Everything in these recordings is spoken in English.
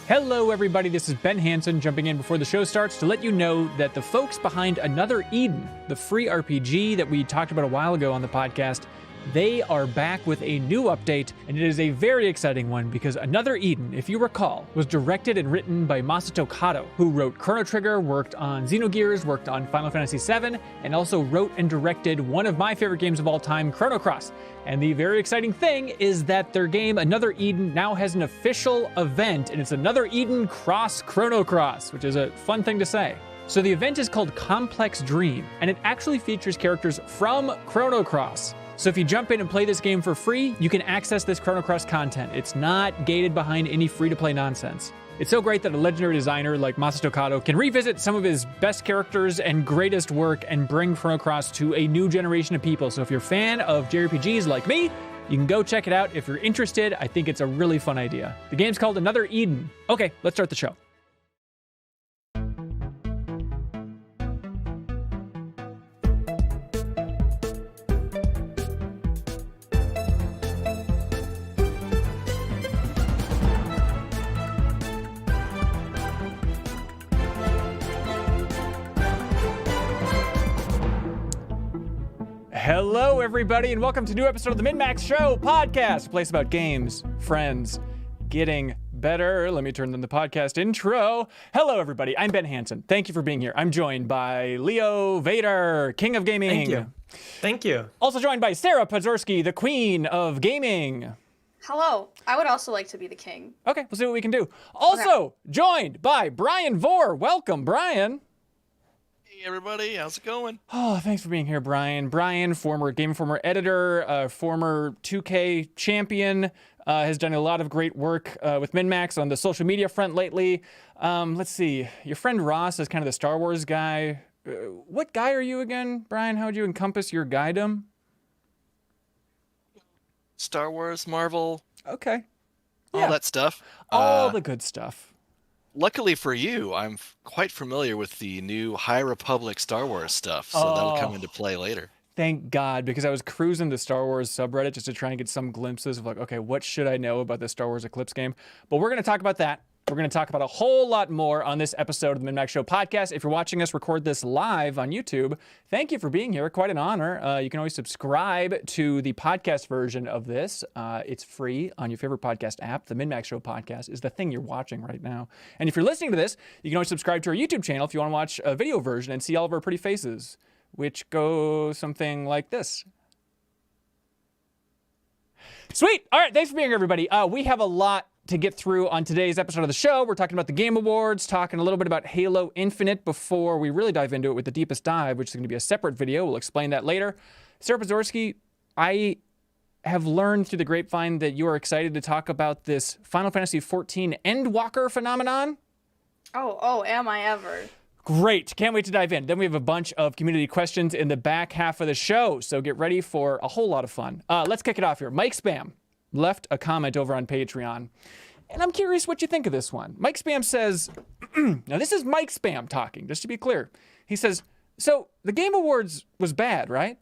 Hello everybody, this is Ben Hansen jumping in before the show starts to let you know that the folks behind Another Eden, the free RPG that we talked about a while ago on the podcast, they are back with a new update, and it is a very exciting one because Another Eden, if you recall, was directed and written by Masato Kato, who wrote Chrono Trigger, worked on Xenogears, worked on Final Fantasy VII, and also wrote and directed one of my favorite games of all time, Chrono Cross. And the very exciting thing is that their game, Another Eden, now has an official event, and it's Another Eden Cross Chrono Cross, which is a fun thing to say. So the event is called Complex Dream, and it actually features characters from Chrono Cross. So if you jump in and play this game for free, you can access this Chrono Cross content. It's not gated behind any free-to-play nonsense. It's so great that a legendary designer like Masato Kato can revisit some of his best characters and greatest work and bring Chrono Cross to a new generation of people. So if you're a fan of JRPGs like me, you can go check it out. If you're interested, I think it's a really fun idea. The game's called Another Eden. Okay, let's start the show. Hello, everybody, and welcome to a new episode of the MinnMax Show podcast, a place about games, friends, getting better. Let me turn on the podcast intro. Hello, everybody. I'm Ben Hansen. Thank you for being here. I'm joined by Leo Vader, King of Gaming. Thank you. Thank you. Also joined by Sarah Pazorski, the Queen of Gaming. Hello. I would also like to be the king. Okay, we'll see what we can do. Also joined by Brian Vore. Welcome, Brian. Hey everybody, how's it going? Oh, thanks for being here, Brian. Brian, former Game Informer editor, former 2K champion, has done a lot of great work with MinnMax on the social media front lately. Let's see, your friend Ross is kind of the Star Wars guy. What guy are you again, Brian? How would you encompass your guydom? Star Wars, Marvel, Okay. all that stuff. All the good stuff. Luckily for you, I'm quite familiar with the new High Republic Star Wars stuff, so that'll come into play later. Thank God, because I was cruising the Star Wars subreddit just to try and get some glimpses of like, okay, what should I know about the Star Wars Eclipse game? But we're going to talk about that. We're going to talk about a whole lot more on this episode of the MinnMax Show podcast. If you're watching us record this live on YouTube, thank you for being here. Quite an honor. You can always subscribe to the podcast version of this. It's free on your favorite podcast app. The MinnMax Show podcast is the thing you're watching right now. And if you're listening to this, you can always subscribe to our YouTube channel if you want to watch a video version and see all of our pretty faces, which go something like this. Sweet. All right. Thanks for being here, everybody. We have a lot to get through on today's episode of the show. We're talking about the Game Awards, talking a little bit about Halo Infinite before we really dive into it with the deepest dive, which is going to be a separate video. We'll explain that later. Sarah Pazorski, I have learned through the grapevine that you are excited to talk about this Final Fantasy XIV Endwalker phenomenon. Oh, am I ever? Great. Can't wait to dive in. Then we have a bunch of community questions in the back half of the show, so get ready for a whole lot of fun. Let's kick it off here. Mike Spam left a comment over on Patreon, and I'm curious what you think of this one. Mike Spam says, now this is Mike Spam talking, just to be clear. He says, so the Game Awards was bad, right?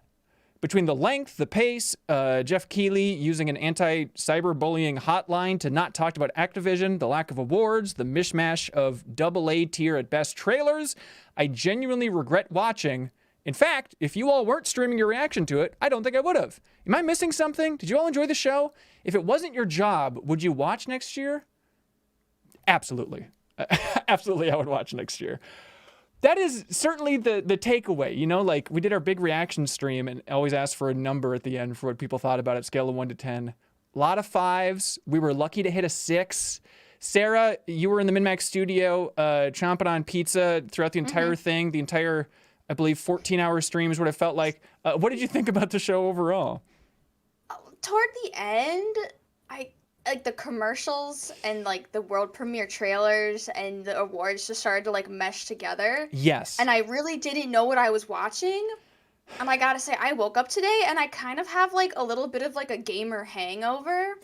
Between the length, the pace, Jeff Keighley using an anti-cyberbullying hotline to not talk about Activision, the lack of awards, the mishmash of AA tier at best trailers, I genuinely regret watching. In fact, if you all weren't streaming your reaction to it, I don't think I would have. Am I missing something? Did you all enjoy the show? If it wasn't your job, would you watch next year? Absolutely. Absolutely, I would watch next year. That is certainly the takeaway. You know, like we did our big reaction stream and always asked for a number at the end for what people thought about it, scale of 1 to 10. A lot of 5s. We were lucky to hit a 6. Sarah, you were in the MinnMax studio chomping on pizza throughout the entire thing, the entire, I believe, 14-hour stream is what it felt like. What did you think about the show overall? Toward the end, I like the commercials and like the world premiere trailers and the awards just started to like mesh together. Yes. And I really didn't know what I was watching. And I gotta say, I woke up today and I kind of have like a little bit of like a gamer hangover.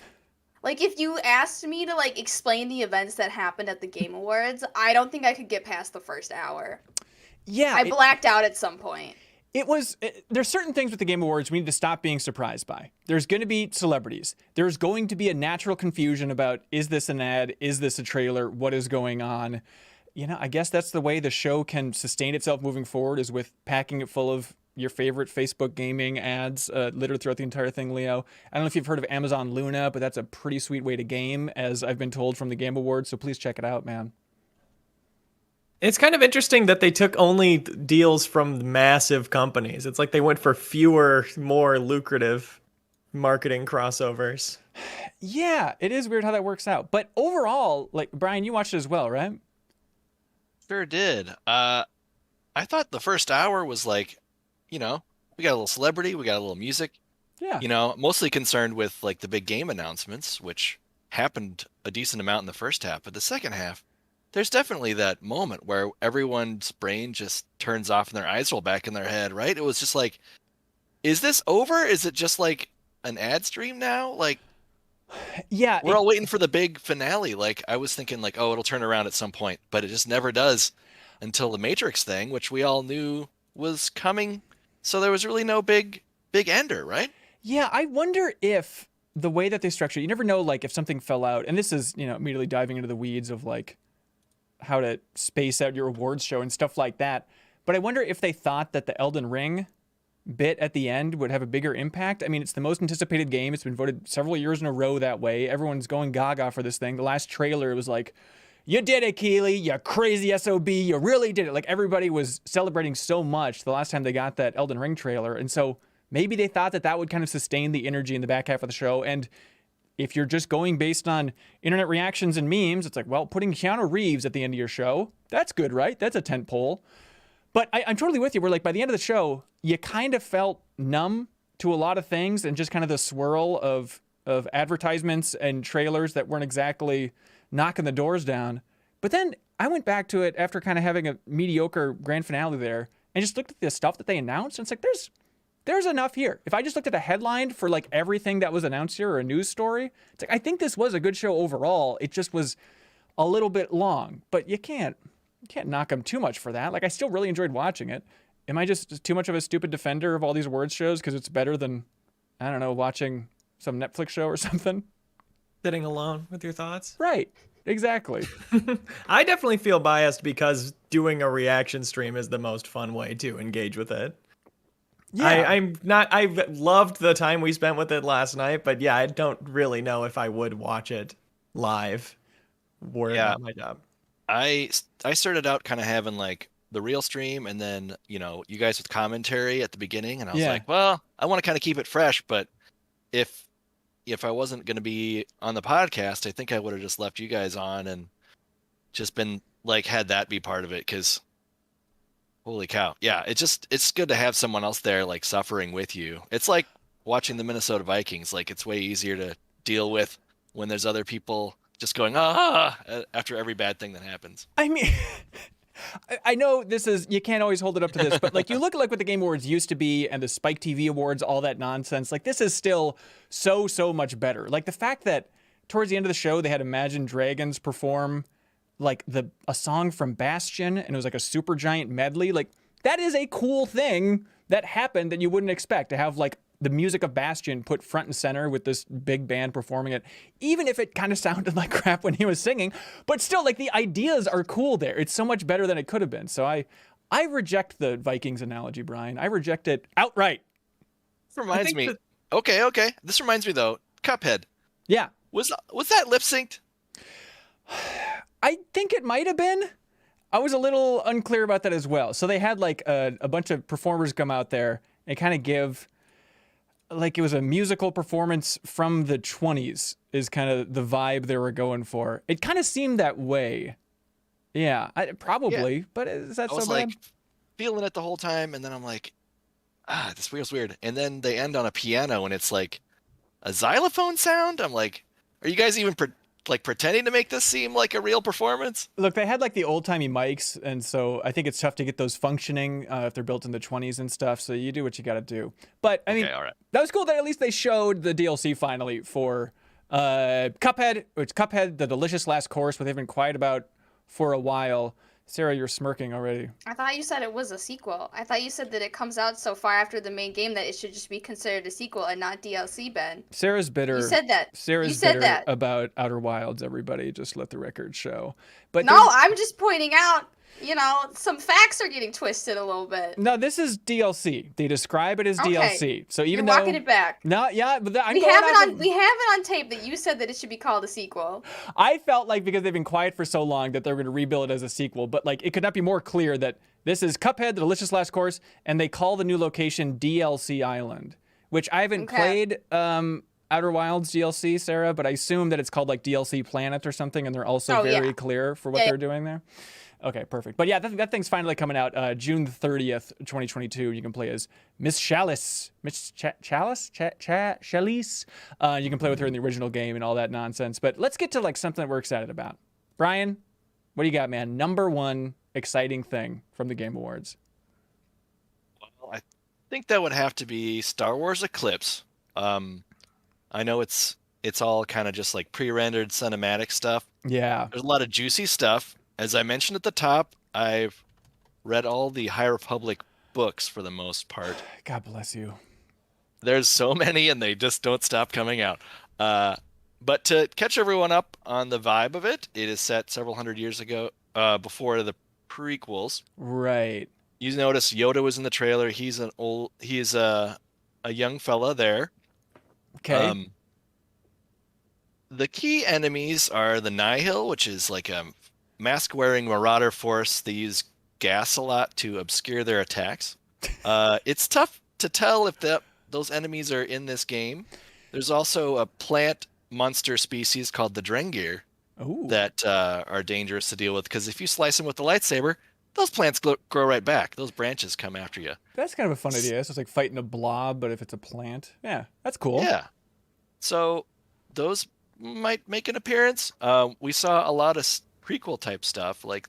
Like if you asked me to like explain the events that happened at the Game Awards, I don't think I could get past the first hour. Yeah. I blacked out at some point. There's certain things with the Game Awards we need to stop being surprised by. There's going to be celebrities. There's going to be a natural confusion about, is this an ad? Is this a trailer? What is going on? I guess that's the way the show can sustain itself moving forward, is with packing it full of your favorite Facebook gaming ads littered throughout the entire thing, Leo. I don't know if you've heard of Amazon Luna, but that's a pretty sweet way to game, as I've been told from the Game Awards, so please check it out, man. It's kind of interesting that they took only deals from massive companies. It's like they went for fewer, more lucrative marketing crossovers. Yeah, it is weird how that works out. But overall, like, Brian, you watched it as well, right? Sure did. I thought the first hour was like, we got a little celebrity, we got a little music. Yeah. Mostly concerned with like the big game announcements, which happened a decent amount in the first half. But the second half, there's definitely that moment where everyone's brain just turns off and their eyes roll back in their head, right? It was just like, is this over? Is it just like an ad stream now? Like, yeah, we're all waiting for the big finale. Like, I was thinking like, oh, it'll turn around at some point, but it just never does until the Matrix thing, which we all knew was coming. So there was really no big ender, right? Yeah, I wonder if the way that they structure it, you never know, like, if something fell out, and this is, immediately diving into the weeds of like how to space out your awards show and stuff like that. But I wonder if they thought that the Elden Ring bit at the end would have a bigger impact. I mean, it's the most anticipated game. It's been voted several years in a row that way. Everyone's going gaga for this thing. The last trailer, it was like, you did it, Keeley, you crazy SOB, you really did it. Like, everybody was celebrating so much the last time they got that Elden Ring trailer. And so maybe they thought that would kind of sustain the energy in the back half of the show. And if you're just going based on internet reactions and memes, it's like, well, putting Keanu Reeves at the end of your show, that's good, right? That's a tent pole. But I'm totally with you. We're like, by the end of the show, you kind of felt numb to a lot of things, and just kind of the swirl of advertisements and trailers that weren't exactly knocking the doors down. But then I went back to it after kind of having a mediocre grand finale there, and just looked at the stuff that they announced, and it's like, there's enough here. If I just looked at the headline for like everything that was announced here, or a news story, it's like, I think this was a good show overall. It just was a little bit long, but you can't knock them too much for that. Like, I still really enjoyed watching it. Am I just too much of a stupid defender of all these awards shows because it's better than, I don't know, watching some Netflix show or something? Sitting alone with your thoughts? Right. Exactly. I definitely feel biased because doing a reaction stream is the most fun way to engage with it. Yeah. I loved the time we spent with it last night, but yeah, I don't really know if I would watch it live. Worried about my job. I started out kind of having like the real stream, and then, you guys with commentary at the beginning, and I was like, well, I want to kind of keep it fresh, but if I wasn't going to be on the podcast, I think I would have just left you guys on and just been like, had that be part of it, because holy cow. Yeah, it's good to have someone else there like suffering with you. It's like watching the Minnesota Vikings. Like, it's way easier to deal with when there's other people just going, after every bad thing that happens. I mean, I know you can't always hold it up to this, but like, you look at like what the Game Awards used to be, and the Spike TV Awards, all that nonsense. Like, this is still so much better. Like, the fact that towards the end of the show, they had Imagine Dragons perform like a song from Bastion, and it was like a super giant medley. Like, that is a cool thing that happened that you wouldn't expect, to have like the music of Bastion put front and center with this big band performing it, even if it kind of sounded like crap when he was singing. But still, like, the ideas are cool there. It's so much better than it could have been. So I reject the Vikings analogy, Brian. I reject it outright. This reminds me. Okay. This reminds me though. Cuphead. Yeah. Was that lip synced? I think it might have been. I was a little unclear about that as well. So they had like a bunch of performers come out there and kind of give, like, it was a musical performance from the 20s is kind of the vibe they were going for. It kind of seemed that way. Yeah, probably, but is that so bad? I was like feeling it the whole time, and then I'm like, this feels weird. And then they end on a piano, and it's like a xylophone sound. I'm like, are you guys even pretending to make this seem like a real performance? Look, they had like the old-timey mics, and so I think it's tough to get those functioning if they're built in the 20s and stuff, so you do what you gotta do. But, I mean, all right. That was cool that at least they showed the DLC finally for Cuphead, the delicious last course, what they've been quiet about for a while. Sarah, you're smirking already. I thought you said it was a sequel. I thought you said that it comes out so far after the main game that it should just be considered a sequel and not DLC, Ben. Sarah's bitter. You said that. Sarah's You said bitter that. about Outer Wilds, everybody. Just let the record show. But No, I'm just pointing out, some facts are getting twisted a little bit. no, this is DLC. They describe it as Okay. DLC. So even You're though walking it back. No, yeah, but I'm We going have off it on. We have it on tape that you said that it should be called a sequel. I felt like because they've been quiet for so long that they're going to rebuild it as a sequel, but like it could not be more clear that this is Cuphead, the Delicious Last Course, and they call the new location DLC Island, which I haven't played Outer Wilds DLC, Sarah, but I assume that it's called like DLC Planet or something, and they're also very clear for what they're doing there. Okay, perfect. But yeah, that thing's finally coming out June 30th, 2022. You can play as Miss Chalice. Chalice? Chalice? You can play with her in the original game and all that nonsense. But let's get to like something that we're excited about. Brian, what do you got, man? Number one exciting thing from the Game Awards. Well, I think that would have to be Star Wars Eclipse. I know it's all kind of just like pre-rendered cinematic stuff. Yeah. There's a lot of juicy stuff. As I mentioned at the top, I've read all the High Republic books for the most part. God bless you. There's so many, and they just don't stop coming out. But to catch everyone up on the vibe of it, it is set several hundred years ago, before the prequels. Right. You notice Yoda was in the trailer. He's a young fella there. Okay. The key enemies are the Nihil, which is like a mask-wearing marauder force. They use gas a lot to obscure their attacks. It's tough to tell if those enemies are in this game. There's also a plant monster species called the Drengir that are dangerous to deal with, because if you slice them with the lightsaber, those plants grow right back. Those branches come after you. That's kind of a fun idea. So it's like fighting a blob, but if it's a plant. Yeah, that's cool. Yeah. So those might make an appearance. We saw a lot of prequel type stuff, like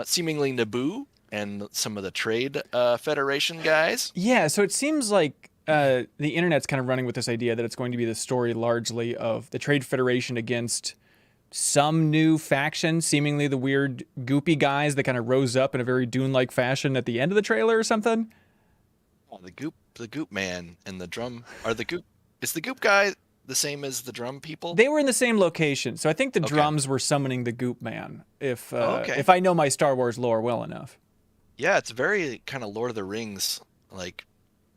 seemingly Naboo and some of the Trade Federation guys. Yeah, so it seems like the internet's kind of running with this idea that it's going to be the story largely of the Trade Federation against some new faction, seemingly the weird goopy guys that kind of rose up in a very Dune-like fashion at the end of the trailer or something. Oh, the goop man and the drum are the goop. Is the goop guy the same as the drum people? They were in the same location, so I think the drums were summoning the Goop Man, if I know my Star Wars lore well enough. Yeah, it's very kind of Lord of the Rings, like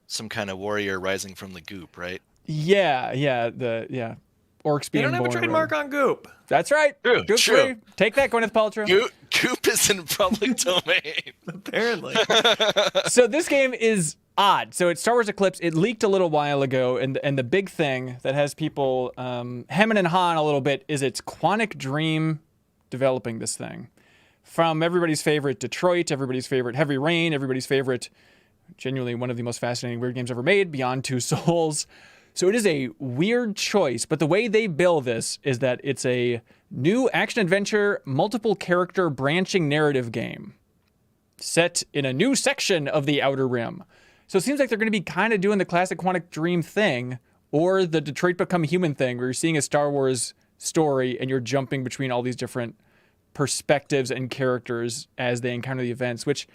some kind of warrior rising from the goop, right? Yeah, orcs being They don't have a born trademark on Goop. That's right. True, Goop true. free. Take that, Gwyneth Paltrow. Goop is in public domain. Apparently. So this game is odd. So it's Star Wars Eclipse. It leaked a little while ago, and the big thing that has people hemming and hawing a little bit is it's Quantic Dream developing this thing. From everybody's favorite Detroit, everybody's favorite Heavy Rain, everybody's favorite, genuinely one of the most fascinating weird games ever made, Beyond Two Souls. So it is a weird choice, but the way they bill this is that it's a new action-adventure, multiple-character branching narrative game set in a new section of the Outer Rim. So it seems like they're going to be kind of doing the classic Quantic Dream thing, or the Detroit Become Human thing, where you're seeing a Star Wars story and you're jumping between all these different perspectives and characters as they encounter the events, which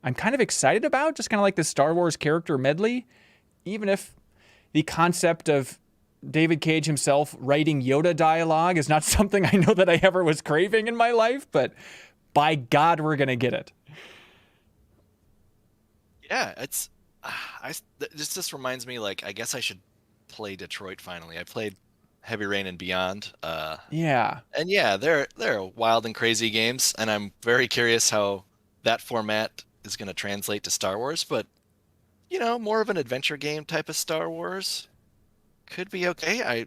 I'm kind of excited about, just kind of like the Star Wars character medley, even if the concept of David Cage himself writing Yoda dialogue is not something I know that I ever was craving in my life, but by God, we're going to get it. Yeah, it's this just reminds me, like, I guess I should play Detroit finally. I played Heavy Rain and Beyond. Yeah. And yeah, they're wild and crazy games, and I'm very curious how that format is going to translate to Star Wars, but more of an adventure game type of Star Wars could be okay.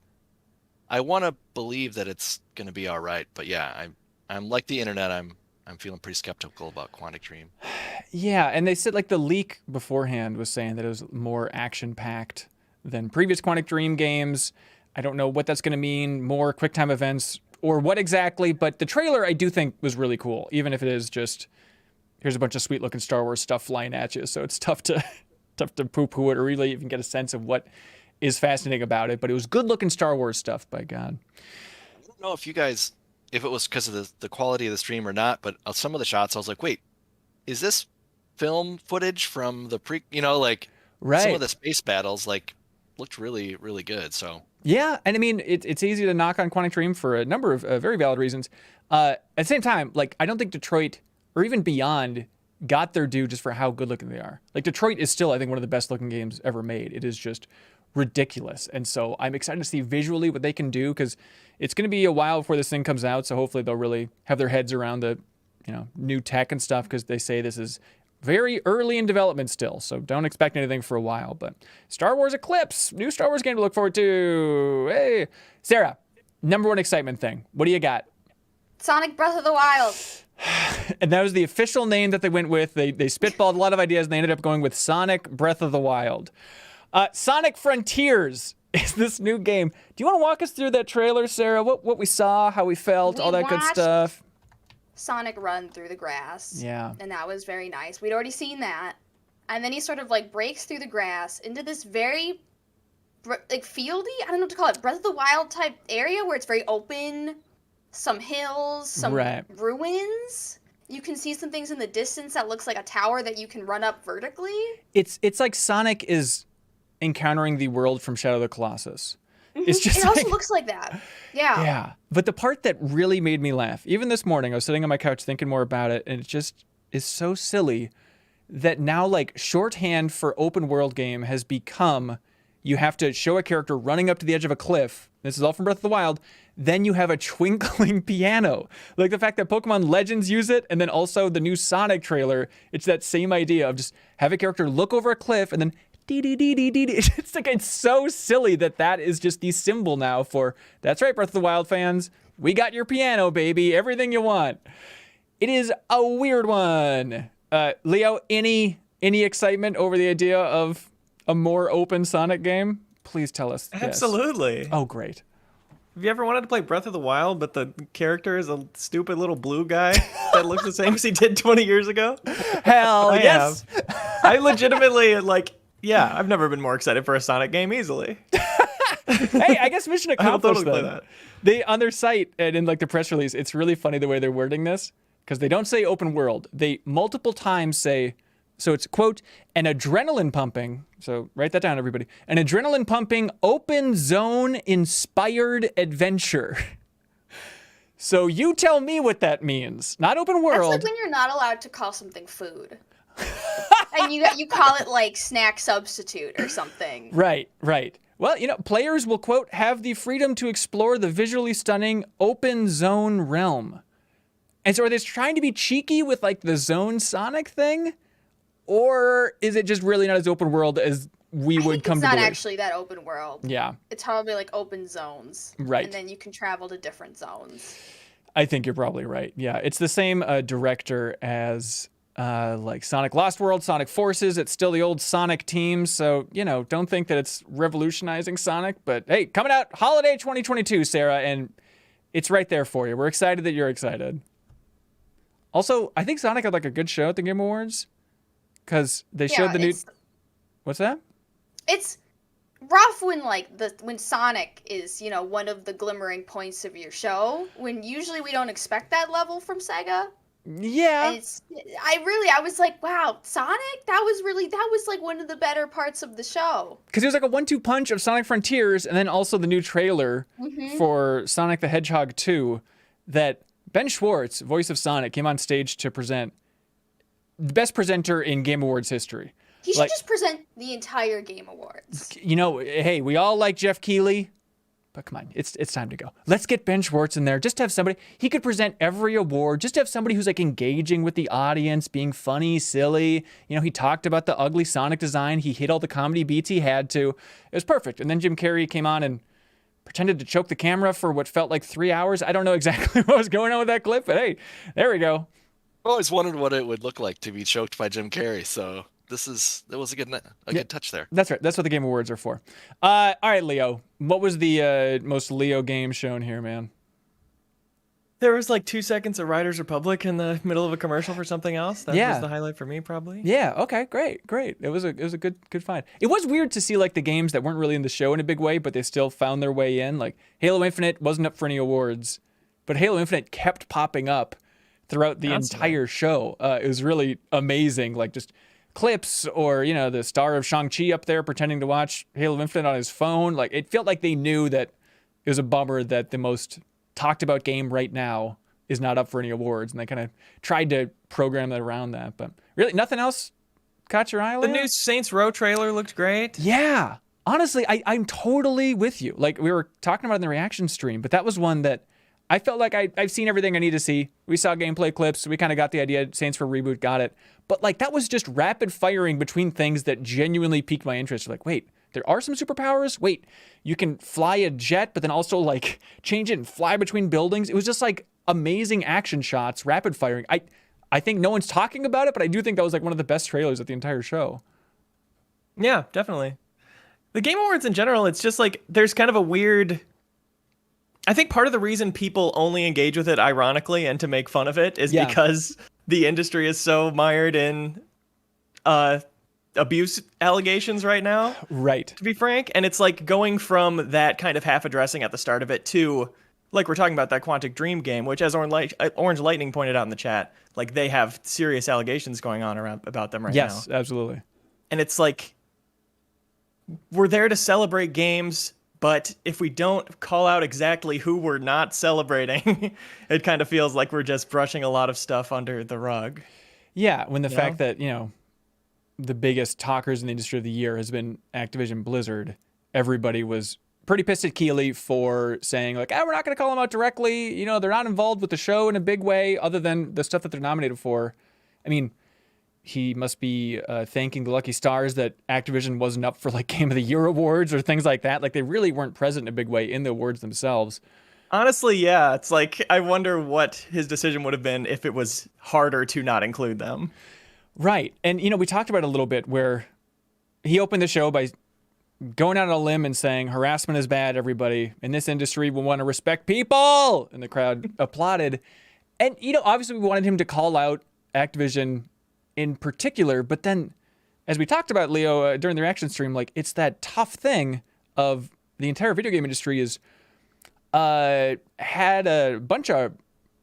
I want to believe that it's going to be all right, but yeah, I'm like the internet. I'm feeling pretty skeptical about Quantic Dream. Yeah, and they said like the leak beforehand was saying that it was more action-packed than previous Quantic Dream games. I don't know what that's going to mean, more QuickTime events or what exactly, but the trailer I do think was really cool, even if it is just here's a bunch of sweet-looking Star Wars stuff flying at you, so it's tough to poo-poo it or really even get a sense of what is fascinating about it, but it was good-looking Star Wars stuff, by God. I don't know if you guys if it was because of the quality of the stream or not, but some of the shots I was like, wait, is this film footage from the like some of the space battles like looked really, really good. So yeah, and I mean it's easy to knock on Quantic Dream for a number of very valid reasons. At the same time, like I don't think Detroit or even Beyond got their due just for how good looking they are. Like Detroit is still, I think, one of the best looking games ever made. It is just ridiculous. And so I'm excited to see visually what they can do, because it's going to be a while before this thing comes out. So hopefully they'll really have their heads around the, new tech and stuff, because they say this is very early in development still. So don't expect anything for a while. But Star Wars Eclipse, new Star Wars game to look forward to. Hey, Sarah, number one excitement thing. What do you got? Sonic Breath of the Wild. And that was the official name that they went with. They spitballed a lot of ideas, and they ended up going with Sonic Breath of the Wild. Sonic Frontiers is this new game. Do you want to walk us through that trailer, Sarah? What we saw, how we felt, all that good stuff? Sonic run through the grass. Yeah. And that was very nice. We'd already seen that. And then he sort of like breaks through the grass into this very like fieldy, I don't know what to call it, Breath of the Wild type area where it's very open. Some hills, some ruins. You can see some things in the distance that looks like a tower that you can run up vertically. It's like Sonic is encountering the world from Shadow of the Colossus. It's just it also looks like that. Yeah. Yeah. But the part that really made me laugh, even this morning, I was sitting on my couch thinking more about it, and it just is so silly that now like shorthand for open world game has become you have to show a character running up to the edge of a cliff. This is all from Breath of the Wild. Then you have a twinkling piano. Like the fact that Pokemon Legends use it, and then also the new Sonic trailer, it's that same idea of just have a character look over a cliff and then dee-dee-dee-dee-dee. It's like, it's so silly that is just the symbol now for, that's right, Breath of the Wild fans, we got your piano, baby, everything you want. It is a weird one. Leo, any excitement over the idea of a more open Sonic game? Please tell us. Absolutely. Yes. Oh, great. Have you ever wanted to play Breath of the Wild, but the character is a stupid little blue guy that looks the same as he did 20 years ago? Hell yes. I legitimately, I've never been more excited for a Sonic game easily. Hey, I guess mission accomplished. I'll totally play that. They, on their site and in the press release, it's really funny the way they're wording this, because they don't say open world. They multiple times say, so it's, quote, an adrenaline pumping, so write that down, everybody, an adrenaline pumping open zone inspired adventure. So you tell me what that means. Not open world. That's like when you're not allowed to call something food. And you call it like snack substitute or something. Right. Well, players will, quote, have the freedom to explore the visually stunning open zone realm. And so are they trying to be cheeky with like the zone Sonic thing? Or is it just really not as open world as we would come to believe? It's not actually that open world. Yeah. It's probably like open zones. Right. And then you can travel to different zones. I think you're probably right. Yeah. It's the same director as like Sonic Lost World, Sonic Forces. It's still the old Sonic team. So, don't think that it's revolutionizing Sonic. But hey, coming out holiday 2022, Sarah, and it's right there for you. We're excited that you're excited. Also, I think Sonic had like a good show at the Game Awards. Because they showed the new... What's that? It's rough when Sonic is, one of the glimmering points of your show. When usually we don't expect that level from Sega. Yeah. And I was like, wow, Sonic? That was like one of the better parts of the show. Because it was like a 1-2 punch of Sonic Frontiers, and then also the new trailer for Sonic the Hedgehog 2, that Ben Schwartz, voice of Sonic, came on stage to present the best presenter in Game Awards history. He should just present the entire Game Awards. Hey, we all like Jeff Keighley, but come on, it's time to go. Let's get Ben Schwartz in there. Just to have somebody, he could present every award. Just to have somebody who's like engaging with the audience, being funny, silly. He talked about the ugly Sonic design. He hit all the comedy beats he had to. It was perfect. And then Jim Carrey came on and pretended to choke the camera for what felt like 3 hours. I don't know exactly what was going on with that clip, but hey, there we go. I always wondered what it would look like to be choked by Jim Carrey, so that was a good touch there. That's right. That's what the Game Awards are for. All right, Leo. What was the most Leo game shown here, man? There was like 2 seconds of Riders Republic in the middle of a commercial for something else. That was the highlight for me, probably. Yeah. Okay. Great. It was a good find. It was weird to see like the games that weren't really in the show in a big way, but they still found their way in. Like Halo Infinite wasn't up for any awards, but Halo Infinite kept popping up throughout the entire show. It was really amazing, like just clips or, the star of Shang-Chi up there pretending to watch Halo Infinite on his phone. Like, it felt like they knew that it was a bummer that the most talked about game right now is not up for any awards, and they kind of tried to program that around that. But really, nothing else caught your eye? The new Saints Row trailer looked great. Yeah. Honestly, I'm totally with you. Like, we were talking about in the reaction stream, but that was one that I felt like I've seen everything I need to see. We saw gameplay clips. We kind of got the idea. Saints Row reboot, got it. But, like, that was just rapid firing between things that genuinely piqued my interest. Like, wait, there are some superpowers? Wait, you can fly a jet, but then also, like, change it and fly between buildings? It was just, like, amazing action shots, rapid firing. I think no one's talking about it, but I do think that was, like, one of the best trailers of the entire show. Yeah, definitely. The Game Awards in general, it's just, like, there's kind of a weird... I think part of the reason people only engage with it ironically and to make fun of it is because the industry is so mired in abuse allegations right now. Right. To be frank. And it's like going from that kind of half addressing at the start of it to, like we're talking about that Quantic Dream game, which as Orange Lightning pointed out in the chat, like they have serious allegations going on about them right now. Yes, absolutely. And it's like, we're there to celebrate games, but if we don't call out exactly who we're not celebrating, it kind of feels like we're just brushing a lot of stuff under the rug. Yeah, when the fact that, the biggest talkers in the industry of the year has been Activision Blizzard, everybody was pretty pissed at Keighley for saying, like, we're not going to call them out directly. They're not involved with the show in a big way other than the stuff that they're nominated for. I mean, he must be thanking the lucky stars that Activision wasn't up for like Game of the Year awards or things like that. Like they really weren't present in a big way in the awards themselves. Honestly, yeah. It's like, I wonder what his decision would have been if it was harder to not include them. Right. And, we talked about it a little bit where he opened the show by going out on a limb and saying harassment is bad, everybody. In this industry, we want to respect people. And the crowd applauded. And, obviously we wanted him to call out Activision in particular, but then as we talked about, Leo, during the reaction stream, like it's that tough thing of the entire video game industry is had a bunch of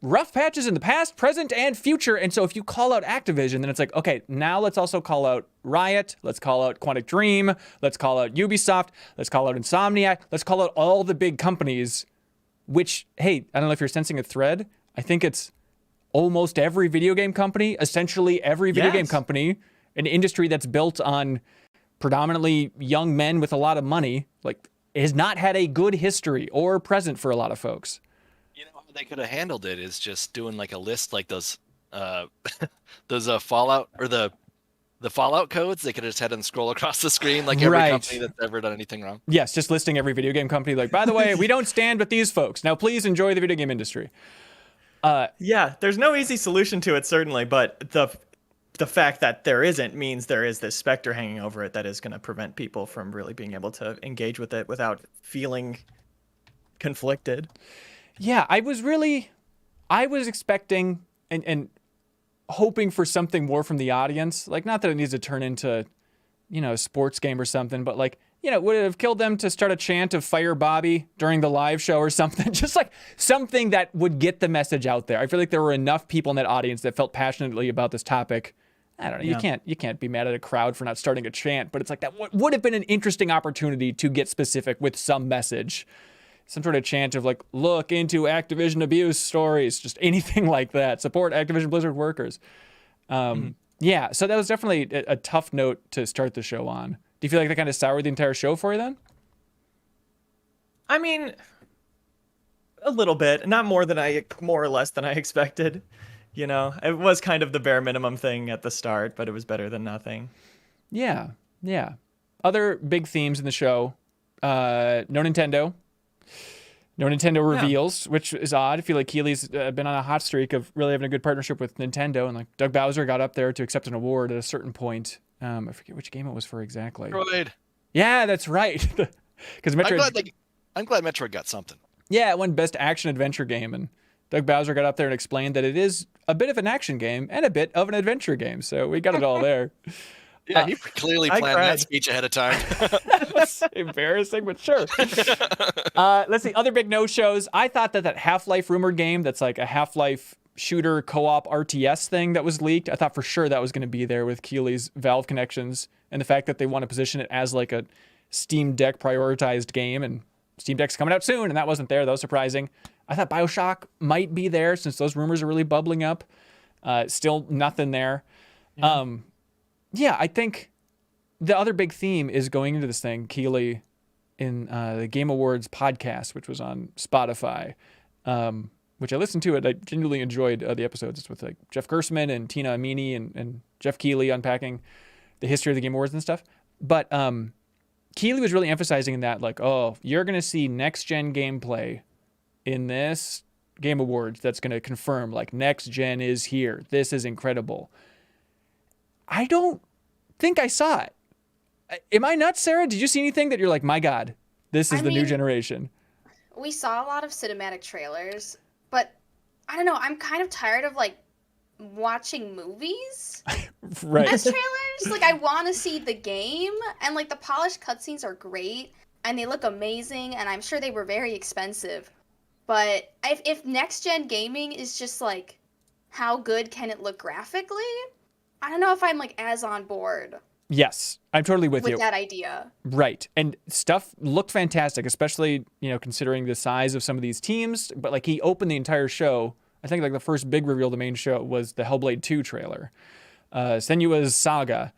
rough patches in the past, present, and future. And so if you call out Activision, then it's like, okay, now let's also call out Riot, let's call out Quantic Dream, let's call out Ubisoft, let's call out Insomniac, let's call out all the big companies, which, hey, I don't know if you're sensing a thread. I think it's almost every video game company, essentially every video game company, an industry that's built on predominantly young men with a lot of money, like has not had a good history or present for a lot of folks. How they could have handled it is just doing like a list like those Fallout or the Fallout codes. They could have just had them scroll across the screen like every company that's ever done anything wrong. Yes, just listing every video game company like, by the way, we don't stand with these folks. Now please enjoy the video game industry. Yeah, there's no easy solution to it, certainly, but the fact that there isn't means there is this specter hanging over it that is going to prevent people from really being able to engage with it without feeling conflicted. Yeah, I was expecting and hoping for something more from the audience. Like, not that it needs to turn into, a sports game or something, but like, would it have killed them to start a chant of Fire Bobby during the live show or something? Just like something that would get the message out there. I feel like there were enough people in that audience that felt passionately about this topic. I don't know. Yeah. You can't be mad at a crowd for not starting a chant, but it's like that would have been an interesting opportunity to get specific with some message. Some sort of chant of like, look into Activision abuse stories, just anything like that. Support Activision Blizzard workers. Yeah, so that was definitely a tough note to start the show on. Do you feel like that kind of soured the entire show for you then? I mean, a little bit. Not more or less than I expected. It was kind of the bare minimum thing at the start, but it was better than nothing. Yeah. Other big themes in the show. No Nintendo. No Nintendo reveals, which is odd. I feel like Keighley's been on a hot streak of really having a good partnership with Nintendo, and like Doug Bowser got up there to accept an award at a certain point. I forget which game it was for exactly. Metroid. Yeah, that's right. Because Metroid. I'm glad Metroid got something. Yeah, it won Best Action Adventure Game, and Doug Bowser got up there and explained that it is a bit of an action game and a bit of an adventure game. So we got it all there. Yeah, he clearly I planned that cried. speech ahead of time. That's embarrassing, but sure. Let's see, other big no-shows. I thought that Half-Life rumored game that's like a Half-Life shooter co-op RTS thing that was leaked, I thought for sure that was going to be there with Keighley's Valve connections and the fact that they want to position it as like a Steam Deck prioritized game, and Steam Deck's coming out soon, and that wasn't there. That was surprising. I thought BioShock might be there since those rumors are really bubbling up. Still nothing there. Yeah, I think the other big theme is going into this thing, Keighley, in the Game Awards podcast, which was on Spotify, which I listened to it. I genuinely enjoyed the episodes. It's with like Jeff Gersman and Tina Amini and Jeff Keighley unpacking the history of the Game Awards and stuff. But Keighley was really emphasizing in that, like, oh, you're going to see next-gen gameplay in this Game Awards that's going to confirm, like, next-gen is here. This is incredible. I don't think I saw it. Am I nuts, Sarah? Did you see anything that you're like, my God, this is the new generation? We saw a lot of cinematic trailers, but I don't know. I'm kind of tired of like watching movies Right. as trailers. Like I want to see the game, and like the polished cutscenes are great and they look amazing, and I'm sure they were very expensive. But if next gen gaming is just like how good can it look graphically, I don't know if I'm like as on board. Yes, I'm totally with you. With that idea. Right. And stuff looked fantastic, especially, you know, considering the size of some of these teams. But like he opened the entire show. I think like the first big reveal of the main show was the Hellblade 2 trailer. Senua's Saga,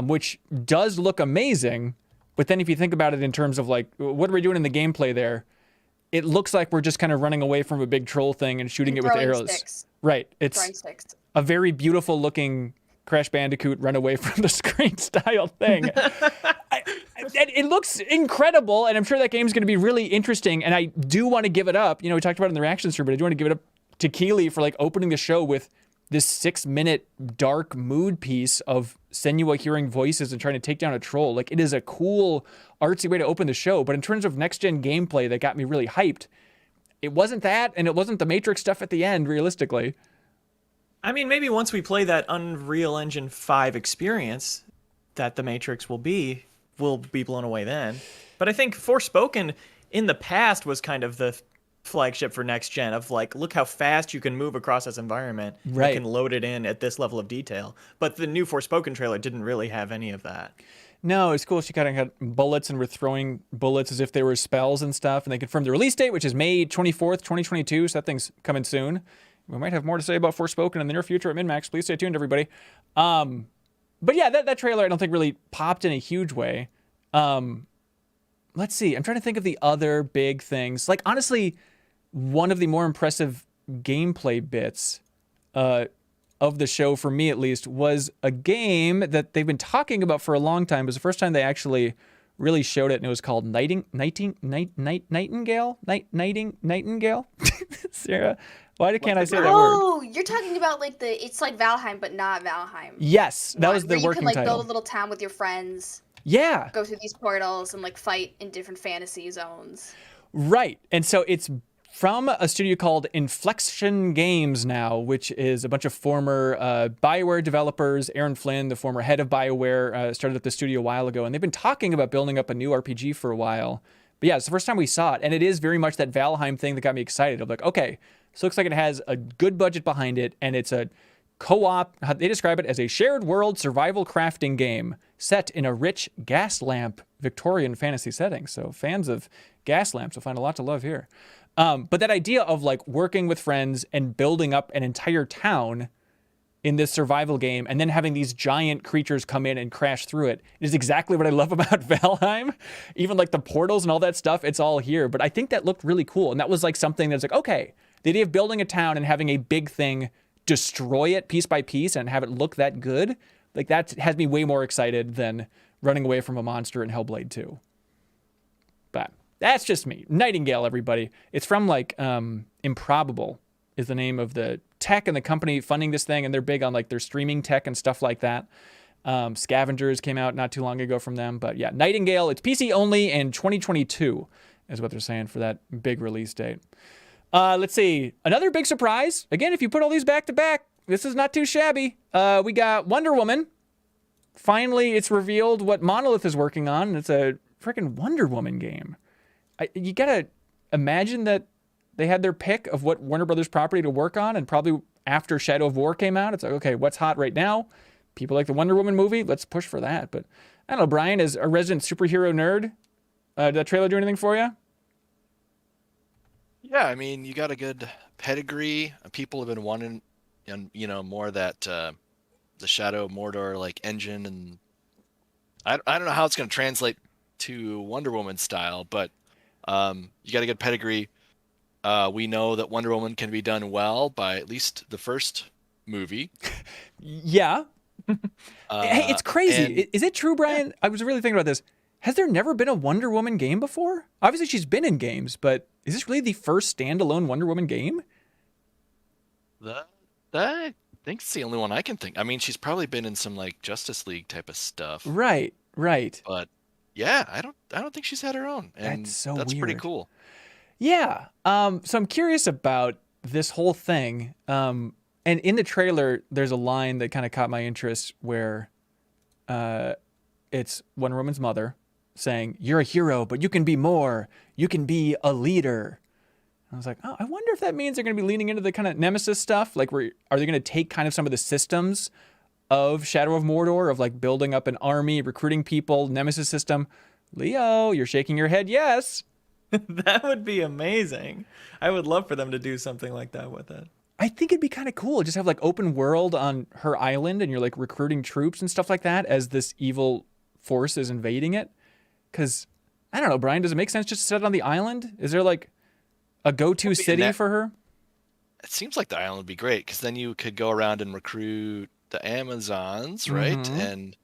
which does look amazing. But then if you think about it in terms of like, what are we doing in the gameplay there? It looks like we're just kind of running away from a big troll thing and shooting it with arrows. Sticks. Right. It's a very beautiful looking Crash Bandicoot run away from the screen style thing. It looks incredible, and I'm sure that game's going to be really interesting, and I do want to give it up. You know, we talked about it in the reaction stream, but I do want to give it up to Keighley for like opening the show with this 6-minute dark mood piece of Senua hearing voices and trying to take down a troll. Like, it is a cool, artsy way to open the show, but in terms of next-gen gameplay that got me really hyped, it wasn't that, and it wasn't the Matrix stuff at the end, realistically. I mean, maybe once we play that Unreal Engine 5 experience that the Matrix will be, we'll be blown away then. But I think Forspoken in the past was kind of the flagship for next gen of like, look how fast you can move across this environment. Right. You can load it in at this level of detail. But the new Forspoken trailer didn't really have any of that. No, it's cool. She kind of had bullets and were throwing bullets as if they were spells and stuff. And they confirmed the release date, which is May 24th, 2022. So that thing's coming soon. We might have more to say about Forspoken in the near future at MinnMax. Please stay tuned, everybody. But yeah, that trailer I don't think really popped in a huge way. Let's see. I'm trying to think of the other big things. Like, honestly, one of the more impressive gameplay bits of the show, for me at least, was a game that they've been talking about for a long time. It was the first time they actually really showed it, and it was called Nightingale? Nightingale? Sarah? Why can't I say that word? Oh, you're talking about like it's like Valheim, but not Valheim. Yes, that was the working title. You can like build a little town with your friends. Yeah. Go through these portals and like fight in different fantasy zones. Right. And so it's from a studio called Inflection Games now, which is a bunch of former BioWare developers. Aaron Flynn, the former head of BioWare, started up the studio a while ago, and they've been talking about building up a new RPG for a while. But yeah, it's the first time we saw it, and it is very much that Valheim thing that got me excited. I'm like, okay, this looks like it has a good budget behind it, and it's a co-op. They describe it as a shared world survival crafting game set in a rich gas lamp Victorian fantasy setting. So fans of gas lamps will find a lot to love here. But that idea of like working with friends and building up an entire town in this survival game and then having these giant creatures come in and crash through it is exactly what I love about Valheim. Even like the portals and all that stuff, it's all here. But I think that looked really cool. And that was like something that's like, okay, the idea of building a town and having a big thing destroy it piece by piece and have it look that good, like that has me way more excited than running away from a monster in Hellblade 2. But that's just me. Nightingale, everybody. It's from like Improbable is the name of the tech and the company funding this thing, and they're big on like their streaming tech and stuff like that. Scavengers came out not too long ago from them. But yeah, Nightingale, it's PC only in 2022 is what they're saying for that big release date. Let's see. Another big surprise. Again, if you put all these back to back, this is not too shabby. We got Wonder Woman finally it's revealed what Monolith is working on, and it's a freaking Wonder Woman game. You gotta imagine that they had their pick of what Warner Brothers property to work on, and probably after Shadow of War came out, it's like, okay, what's hot right now? People like the Wonder Woman movie, let's push for that. But I don't know, Brian, as a resident superhero nerd, did that trailer do anything for you? Yeah, I mean, you got a good pedigree. People have been wanting, and more that the Shadow of Mordor like engine, and I don't know how it's going to translate to Wonder Woman style, but you got a good pedigree. We know that Wonder Woman can be done well by at least the first movie. Yeah. Hey, it's crazy. Is it true, Brian? I was really thinking about this. Has there never been a Wonder Woman game before? Obviously, she's been in games, but is this really the first standalone Wonder Woman game? I think it's the only one I can think. I mean, she's probably been in some like Justice League type of stuff. Right. But yeah, I don't think she's had her own, and that's weird. Pretty cool. Yeah. So I'm curious about this whole thing. And in the trailer, there's a line that kind of caught my interest where it's Wonder Woman's mother saying, "You're a hero, but you can be more. You can be a leader." I was like, oh, I wonder if that means they're going to be leaning into the kind of Nemesis stuff. Like, are they going to take kind of some of the systems of Shadow of Mordor, of like building up an army, recruiting people, Nemesis system? Leo, you're shaking your head yes. That would be amazing. I would love for them to do something like that with it. I think it'd be kind of cool. Just have like open world on her island, and you're like recruiting troops and stuff like that as this evil force is invading it. Because, I don't know, Brian, does it make sense just to set it on the island? Is there like a go-to city for her? It seems like the island would be great, because then you could go around and recruit the Amazons, right? Mm-hmm. And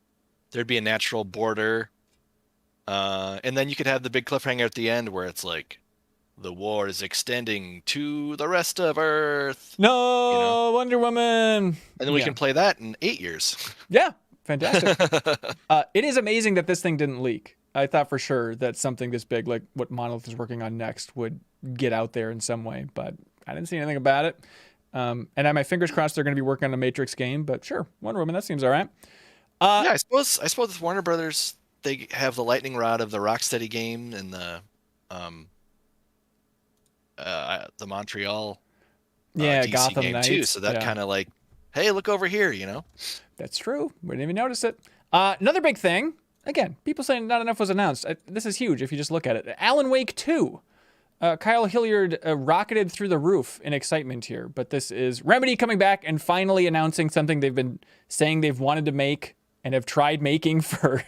there'd be a natural border. And then you could have the big cliffhanger at the end where it's like, the war is extending to the rest of Earth. No, Wonder Woman. And then we can play that in 8 years. Yeah, fantastic. It is amazing that this thing didn't leak. I thought for sure that something this big, like what Monolith is working on next, would get out there in some way, but I didn't see anything about it. And I have my fingers crossed they're going to be working on a Matrix game, but sure, Wonder Woman, that seems all right. Yeah, I suppose with Warner Brothers, they have the lightning rod of the Rocksteady game and the Montreal DC Gotham game Knights too. So that kind of like, hey, look over here, That's true. We didn't even notice it. Another big thing. Again, people saying not enough was announced. This is huge if you just look at it. Alan Wake 2. Kyle Hilliard rocketed through the roof in excitement here, but this is Remedy coming back and finally announcing something they've been saying they've wanted to make and have tried making for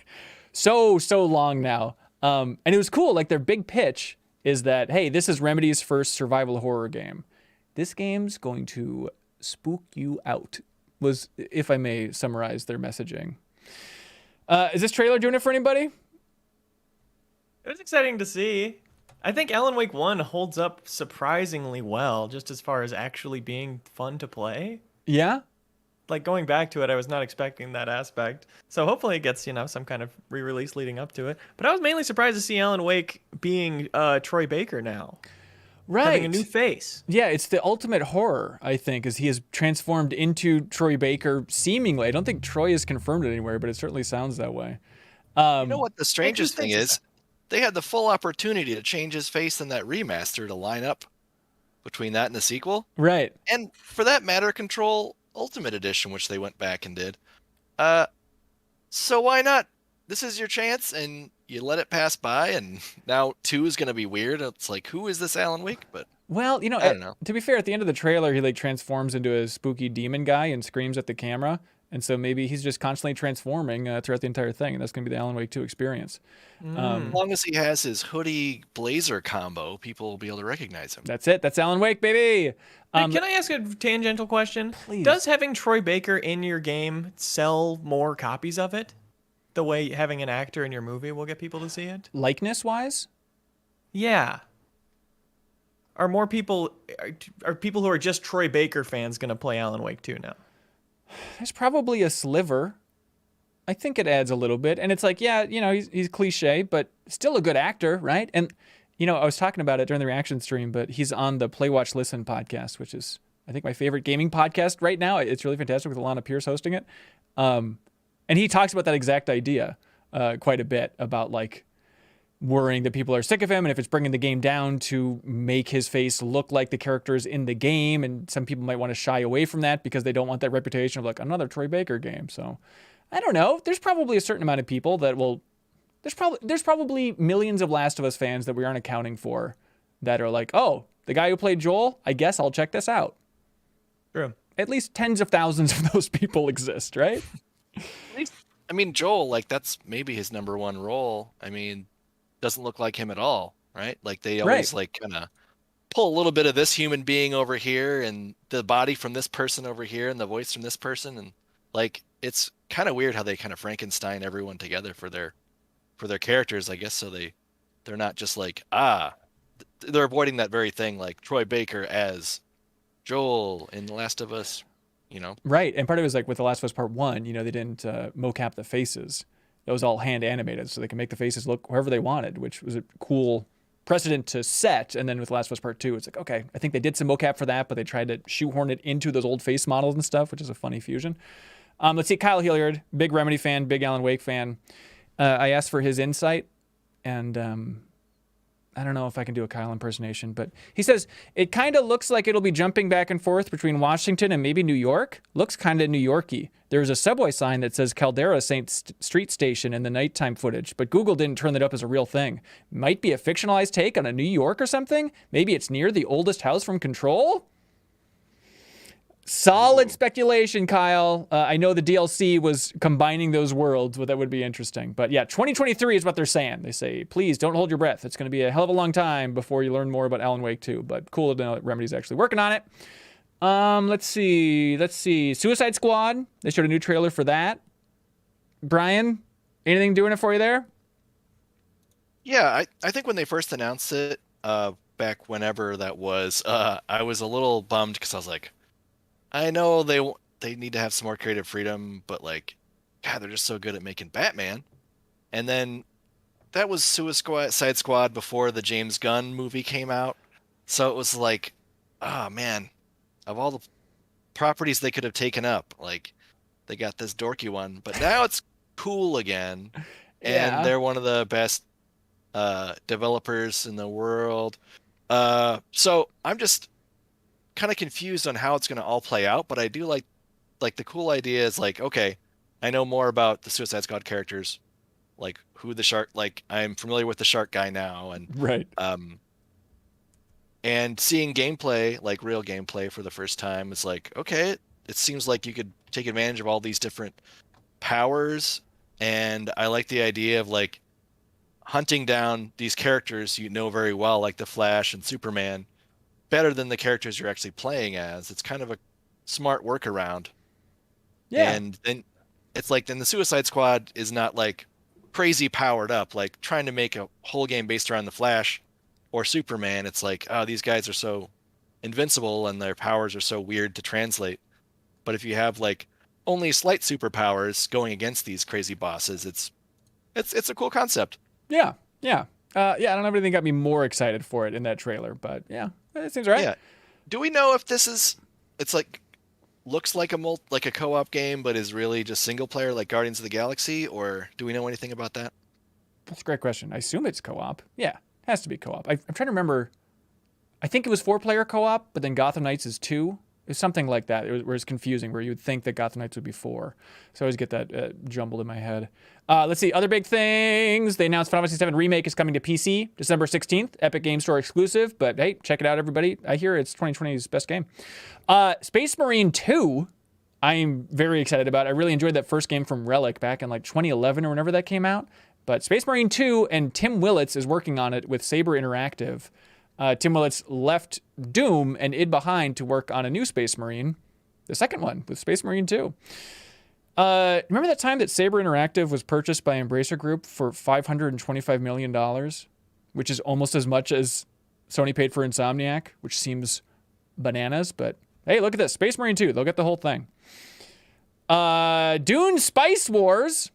so long now. And it was cool. Like, their big pitch is that, hey, this is Remedy's first survival horror game. This game's going to spook you out, was, if I may summarize their messaging. Is this trailer doing it for anybody? It was exciting to see. I think Alan Wake 1 holds up surprisingly well, just as far as actually being fun to play. Yeah? Like, going back to it, I was not expecting that aspect. So hopefully it gets, some kind of re-release leading up to it. But I was mainly surprised to see Alan Wake being Troy Baker now. Right. Having a new face. Yeah, it's the ultimate horror, I think, as he has transformed into Troy Baker, seemingly. I don't think Troy is confirmed anywhere, but it certainly sounds that way. You know what the strangest thing is? They had the full opportunity to change his face in that remaster to line up between that and the sequel. Right. And for that matter, Control Ultimate Edition, which they went back and did. So why not? This is your chance, and you let it pass by, and now 2 is going to be weird. It's like, who is this Alan Wake? But well, I don't know. To be fair, at the end of the trailer, he like transforms into a spooky demon guy and screams at the camera. And so maybe he's just constantly transforming throughout the entire thing, and that's going to be the Alan Wake 2 experience. As long as he has his hoodie blazer combo, people will be able to recognize him. That's it. That's Alan Wake, baby. Hey, can I ask a tangential question? Please. Does having Troy Baker in your game sell more copies of it? The way having an actor in your movie will get people to see it? Likeness-wise? Yeah. Are more people, are people who are just Troy Baker fans going to play Alan Wake 2 now? There's probably a sliver. I think it adds a little bit. And it's like, yeah, he's cliche, but still a good actor, right? And, I was talking about it during the reaction stream, but he's on the Play, Watch, Listen podcast, which is, I think, my favorite gaming podcast right now. It's really fantastic with Alana Pierce hosting it. And he talks about that exact idea quite a bit, about like worrying that people are sick of him, and if it's bringing the game down to make his face look like the characters in the game, and some people might want to shy away from that because they don't want that reputation of like another Troy Baker game. So I don't know. There's probably a certain amount of people that will. There's probably millions of Last of Us fans that we aren't accounting for that are like, oh, the guy who played Joel, I guess I'll check this out. True. At least tens of thousands of those people exist, right? I mean, Joel, like, that's maybe his number one role. I mean, doesn't look like him at all, right? Like, they always like kind of pull a little bit of this human being over here and the body from this person over here and the voice from this person, and like it's kind of weird how they kind of Frankenstein everyone together for their characters, I guess, so they're not just like they're avoiding that very thing, like Troy Baker as Joel in The Last of Us, you know? Right, and part of it was like with The Last of Us Part 1, they didn't mocap the faces. That was all hand animated, so they can make the faces look however they wanted, which was a cool precedent to set. And then with The Last of Us Part 2, it's like, okay, I think they did some mocap for that, but they tried to shoehorn it into those old face models and stuff, which is a funny fusion. Let's see, Kyle Hilliard, big Remedy fan, big Alan Wake fan. I asked for his insight, and I don't know if I can do a Kyle impersonation, but he says, it kind of looks like it'll be jumping back and forth between Washington and maybe New York. Looks kind of New Yorky. There's a subway sign that says Caldera Street Station in the nighttime footage, but Google didn't turn that up as a real thing. Might be a fictionalized take on a New York or something? Maybe it's near the oldest house from Control? Solid speculation, Kyle. I know the DLC was combining those worlds, but that would be interesting. But yeah, 2023 is what they're saying. They say, please don't hold your breath. It's going to be a hell of a long time before you learn more about Alan Wake 2. But cool to know that Remedy's actually working on it. Let's see. Suicide Squad. They showed a new trailer for that. Brian, anything doing it for you there? Yeah, I think when they first announced it, back whenever that was, I was a little bummed because I was like, I know they need to have some more creative freedom, but like, God, they're just so good at making Batman. And then that was Suicide Squad before the James Gunn movie came out. So it was like, oh man, of all the properties they could have taken up, like they got this dorky one, but now it's cool again. And they're one of the best developers in the world. So I'm just kind of confused on how it's going to all play out, but I do like the cool idea is like, okay, I know more about the Suicide Squad characters, like who the shark, like I'm familiar with the shark guy now, and right. And seeing gameplay, like real gameplay for the first time, is like, okay, it seems like you could take advantage of all these different powers, and I like the idea of like hunting down these characters you know very well, like the Flash and Superman, better than the characters you're actually playing as. It's kind of a smart workaround. Yeah. And then it's like, then the Suicide Squad is not like crazy powered up, like trying to make a whole game based around the Flash or Superman. It's like, oh, these guys are so invincible and their powers are so weird to translate. But if you have like only slight superpowers going against these crazy bosses, it's a cool concept. Yeah. I don't know if anything got me more excited for it in that trailer, but yeah, it seems right. Yeah. Do we know if it's like looks like a co-op game, but is really just single player, like Guardians of the Galaxy, or do we know anything about that? That's a great question. I assume it's co-op. Yeah, it has to be co-op. I'm trying to remember. I think it was 4-player co-op, but then Gotham Knights is 2. It's something like that. It was confusing, where you would think that Gotham Knights would be 4. So I always get that jumbled in my head. Let's see. Other big things. They announced Final Fantasy VII Remake is coming to PC December 16th. Epic Game Store exclusive. But hey, check it out, everybody. I hear it's 2020's best game. Space Marine 2, I'm very excited about. I really enjoyed that first game from Relic back in like 2011 or whenever that came out. But Space Marine 2, and Tim Willits is working on it with Saber Interactive. Tim Willits left Doom and id Behind to work on a new Space Marine, the second one with Space Marine 2. Remember that time that Saber Interactive was purchased by Embracer Group for $525 million, which is almost as much as Sony paid for Insomniac, which seems bananas, but hey, look at this. Space Marine 2, they'll get the whole thing. Dune Spice Wars.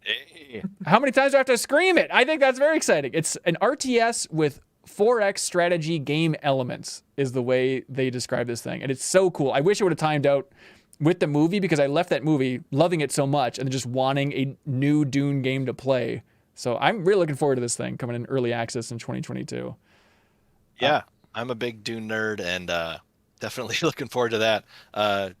Hey. How many times do I have to scream it? I think that's very exciting. It's an RTS with 4X strategy game elements is the way they describe this thing. And it's so cool. I wish it would have timed out with the movie because I left that movie loving it so much and just wanting a new Dune game to play. So I'm really looking forward to this thing coming in early access in 2022. Yeah, I'm a big Dune nerd and definitely looking forward to that.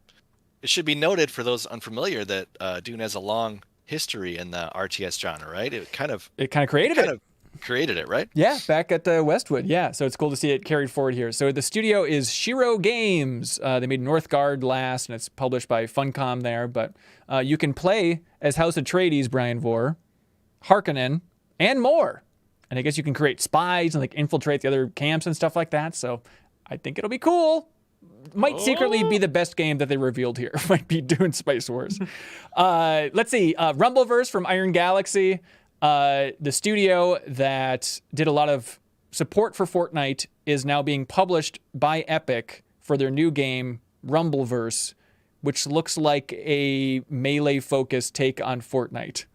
It should be noted for those unfamiliar that Dune has a long history in the RTS genre, right? It kind of created it. Created it, right? Yeah, back at Westwood. Yeah, so it's cool to see it carried forward here. So the studio is Shiro Games. They made Northgard last, and it's published by Funcom there. But you can play as House Atreides, Brian Vore, Harkonnen, and more. And I guess you can create spies and like infiltrate the other camps and stuff like that. So I think it'll be cool. Might secretly be the best game that they revealed here. Might be Dune Spice Wars. Let's see. Rumbleverse from Iron Galaxy. The studio that did a lot of support for Fortnite is now being published by Epic for their new game, Rumbleverse, which looks like a melee-focused take on Fortnite.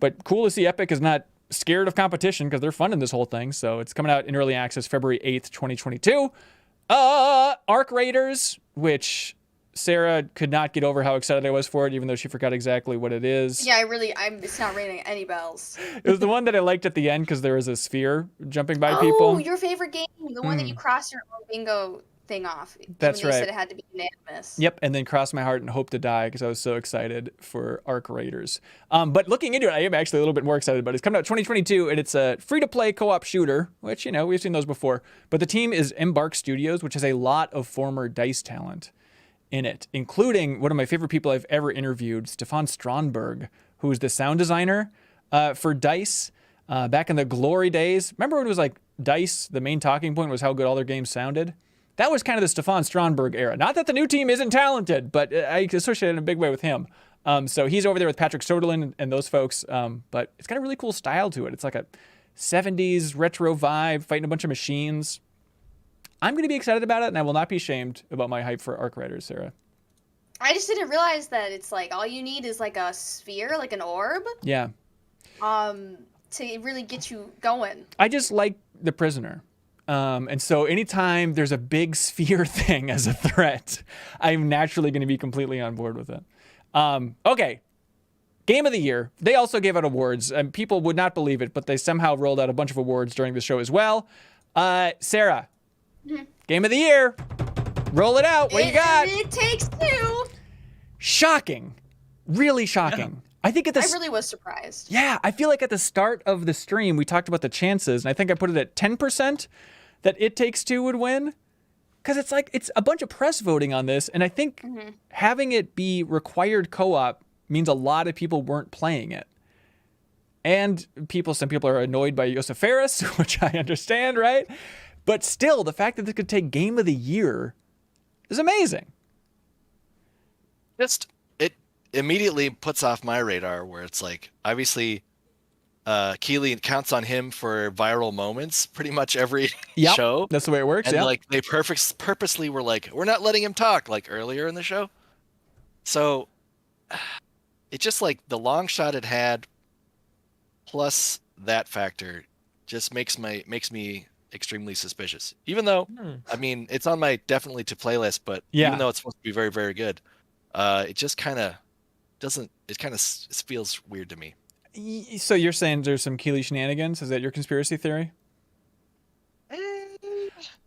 But cool to see Epic is not scared of competition because they're funding this whole thing. So it's coming out in early access February 8th, 2022. Arc Raiders, which Sarah could not get over how excited I was for it, even though she forgot exactly what it is. Yeah, it's not ringing any bells. It was the one that I liked at the end because there was a sphere jumping by people. Oh, your favorite game, the one that you cross your own bingo thing off. That's right. You said it had to be unanimous. Yep, and then crossed my heart and hoped to die because I was so excited for Arc Raiders. But looking into it, I am actually a little bit more excited about it. It's coming out 2022, and it's a free-to-play co-op shooter, which, we've seen those before. But the team is Embark Studios, which has a lot of former DICE talent in it, including one of my favorite people I've ever interviewed, Stefan Strandberg, who was the sound designer for DICE back in the glory days. Remember when it was like DICE, the main talking point was how good all their games sounded? That was kind of the Stefan Strandberg era. Not that the new team isn't talented, but I associate it in a big way with him. So he's over there with Patrick Soderlund and those folks, but it's got a really cool style to it. It's like a 70s retro vibe, fighting a bunch of machines. I'm going to be excited about it, and I will not be ashamed about my hype for Arc Raiders, Sarah. I just didn't realize that it's like all you need is like a sphere, like an orb. Yeah. To really get you going. I just like The Prisoner. And so anytime there's a big sphere thing as a threat, I'm naturally going to be completely on board with it. Okay. Game of the Year. They also gave out awards, and people would not believe it, but they somehow rolled out a bunch of awards during the show as well. Sarah. Game of the Year. Roll it out. What you got? It Takes Two. Shocking. Really shocking. Yeah. I really was surprised. Yeah, I feel like at the start of the stream, we talked about the chances, and I think I put it at 10% that It Takes Two would win. Because it's a bunch of press voting on this, and I think having it be required co-op means a lot of people weren't playing it. And some people are annoyed by Josef Fares, which I understand, right? But still, the fact that this could take Game of the Year is amazing. It immediately puts off my radar where it's like, obviously, Keighley counts on him for viral moments pretty much every show. That's the way it works, and like they purposely were like, we're not letting him talk, like earlier in the show. So it's just like the long shot it had plus that factor just makes me extremely suspicious. Even though, I mean, it's on my definitely to play list, but even though it's supposed to be very, very good, it just kind of feels weird to me. So you're saying there's some Keighley shenanigans? Is that your conspiracy theory?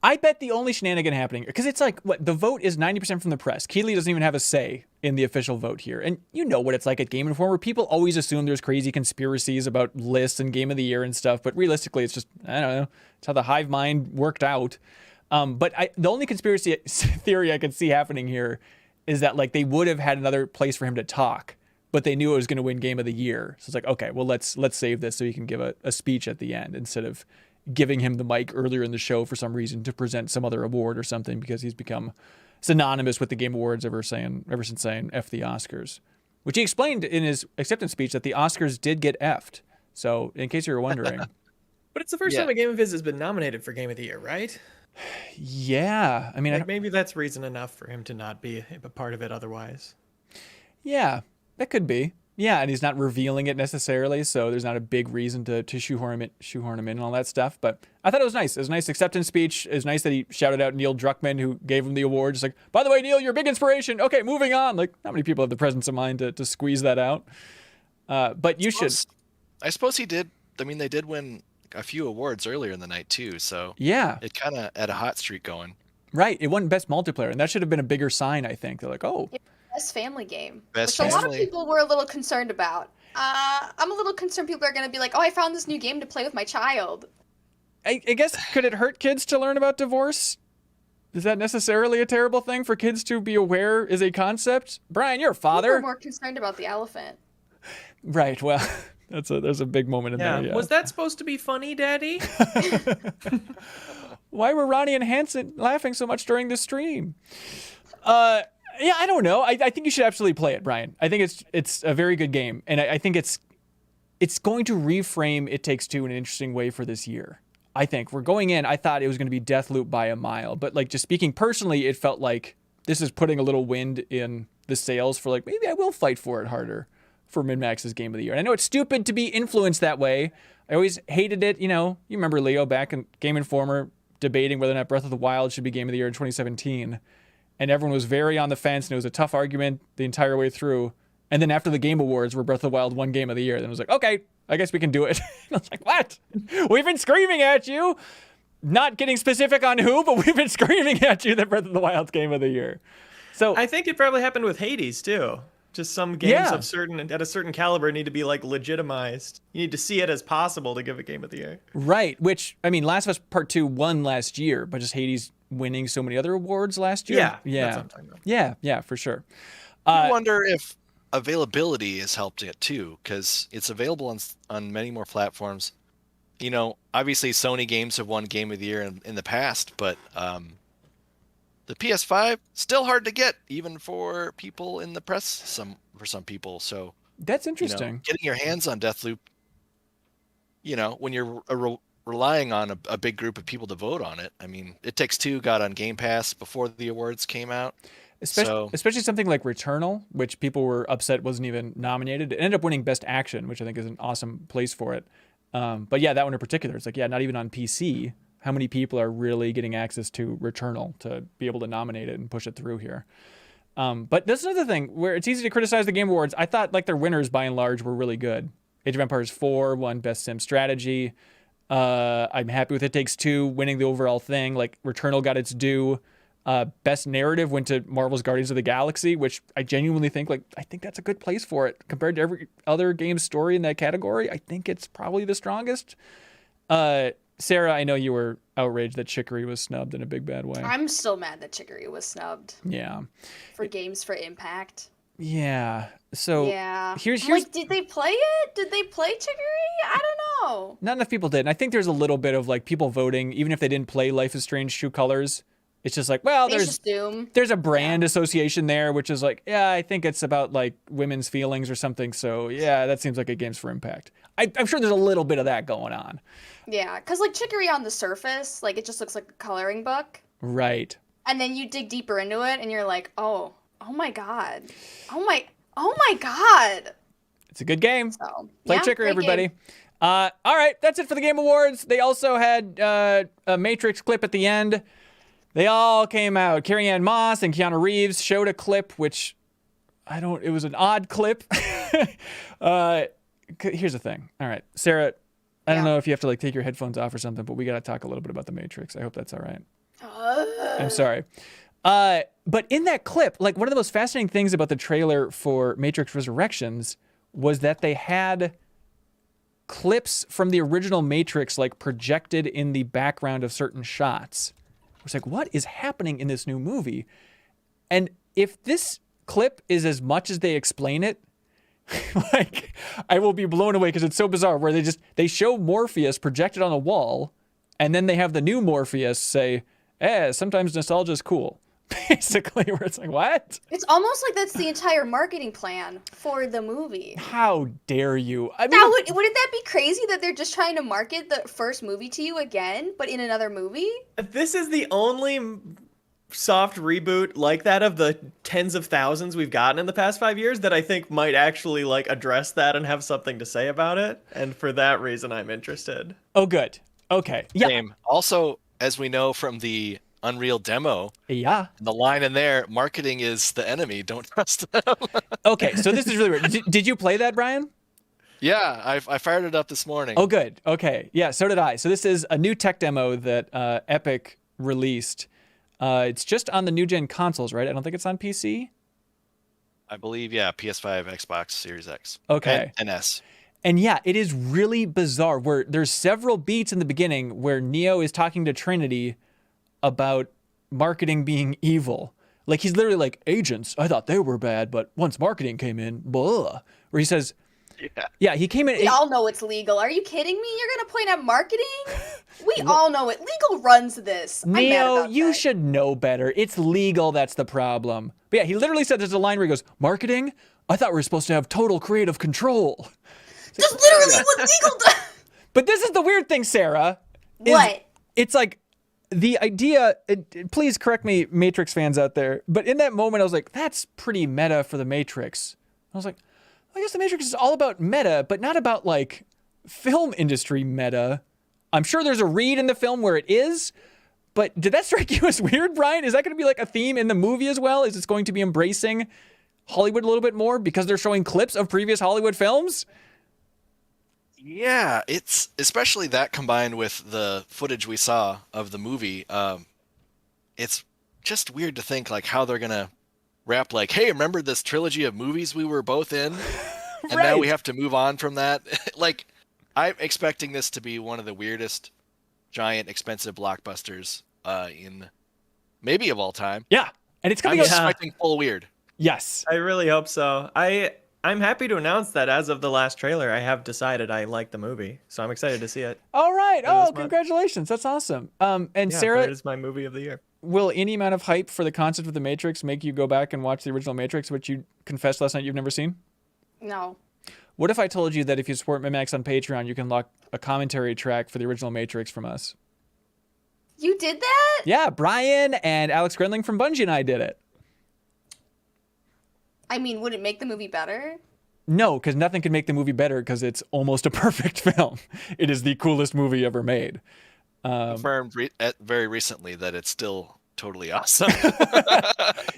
I bet the only shenanigan happening, because it's like, the vote is 90% from the press. Keighley doesn't even have a say in the official vote here. And you know what it's like at Game Informer. People always assume there's crazy conspiracies about lists and Game of the Year and stuff. But realistically, it's just, I don't know. It's how the hive mind worked out. But the only conspiracy theory I could see happening here is that like they would have had another place for him to talk, but they knew it was going to win Game of the Year. So it's like, okay, well, let's save this so he can give a speech at the end instead of giving him the mic earlier in the show for some reason to present some other award or something, because he's become synonymous with the Game Awards ever since saying F the Oscars, which he explained in his acceptance speech that the Oscars did get F'd. So in case you were wondering. But it's the first time a game of his has been nominated for Game of the Year, right? Yeah. I mean, maybe that's reason enough for him to not be a part of it otherwise. Yeah, that could be. Yeah, and he's not revealing it necessarily, so there's not a big reason to shoehorn him in and all that stuff. But I thought it was nice. It was a nice acceptance speech. It was nice that he shouted out Neil Druckmann, who gave him the award. Just like, by the way, Neil, you're a big inspiration. Okay, moving on. Like, not many people have the presence of mind to squeeze that out. But you should. I suppose he did. I mean, they did win a few awards earlier in the night too, so yeah, it kind of had a hot streak going. Right, it won Best Multiplayer, and that should have been a bigger sign, I think. They're like, oh. Best family game, Best which a lot of family. people were a little concerned about. I'm a little concerned people are going to be like, oh, I found this new game to play with my child. I guess, could it hurt kids to learn about divorce? Is that necessarily a terrible thing for kids to be aware is a concept? Brian, you're a father. People are more concerned about the elephant. Right, well, there's a big moment in there. Yeah. Was that supposed to be funny, Daddy? Why were Ronnie and Hanson laughing so much during the stream? Yeah, I don't know. I think you should absolutely play it, Brian. I think it's a very good game, and I think it's going to reframe It Takes Two in an interesting way for this year. I think we're going in. I thought it was going to be Deathloop by a mile, but like just speaking personally, it felt like this is putting a little wind in the sails for like maybe I will fight for it harder for MinnMax's Game of the Year. And I know it's stupid to be influenced that way. I always hated it. You know, you remember Leo back in Game Informer debating whether or not Breath of the Wild should be Game of the Year in 2017. And everyone was very on the fence, and it was a tough argument the entire way through. And then after the Game Awards, where Breath of the Wild won Game of the Year, then it was like, okay, I guess we can do it. And I was like, what? We've been screaming at you. Not getting specific on who, but we've been screaming at you that Breath of the Wild's Game of the Year. So I think it probably happened with Hades, too. Just some games of at a certain caliber need to be like legitimized. You need to see it as possible to give a Game of the Year. Right, which, I mean, Last of Us Part 2 won last year, but just Hades winning so many other awards last year. Yeah. That's what I'm talking about. Yeah, for sure. I wonder if availability has helped it too, because it's available on many more platforms. You know, obviously Sony games have won Game of the Year in the past, but the PS5 still hard to get, even for people in the press. For some people, so that's interesting. Getting your hands on Deathloop, when you're relying on a big group of people to vote on it. I mean, It Takes Two got on Game Pass before the awards came out. Especially something like Returnal, which people were upset wasn't even nominated. It ended up winning Best Action, which I think is an awesome place for it. But yeah, that one in particular, it's like, yeah, not even on PC. How many people are really getting access to Returnal to be able to nominate it and push it through here? But that's another thing where it's easy to criticize the Game Awards. I thought like their winners by and large were really good. Age of Empires 4 won Best Sim Strategy. I'm happy with It Takes Two winning the overall thing. Like Returnal got its due. Best Narrative went to Marvel's Guardians of the Galaxy, which I genuinely think I think that's a good place for it compared to every other game story in that category. I think it's probably the strongest. Sarah, I know you were outraged that Chicory was snubbed in a big bad way. I'm still mad that Chicory was snubbed. Yeah. For Games for Impact. Yeah. So here's like, did they play it? Did they play Chicory? I don't know. Not enough people did. And I think there's a little bit of like people voting, even if they didn't play Life is Strange True Colors. It's just like, well, there's a brand association there, which is like, yeah, I think it's about like women's feelings or something. So yeah, that seems like a Games for Impact. I'm sure there's a little bit of that going on. Yeah, because like Chicory on the surface, like it just looks like a coloring book. Right. And then you dig deeper into it and you're like, oh my God. Oh my God. It's a good game. So, Play Chicory, everybody. All right, that's it for the Game Awards. They also had a Matrix clip at the end. They all came out. Carrie-Anne Moss and Keanu Reeves showed a clip, which it was an odd clip. Here's the thing. All right, Sarah, I don't know if you have to like take your headphones off or something, but we got to talk a little bit about the Matrix. I hope that's all right. I'm sorry. But in that clip, like one of the most fascinating things about the trailer for Matrix Resurrections was that they had clips from the original Matrix like projected in the background of certain shots. It's like, what is happening in this new movie? And if this clip is as much as they explain it, like I will be blown away because it's so bizarre where they show Morpheus projected on a wall and then they have the new Morpheus say, sometimes nostalgia is cool. Basically, where it's like, what? It's almost like that's the entire marketing plan for the movie. How dare you? I mean, now, wouldn't that be crazy that they're just trying to market the first movie to you again, but in another movie? This is the only soft reboot like that of the tens of thousands we've gotten in the past 5 years that I think might actually like address that and have something to say about it. And for that reason, I'm interested. Oh, good. Okay. Yeah. Same. Also, as we know from the Unreal demo, Yeah. the line in there, marketing is the enemy. Don't trust them. Okay. So this is really weird. Did you play that, Brian? Yeah, I fired it up this morning. Oh, good. Okay. Yeah, so did I. So this is a new tech demo that Epic released. It's just on the new gen consoles, right? I don't think it's on PC. I believe, yeah, PS5, Xbox Series X. Okay. And S. And yeah, it is really bizarre where there's several beats in the beginning where Neo is talking to Trinity about marketing being evil. Like he's literally like, agents, I thought they were bad, but once marketing came in, blah. Where he says, yeah, he came in. We all know it's legal. Are you kidding me? You're gonna point at marketing? We all know it. Legal runs this. Neo, I'm mad about you that. should know better. It's legal. That's the problem. But yeah, he literally said there's a line where he goes, marketing? I thought we were supposed to have total creative control. That's literally what legal does. But this is the weird thing, Sarah. What? It's like the idea, please correct me, Matrix fans out there, but in that moment I was like, that's pretty meta for the Matrix. I was like, I guess the Matrix is all about meta, but not about like film industry meta. I'm sure there's a read in the film where it is, but did that strike you as weird, Brian? Is that going to be like a theme in the movie as well? Is it going to be embracing Hollywood a little bit more because they're showing clips of previous Hollywood films? Yeah, it's especially that combined with the footage we saw of the movie. It's just weird to think like how they're gonna wrap like, hey, remember this trilogy of movies we were both in, and now we have to move on from that. Like, I'm expecting this to be one of the weirdest, giant, expensive blockbusters in maybe of all time. Yeah, and it's coming I'm out. expecting full weird. Yes, I really hope so. I'm happy to announce that as of the last trailer, I have decided I like the movie, so I'm excited to see it. all right. Oh, this month. congratulations. That's awesome. And Yeah, Sarah, it is my movie of the year. will any amount of hype for the concept of the Matrix make you go back and watch the original Matrix, which you confessed last night you've never seen? No. What if I told you that if you support MinnMax on Patreon, you can lock a commentary track for the original Matrix from us? You did that? Yeah, Brian and Alex Grenling from Bungie and I did it. I mean, would it make the movie better? No, because nothing can make the movie better because it's almost a perfect film. It is the coolest movie ever made. Confirmed very recently that it's still totally awesome.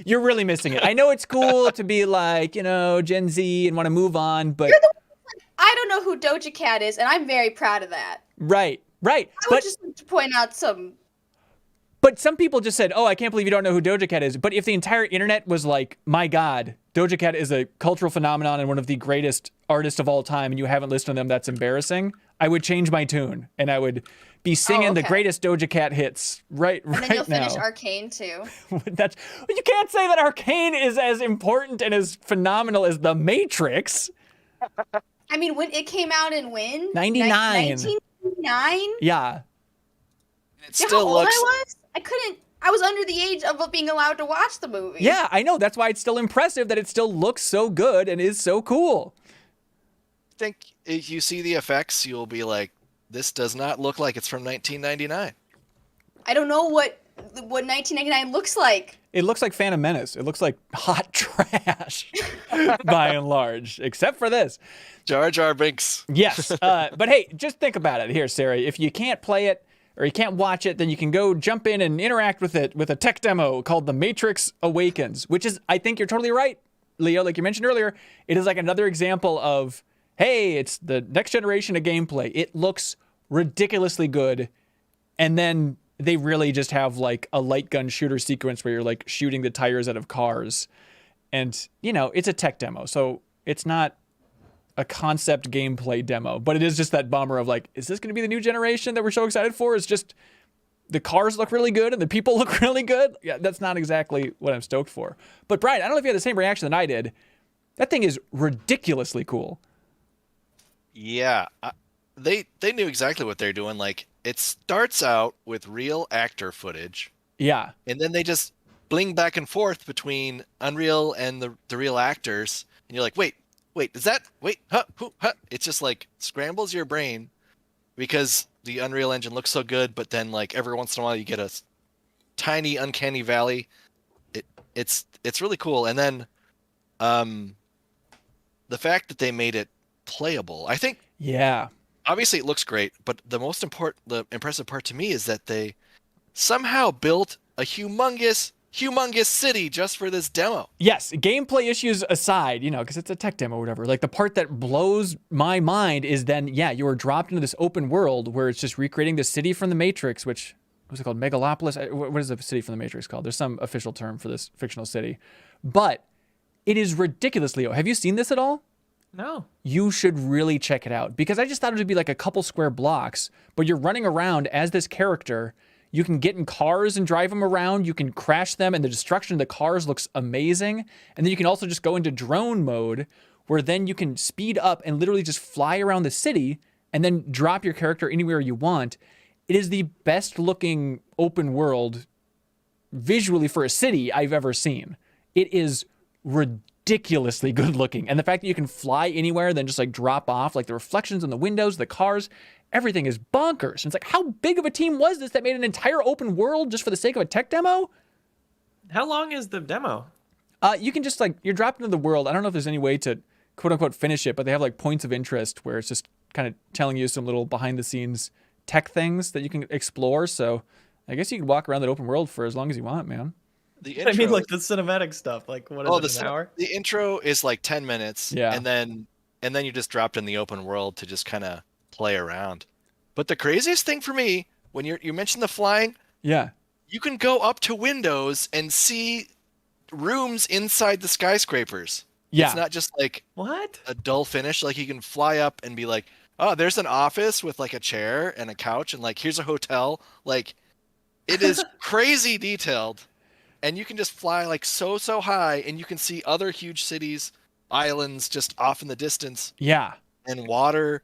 You're really missing it. I know it's cool to be like, Gen Z and want to move on, but... I don't know who Doja Cat is, and I'm very proud of that. Right. I would just like to point out some... But some people just said, oh, I can't believe you don't know who Doja Cat is. But if the entire internet was like, my God, Doja Cat is a cultural phenomenon and one of the greatest artists of all time, and you haven't listened to them, that's embarrassing, I would change my tune, and I would be singing the greatest Doja Cat hits right now. And then you'll finish Arcane, too. You can't say that Arcane is as important and as phenomenal as The Matrix. I mean, when it came out in when? 99. 1999? Yeah. It You know still how old looks. I was? I was under the age of being allowed to watch the movie. Yeah, I know. That's why it's still impressive that it still looks so good and is so cool. I think if you see the effects, you'll be like, this does not look like it's from 1999. I don't know what 1999 looks like. It looks like Phantom Menace. It looks like hot trash, by and large, except for this. Jar Jar Binks. Yes, but hey, just think about it here, Sarah. If you can't play it or you can't watch it, then you can go jump in and interact with it with a tech demo called The Matrix Awakens, which is, I think you're totally right, Leo. Like you mentioned earlier, it is like another example of, hey, it's the next generation of gameplay. It looks ridiculously good, and then they really just have like a light gun shooter sequence where you're like shooting the tires out of cars. And, it's a tech demo, so it's not a concept gameplay demo, but it is just that bummer of like, is this going to be the new generation that we're so excited for? It's just the cars look really good and the people look really good. Yeah, that's not exactly what I'm stoked for. But Brian, I don't know if you had the same reaction that I did. That thing is ridiculously cool. Yeah, they knew exactly what they're doing. Like, it starts out with real actor footage. Yeah. And then they just bling back and forth between Unreal and the real actors. And you're like, wait, is that, It's just like scrambles your brain because the Unreal Engine looks so good. But then like every once in a while you get a tiny uncanny valley. It's really cool. And then the fact that they made it playable, I think. Yeah. Obviously, it looks great, but the impressive part to me is that they somehow built a humongous city just for this demo. Yes, gameplay issues aside, because it's a tech demo or whatever, like the part that blows my mind is then, you are dropped into this open world where it's just recreating the city from the Matrix, which, what's it called? Megalopolis? What is the city from the Matrix called? There's some official term for this fictional city. But it is ridiculous, Leo. Have you seen this at all? No. You should really check it out because I just thought it would be like a couple square blocks, but you're running around as this character. You can get in cars and drive them around. You can crash them, and the destruction of the cars looks amazing. And then you can also just go into drone mode, where then you can speed up and literally just fly around the city and then drop your character anywhere you want. It is the best looking open world visually for a city I've ever seen. It is ridiculously good looking. And the fact that you can fly anywhere, then just like drop off, like the reflections in the windows, the cars, everything is bonkers. And it's like, how big of a team was this that made an entire open world just for the sake of a tech demo? How long is the demo? You can just you're dropped into the world. I don't know if there's any way to quote unquote finish it, but they have like points of interest where it's just kind of telling you some little behind the scenes tech things that you can explore. So I guess you can walk around that open world for as long as you want, man. The intro, like the cinematic stuff. Like what is it, an hour? The intro is like 10 minutes. Yeah. And then you just dropped in the open world to just kind of play around. But the craziest thing for me, when you mentioned the flying, you can go up to windows and see rooms inside the skyscrapers. It's not just like a dull finish. Like you can fly up and be like, oh, there's an office with like a chair and a couch, and like here's a hotel. Like it is crazy detailed, and you can just fly like so high, and you can see other huge cities, islands just off in the distance. Yeah, and water.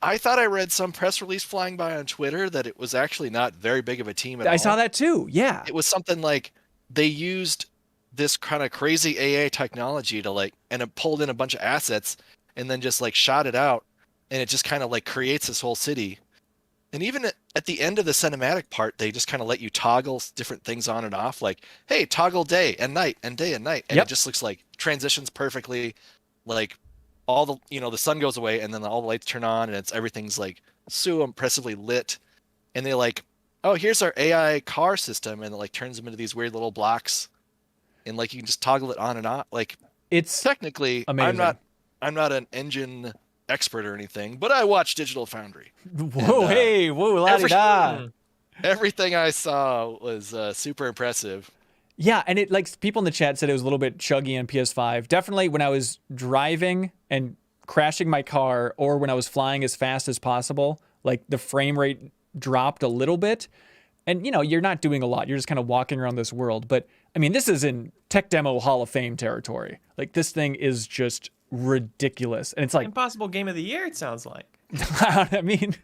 I thought I read some press release flying by on Twitter that it was actually not very big of a team at all. I saw that too. Yeah. It was something like they used this kind of crazy AA technology to and it pulled in a bunch of assets and then just shot it out, and it just kind of creates this whole city. And even at the end of the cinematic part, they just kind of let you toggle different things on and off, like, hey, toggle day and night and day and night. And it just looks like transitions perfectly, all the the sun goes away and then all the lights turn on and everything's so impressively lit, and they oh, here's our AI car system, and it turns them into these weird little blocks, and you can just toggle it on and off. It's technically amazing. I'm not an engine expert or anything, but I watched Digital Foundry. Whoa, la-di-da. Everything I saw was super impressive. Yeah, and it people in the chat said it was a little bit chuggy on PS5. Definitely when I was driving and crashing my car, or when I was flying as fast as possible, the frame rate dropped a little bit. And you're not doing a lot. You're just kind of walking around this world. But I mean, this is in Tech Demo Hall of Fame territory. This thing is just ridiculous. And it's Impossible Game of the Year, it sounds like. I mean,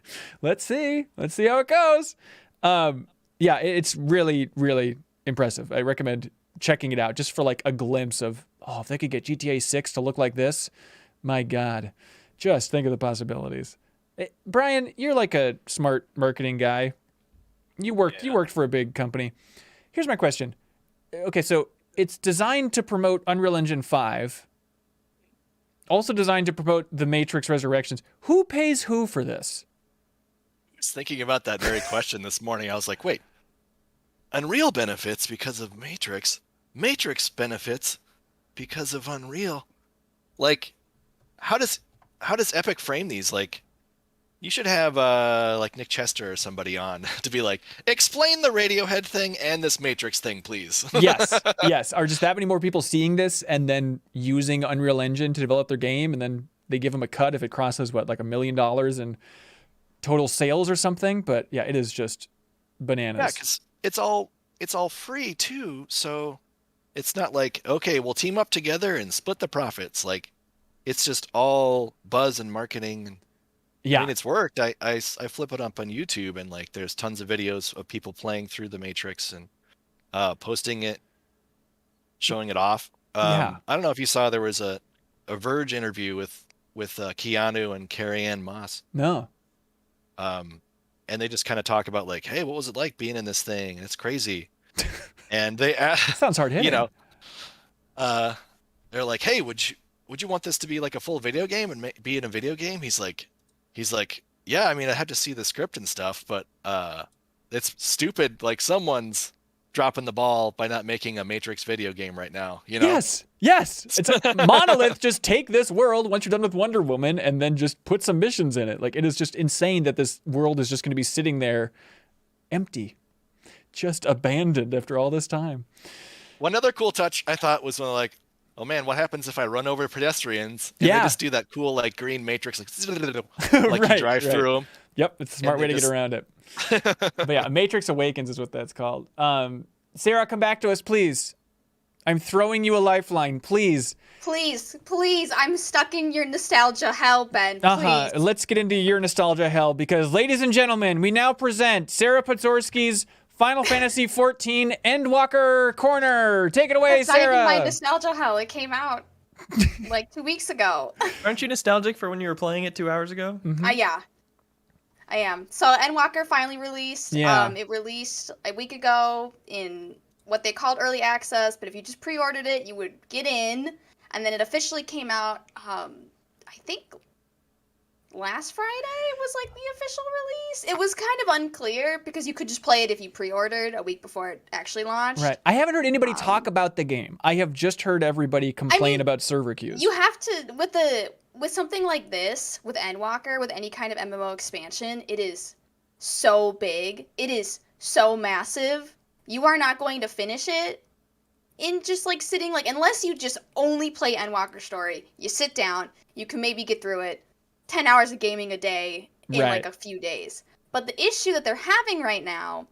let's see how it goes. Yeah, it's really, really impressive. I recommend checking it out just for a glimpse of, if they could get GTA 6 to look like this, my God, just think of the possibilities. Brian, you're a smart marketing guy. You worked for a big company. Here's my question. Okay, so it's designed to promote Unreal Engine 5, also designed to promote The Matrix Resurrections. Who pays who for this? I was thinking about that very question this morning. I was like, wait, Unreal benefits because of Matrix. Matrix benefits because of Unreal. How does Epic frame these? You should have Nick Chester or somebody on to be explain the Radiohead thing and this Matrix thing, please. Yes. Are just that many more people seeing this and then using Unreal Engine to develop their game, and then they give them a cut if it crosses $1 million in total sales or something? But yeah, it is just bananas. Yeah, because it's all free too, so it's not okay, we'll team up together and split the profits. It's just all buzz and marketing. Yeah, I mean, it's worked. I flip it up on YouTube, and there's tons of videos of people playing through the Matrix and posting it, showing it off. I don't know if you saw, there was a Verge interview with Keanu and Carrie-Anne Moss. No. And they just kind of talk about hey, what was it like being in this thing? And it's crazy. and they Sounds hard hitting. You know, they're like, hey, would you want this to be like a full video game and be in a video game? He's like, yeah, I mean, I had to see the script and stuff, but it's stupid. Like someone's dropping the ball by not making a Matrix video game right now. You know? Yes. It's a Monolith. Just take this world once you're done with Wonder Woman and then just put some missions in it. Like, it is just insane that this world is just going to be sitting there empty, just abandoned after all this time. One other cool touch I thought was when like, oh man, what happens if I run over pedestrians? And they just do that cool like green Matrix, like you drive through them. Yep, it's a smart way to get around it. But yeah, Matrix Awakens is what that's called. Sarah, come back to us, please. I'm throwing you a lifeline, please. Please, I'm stuck in your nostalgia hell, Ben. Please. Let's get into your nostalgia hell, because, ladies and gentlemen, we now present Sarah Podzorsky's Final Fantasy XIV Endwalker Corner. Take it away, Sarah. That's not even my nostalgia hell. It came out like 2 weeks ago. Aren't you nostalgic for when you were playing it 2 hours ago? Mm-hmm. Yeah. I am. So Endwalker finally released. Yeah. It released a week ago in what they called early access, but if you just pre-ordered it, you would get in, and then it officially came out, I think last Friday was like the official release. It was kind of unclear because you could just play it if you pre-ordered a week before it actually launched. Right. I haven't heard anybody talk about the game. I have just heard everybody complain about server queues. You have to, with something like this, with Endwalker, with any kind of MMO expansion, it is so big. It is so massive. You are not going to finish it in just like sitting, like, unless you just only play Endwalker story. You sit down, you can maybe get through it. 10 hours of gaming a day in like a few days. But the issue that they're having right now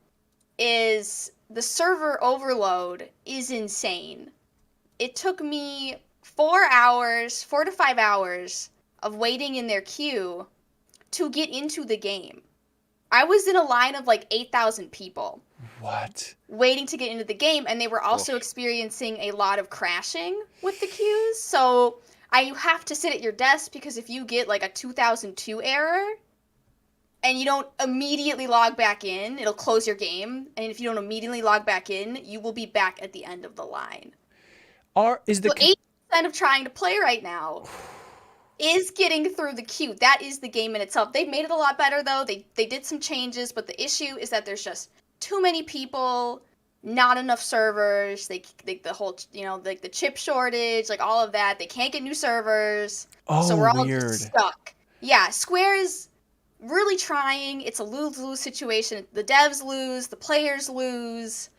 is the server overload is insane. It took me 4 to 5 hours of waiting in their queue to get into the game. I was in a line of like 8,000 people. What? Waiting to get into the game, and they were also experiencing a lot of crashing with the queues. So you have to sit at your desk, because if you get like a 2002 error and you don't immediately log back in, it'll close your game. And if you don't immediately log back in, you will be back at the end of the line. So 80% of trying to play right now is getting through the queue. That is the game in itself. They've made it a lot better, though. They did some changes, but the issue is that there's just too many people, not enough servers. They the whole, like the chip shortage, like all of that. They can't get new servers. So we're all just stuck. Yeah, Square is really trying. It's a lose-lose situation. The devs lose, the players lose.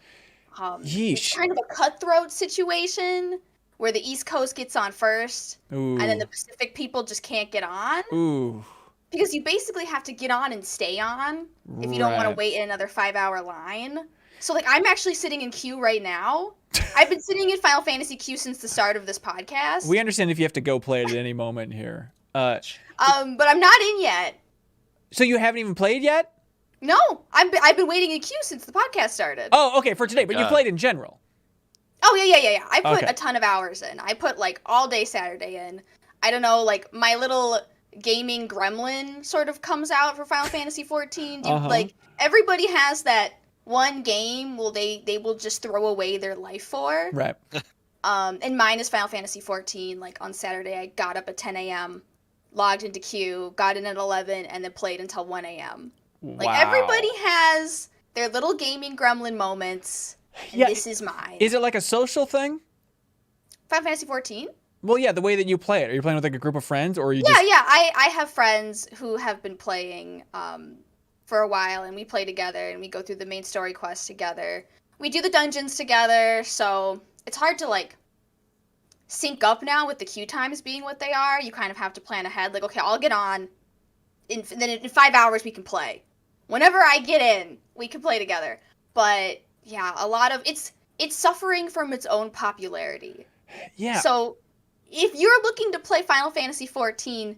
It's kind of a cutthroat situation where the East Coast gets on first, and then the Pacific people just can't get on. Because you basically have to get on and stay on if you don't want to wait in another 5-hour line. So, like, I'm actually sitting in queue right now. I've been sitting in Final Fantasy queue since the start of this podcast. We understand if you have to go play it at any moment here. But I'm not in yet. So you haven't even played yet? No, I've been waiting in queue since the podcast started. Oh, okay, for today. But you played in general. Oh, yeah. I put a ton of hours in. I put, like, all day Saturday in. I don't know, like, my little gaming gremlin sort of comes out for Final Fantasy XIV. Like, everybody has that one game they will just throw away their life for. Right. And mine is Final Fantasy XIV. Like, on Saturday, I got up at 10 a.m., logged into queue, got in at 11, and then played until 1 a.m. Like, everybody has their little gaming gremlin moments, and this is mine. Is it like a social thing? Final Fantasy XIV? Well, yeah, the way that you play it. Are you playing with like a group of friends, or are you Yeah. I have friends who have been playing for a while, and we play together, and we go through the main story quests together. We do the dungeons together, so it's hard to, like, sync up now with the queue times being what they are. You kind of have to plan ahead. Like, okay, I'll get on, then in 5 hours we can play. Whenever I get in, we can play together. But, yeah, a lot of... It's suffering from its own popularity. Yeah. So, if you're looking to play Final Fantasy XIV,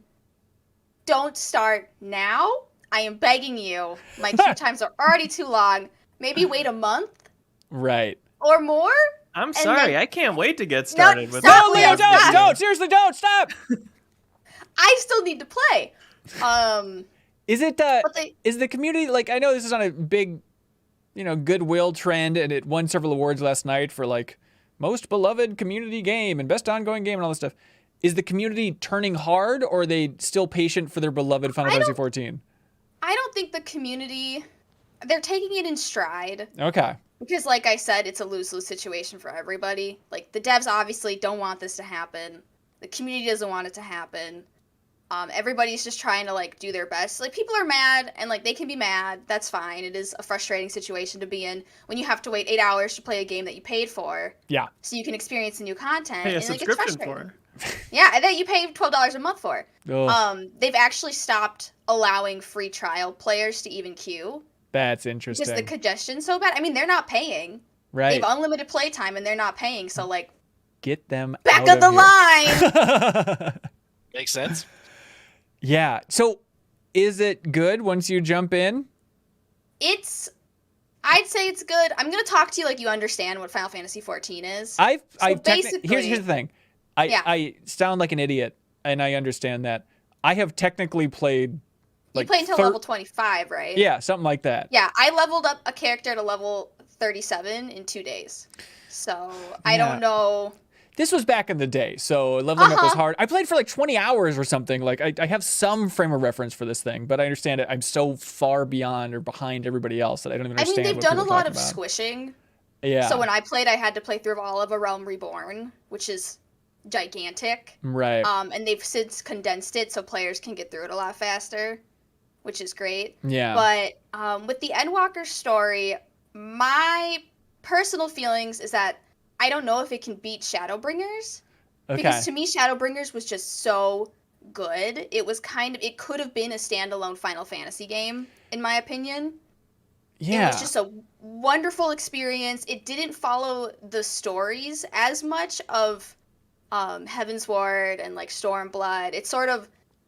don't start now. I am begging you. My queue times are already too long. Maybe wait a month. Right. Or more. I'm sorry. I can't wait to get started with that. No, Leo, don't. Seriously, don't. Stop. I still need to play. Is it, is the community, like, I know this is on a big goodwill trend, and it won several awards last night for like most beloved community game and best ongoing game and all this stuff. Is the community turning hard, or are they still patient for their beloved Final Fantasy XIV? I don't think the community, they're taking it in stride. Okay. Because like I said, it's a lose-lose situation for everybody. Like the devs obviously don't want this to happen. The community doesn't want it to happen. Everybody's just trying to like do their best. Like people are mad, and like they can be mad. That's fine. It is a frustrating situation to be in when you have to wait 8 hours to play a game that you paid for. Yeah. So you can experience the new content. Pay a and, subscription for. Yeah, and that you pay $12 a month for. Ugh. They've actually stopped allowing free trial players to even queue. That's interesting. Because the congestion's so bad. I mean, they're not paying. Right. They have unlimited playtime, and they're not paying. So like, get them back out of the here. line. Makes sense. Yeah. So, is it good once you jump in? I'd say it's good. I'm gonna talk to you like you understand what Final Fantasy XIV is. Basically, here's the thing. I sound like an idiot, and I understand that. I have technically played. You played until level 25, right? Yeah, something like that. Yeah, I leveled up a character to level 37 in 2 days. So I don't know. This was back in the day, so leveling up was hard. I played for like 20 hours or something. Like I have some frame of reference for this thing, but I understand it. I'm so far beyond or behind everybody else that I don't even understand. They've done a lot of squishing. Yeah. So when I played, I had to play through all of A Realm Reborn, which is gigantic. Right. And they've since condensed it so players can get through it a lot faster, which is great. Yeah. But with the Endwalker story, my personal feelings is that I don't know if it can beat Shadowbringers. Okay. Because to me, Shadowbringers was just so good. It could have been a standalone Final Fantasy game, in my opinion. Yeah. It was just a wonderful experience. It didn't follow the stories as much of Heavensward and like Stormblood.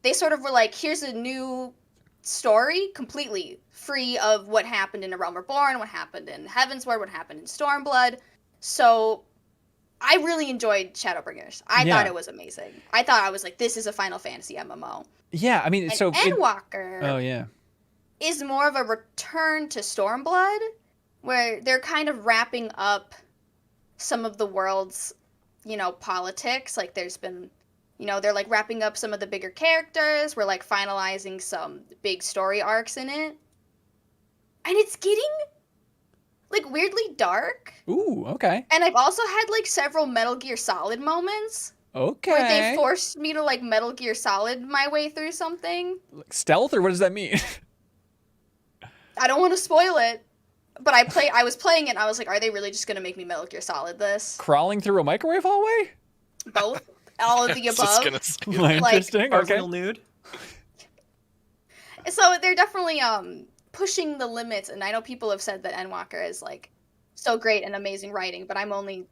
They sort of were like, here's a new story completely free of what happened in A Realm Reborn, what happened in Heavensward, what happened in Stormblood. So I really enjoyed Shadowbringers. I thought it was amazing. I thought I was like, this is a Final Fantasy MMO. Yeah, I mean, and so Endwalker is more of a return to Stormblood, where they're kind of wrapping up some of the world's, politics. Like there's been, they're like wrapping up some of the bigger characters. We're like finalizing some big story arcs in it. And it's getting like weirdly dark. Ooh, okay. And I've also had like several Metal Gear Solid moments. Okay. Where they forced me to like Metal Gear Solid my way through something. Like stealth, or what does that mean? I don't want to spoil it, but I was playing it and I was like, are they really just gonna make me Metal Gear Solid this? Crawling through a microwave hallway? Both. All of the above. Interesting. Like, okay. real nude. So they're definitely pushing the limits, and I know people have said that Endwalker is like so great and amazing writing, but I'm only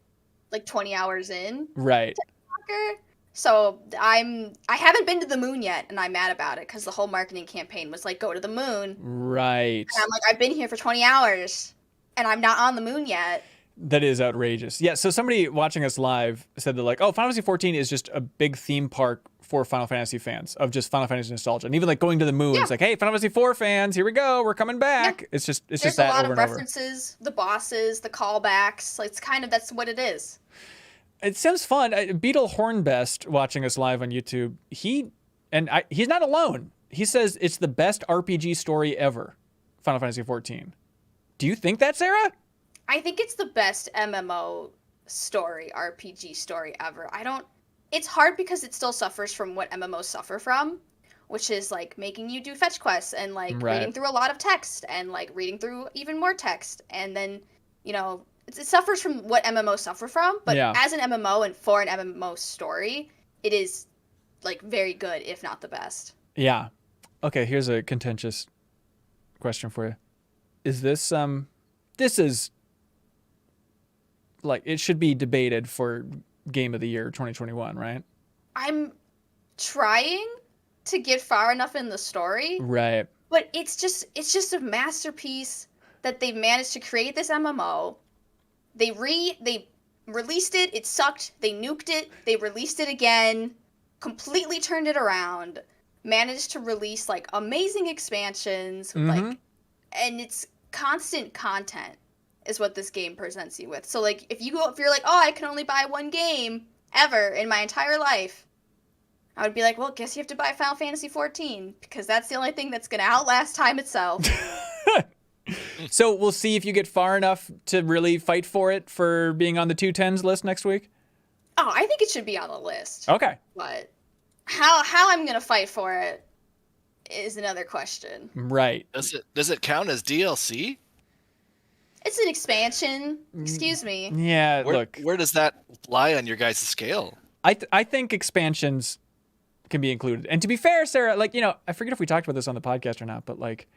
like 20 hours in. Right. To Endwalker. So I haven't been to the moon yet, and I'm mad about it because the whole marketing campaign was like, go to the moon. Right. And I'm like, I've been here for 20 hours, and I'm not on the moon yet. That is outrageous. Yeah, so somebody watching us live said that like, oh, Final Fantasy XIV is just a big theme park for Final Fantasy fans of just Final Fantasy nostalgia. And even like going to the moon, it's like, hey, Final Fantasy IV fans, here we go, we're coming back. Yeah. It's just that over and over. There's a lot of references, the bosses, the callbacks. Like, that's what it is. It sounds fun. Beetle Hornbest watching us live on YouTube, he's not alone. He says it's the best RPG story ever, Final Fantasy XIV. Do you think that, Sarah? I think it's the best MMO story, RPG story ever. It's hard because it still suffers from what MMOs suffer from, which is like making you do fetch quests and like reading through a lot of text and like reading through even more text. And then, it suffers from what MMOs suffer from, but as an MMO and for an MMO story, it is like very good, if not the best. Yeah. Okay, here's a contentious question for you. Is this is like, it should be debated for Game of the Year 2021, right? I'm trying to get far enough in the story. Right. But it's just a masterpiece that they've managed to create this MMO. They released it, it sucked, they nuked it, they released it again, completely turned it around, managed to release like amazing expansions, like, and it's constant content is what this game presents you with. So like if you're like, oh, I can only buy one game ever in my entire life, I would be like, well, guess you have to buy Final Fantasy 14 because that's the only thing that's gonna outlast time itself. So we'll see if you get far enough to really fight for it for being on the 210s list next week. Oh, I think it should be on the list. Okay. But how I'm gonna fight for it is another question. Right. Does it count as DLC? It's an expansion. Excuse me. Yeah, look. Where does that lie on your guys' scale? I think expansions can be included. And to be fair, Sarah, like, I forget if we talked about this on the podcast or not, but like,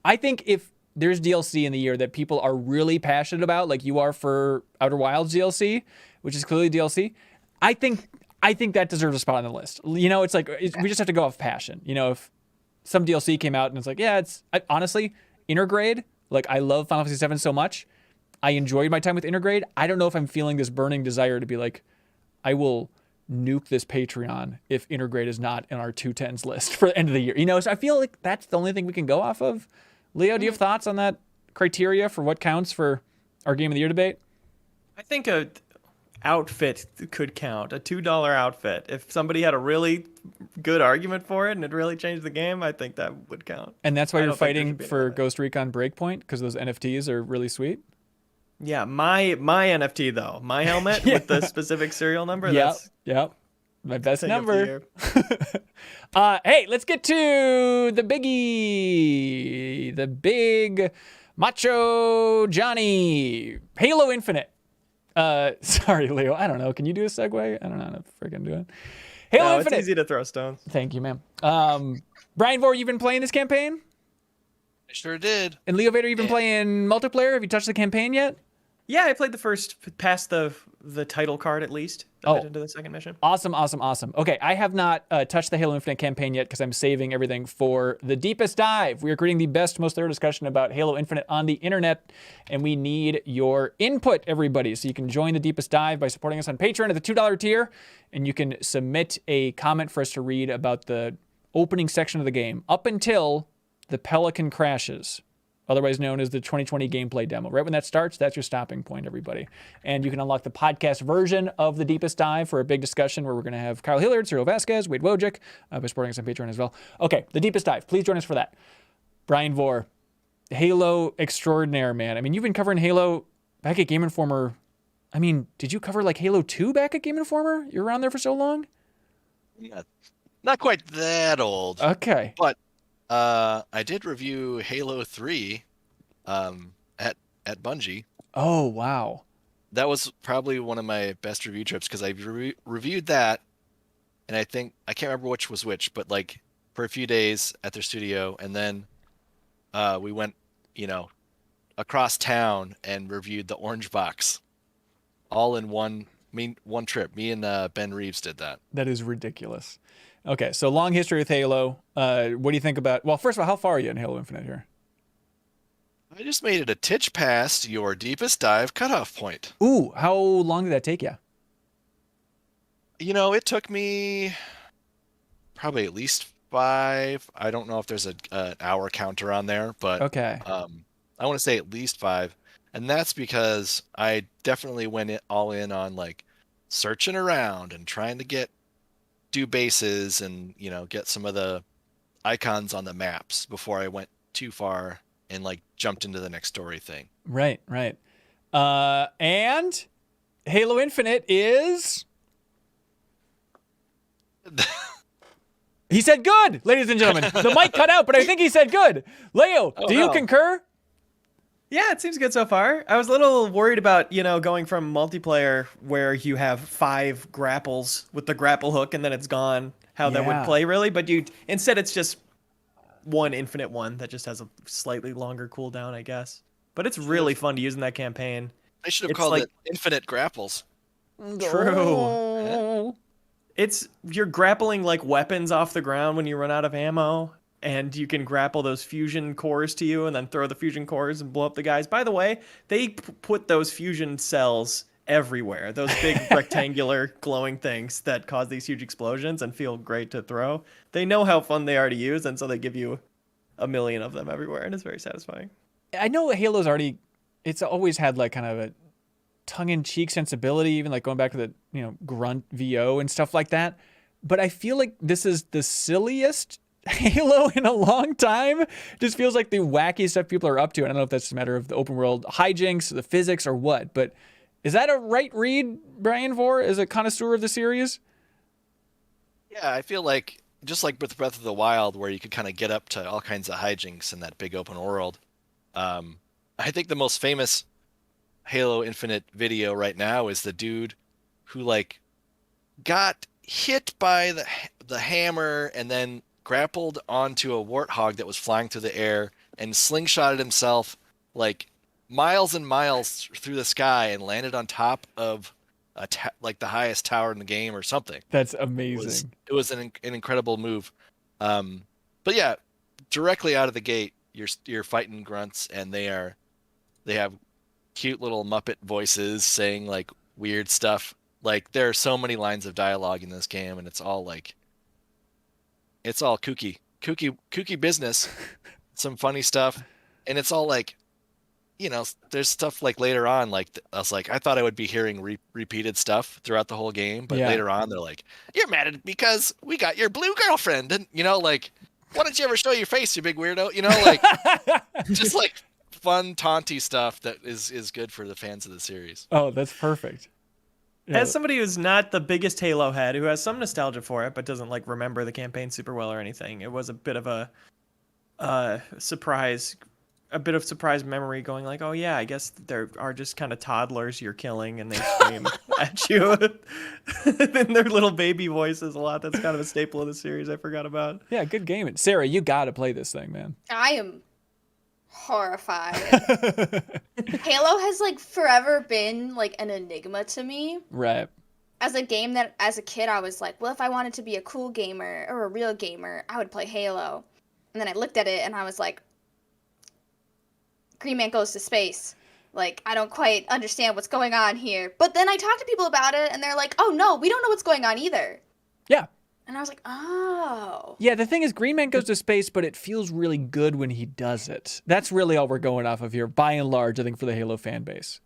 I think if there's DLC in the year that people are really passionate about, like you are for Outer Wilds DLC, which is clearly DLC, I think that deserves a spot on the list. It's like, we just have to go off passion. If some DLC came out and it's like, yeah, honestly, Intergrade, like I love Final Fantasy VII so much. I enjoyed my time with Intergrade. I don't know if I'm feeling this burning desire to be like, I will nuke this Patreon if Intergrade is not in our 210s list for the end of the year. So I feel like that's the only thing we can go off of. Leo, do you have thoughts on that criteria for what counts for our Game of the Year debate? I think a outfit could count, a $2 outfit. If somebody had a really good argument for it and it really changed the game, I think that would count. And that's why you're fighting for Ghost Recon Breakpoint, because those NFTs are really sweet? Yeah, my NFT though, my helmet with the specific serial number. Yep. My best number. Hey, let's get to the biggie, the big macho Johnny, Halo Infinite. Sorry, Leo. I don't know. Can you do a segue? I don't know how to freaking do it. Halo Infinite. It's easy to throw stones. Thank you, ma'am. Brian Vore, you've been playing this campaign? I sure did. And Leo Vader, you've been playing multiplayer? Have you touched the campaign yet? Yeah, I played the first, past the title card at least. Into the second mission. Awesome. Okay, I have not touched the Halo Infinite campaign yet because I'm saving everything for the deepest dive. We are creating the best, most thorough discussion about Halo Infinite on the internet, and we need your input, everybody. So you can join the deepest dive by supporting us on Patreon at the $2 tier, and you can submit a comment for us to read about the opening section of the game up until the Pelican crashes, otherwise known as the 2020 gameplay demo. Right when that starts, that's your stopping point, everybody. And you can unlock the podcast version of the Deepest Dive for a big discussion where we're going to have Kyle Hilliard, Cyril Vasquez, Wade Wojcik, by supporting us on Patreon as well. Okay, the Deepest Dive. Please join us for that. Brian Vore, Halo extraordinaire, man. I mean, you've been covering Halo back at Game Informer. I mean, did you cover like Halo 2 back at Game Informer? You're around there for so long? Yeah, not quite that old. Okay. But I did review Halo 3 at Bungie. Oh, wow. That was probably one of my best review trips because I reviewed that, and I can't remember which was which, but like for a few days at their studio, and then we went, across town and reviewed the Orange Box, all in one trip. Me and Ben Reeves did that. That is ridiculous. Okay, so long history with Halo. What do you think about... Well, first of all, how far are you in Halo Infinite here? I just made it a titch past your deepest dive cutoff point. Ooh, how long did that take you? It took me probably at least 5. I don't know if there's an hour counter on there, but okay. I want to say at least 5. And that's because I definitely went all in on like searching around and trying to do bases and get some of the icons on the maps before I went too far and like jumped into the next story thing. Right. And Halo Infinite is... He said good, ladies and gentlemen. The mic cut out, but I think he said good. Leo, do you concur? Yeah, it seems good so far. I was a little worried about, going from multiplayer where you have 5 grapples with the grapple hook and then it's gone, how that would play really. But instead it's just one infinite one that just has a slightly longer cooldown, I guess. But it's really fun to use in that campaign. They should have called it Infinite Grapples. True. You're grappling like weapons off the ground when you run out of ammo. And you can grapple those fusion cores to you and then throw the fusion cores and blow up the guys. By the way, they put those fusion cells everywhere. Those big rectangular glowing things that cause these huge explosions and feel great to throw. They know how fun they are to use, and so they give you a million of them everywhere, and it's very satisfying. I know Halo's already, it's always had like kind of a tongue-in-cheek sensibility, even like going back to the, grunt VO and stuff like that. But I feel like this is the silliest Halo in a long time. Just feels like the wacky stuff people are up to. I don't know if that's a matter of the open world hijinks, the physics, or what, but is that a right read, Brian, for as a connoisseur of the series? Yeah, I feel like just like with Breath of the Wild, where you could kind of get up to all kinds of hijinks in that big open world. I think the most famous Halo Infinite video right now is the dude who like got hit by the hammer and then grappled onto a warthog that was flying through the air and slingshotted himself like miles and miles through the sky and landed on top of like the highest tower in the game or something. That's amazing. It was an incredible move. But yeah, directly out of the gate, you're fighting grunts, and they have cute little Muppet voices saying like weird stuff. Like there are so many lines of dialogue in this game, and it's all kooky business, some funny stuff, and it's all like, there's stuff like later on, like I was like, I thought I would be hearing repeated stuff throughout the whole game, but later on they're like, you're mad at it because we got your blue girlfriend, and like, why don't you ever show your face, you big weirdo? Like just like fun taunty stuff that is good for the fans of the series. Oh, that's perfect. Yeah. As somebody who's not the biggest Halo head, who has some nostalgia for it, but doesn't like remember the campaign super well or anything, it was a bit of a surprise memory going like, oh yeah, I guess there are just kind of toddlers you're killing and they scream at you in their little baby voices a lot. That's kind of a staple of the series I forgot about. Yeah, good game. And Sarah, you got to play this thing, man. I am horrified. Halo has like forever been like an enigma to me. Right. As a game that as a kid I was like, well, if I wanted to be a cool gamer or a real gamer, I would play Halo. And then I looked at it and I was like, Green Man goes to space. Like, I don't quite understand what's going on here. But then I talked to people about it and they're like, oh no, we don't know what's going on either. Yeah. And I was like, oh. Yeah, the thing is, Green Man goes to space, but it feels really good when he does it. That's really all we're going off of here, by and large, I think, for the Halo fan base.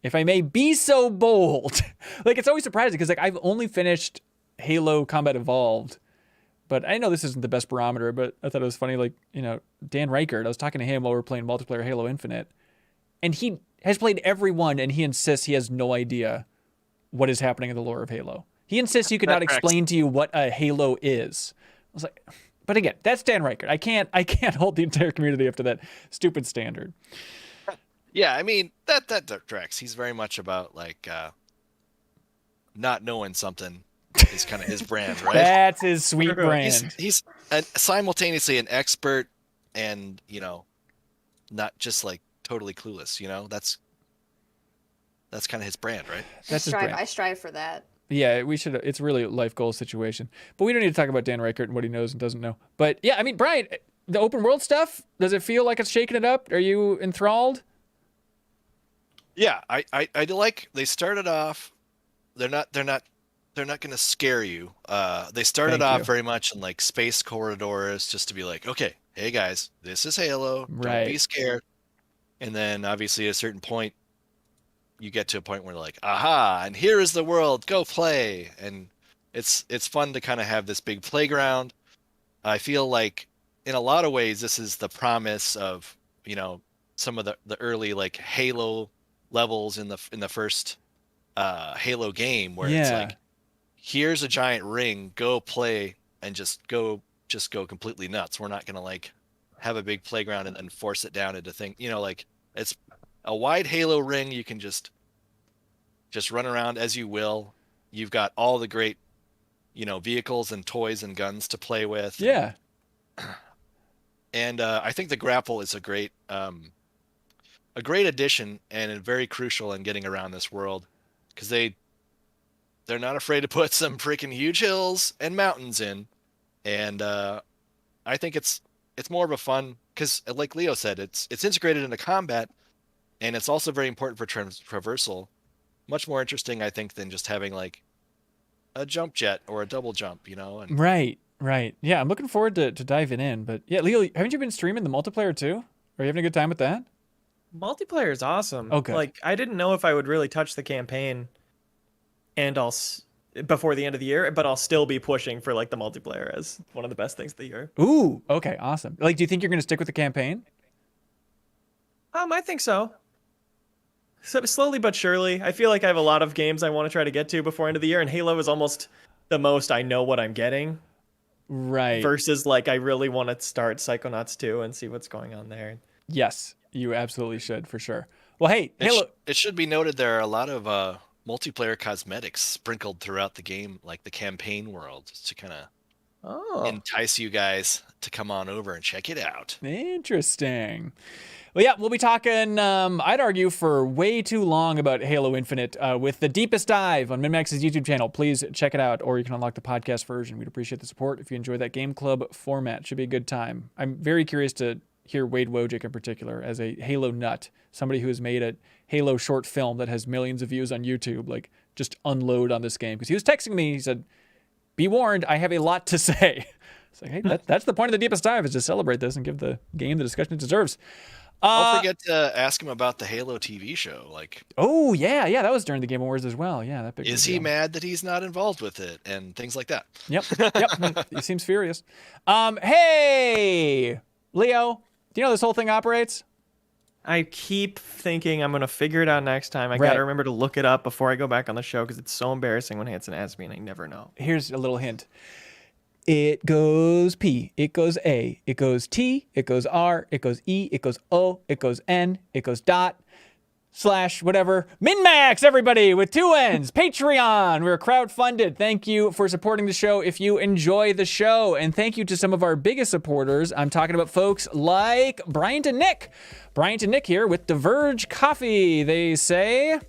If I may be so bold. Like, it's always surprising, because like I've only finished Halo Combat Evolved, but I know this isn't the best barometer, but I thought it was funny, like, Dan Reichert, I was talking to him while we were playing multiplayer Halo Infinite, and he has played every one, and he insists he has no idea what is happening in the lore of Halo. He insists you could not explain to you what a Halo is. I was like, but again, that's Dan Reichert. I can't hold the entire community up to that stupid standard. Yeah, I mean, that tracks. He's very much about like not knowing something is kind of his brand, right? That's his sweet brand. He's simultaneously an expert and, not just like totally clueless, That's kind of his brand, right? That's his brand. I strive for that. Yeah, we should. It's really a life goal situation. But we don't need to talk about Dan Reichert and what he knows and doesn't know. But yeah, I mean, Brian, the open world stuff, does it feel like it's shaking it up? Are you enthralled? Yeah, I like they started off. They're not going to scare you. They started off very much in like space corridors, just to be like, okay, hey guys, this is Halo. Right. Don't be scared. And then obviously at a certain point, you get to a point where they're like, aha, and here is the world, go play. And it's fun to kind of have this big playground. I feel like in a lot of ways, this is the promise of, some of the early like Halo levels in the first Halo game, where it's like, here's a giant ring, go play and just go completely nuts. We're not going to like have a big playground and then force it down into things, like it's a wide Halo ring. You can just run around as you will. You've got all the great, vehicles and toys and guns to play with. Yeah. And I think the grapple is a great addition and very crucial in getting around this world, because they're not afraid to put some freaking huge hills and mountains in. And I think it's more of a fun, because like Leo said, it's integrated into combat. And it's also very important for traversal. Much more interesting, I think, than just having like a jump jet or a double jump, And... Right. Yeah, I'm looking forward to diving in. But yeah, Leo, haven't you been streaming the multiplayer too? Are you having a good time with that? Multiplayer is awesome. Okay. Like, I didn't know if I would really touch the campaign and before the end of the year, but I'll still be pushing for like the multiplayer as one of the best things of the year. Ooh, okay, awesome. Like, do you think you're going to stick with the campaign? I think so. Slowly but surely. I feel like I have a lot of games I want to try to get to before end of the year, and Halo is almost the most I know what I'm getting. Right. Versus like I really want to start Psychonauts 2 and see what's going on there. Yes, you absolutely should, for sure. Well, hey, Halo. It should be noted there are a lot of multiplayer cosmetics sprinkled throughout the game, like the campaign world, to kind of entice you guys to come on over and check it out. Interesting. Well, yeah, we'll be talking, I'd argue, for way too long about Halo Infinite with the deepest dive on MinnMax's YouTube channel. Please check it out, or you can unlock the podcast version. We'd appreciate the support if you enjoy that game club format. Should be a good time. I'm very curious to hear Wade Wojcik in particular as a Halo nut, somebody who has made a Halo short film that has millions of views on YouTube, like just unload on this game. Because he was texting me, he said, be warned, I have a lot to say. It's like, hey, that's the point of the deepest dive, is to celebrate this and give the game the discussion it deserves. Don't forget to ask him about the Halo TV show. Like, oh yeah, that was during the Game Awards as well. Yeah, that big. Is he mad that he's not involved with it and things like that? Yep. He seems furious. Hey, Leo, do you know how this whole thing operates? I keep thinking I'm gonna figure it out next time. I gotta remember to look it up before I go back on the show because it's so embarrassing when Hanson asks me and I never know. Here's a little hint. It goes P, it goes A, it goes T, it goes R, it goes E, it goes O, it goes N, it goes dot, / whatever. MinnMax, everybody, with 2 N's. Patreon. We're crowdfunded. Thank you for supporting the show if you enjoy the show. And thank you to some of our biggest supporters. I'm talking about folks like Brian and Nick. Brian and Nick here with Diverge Coffee. They say,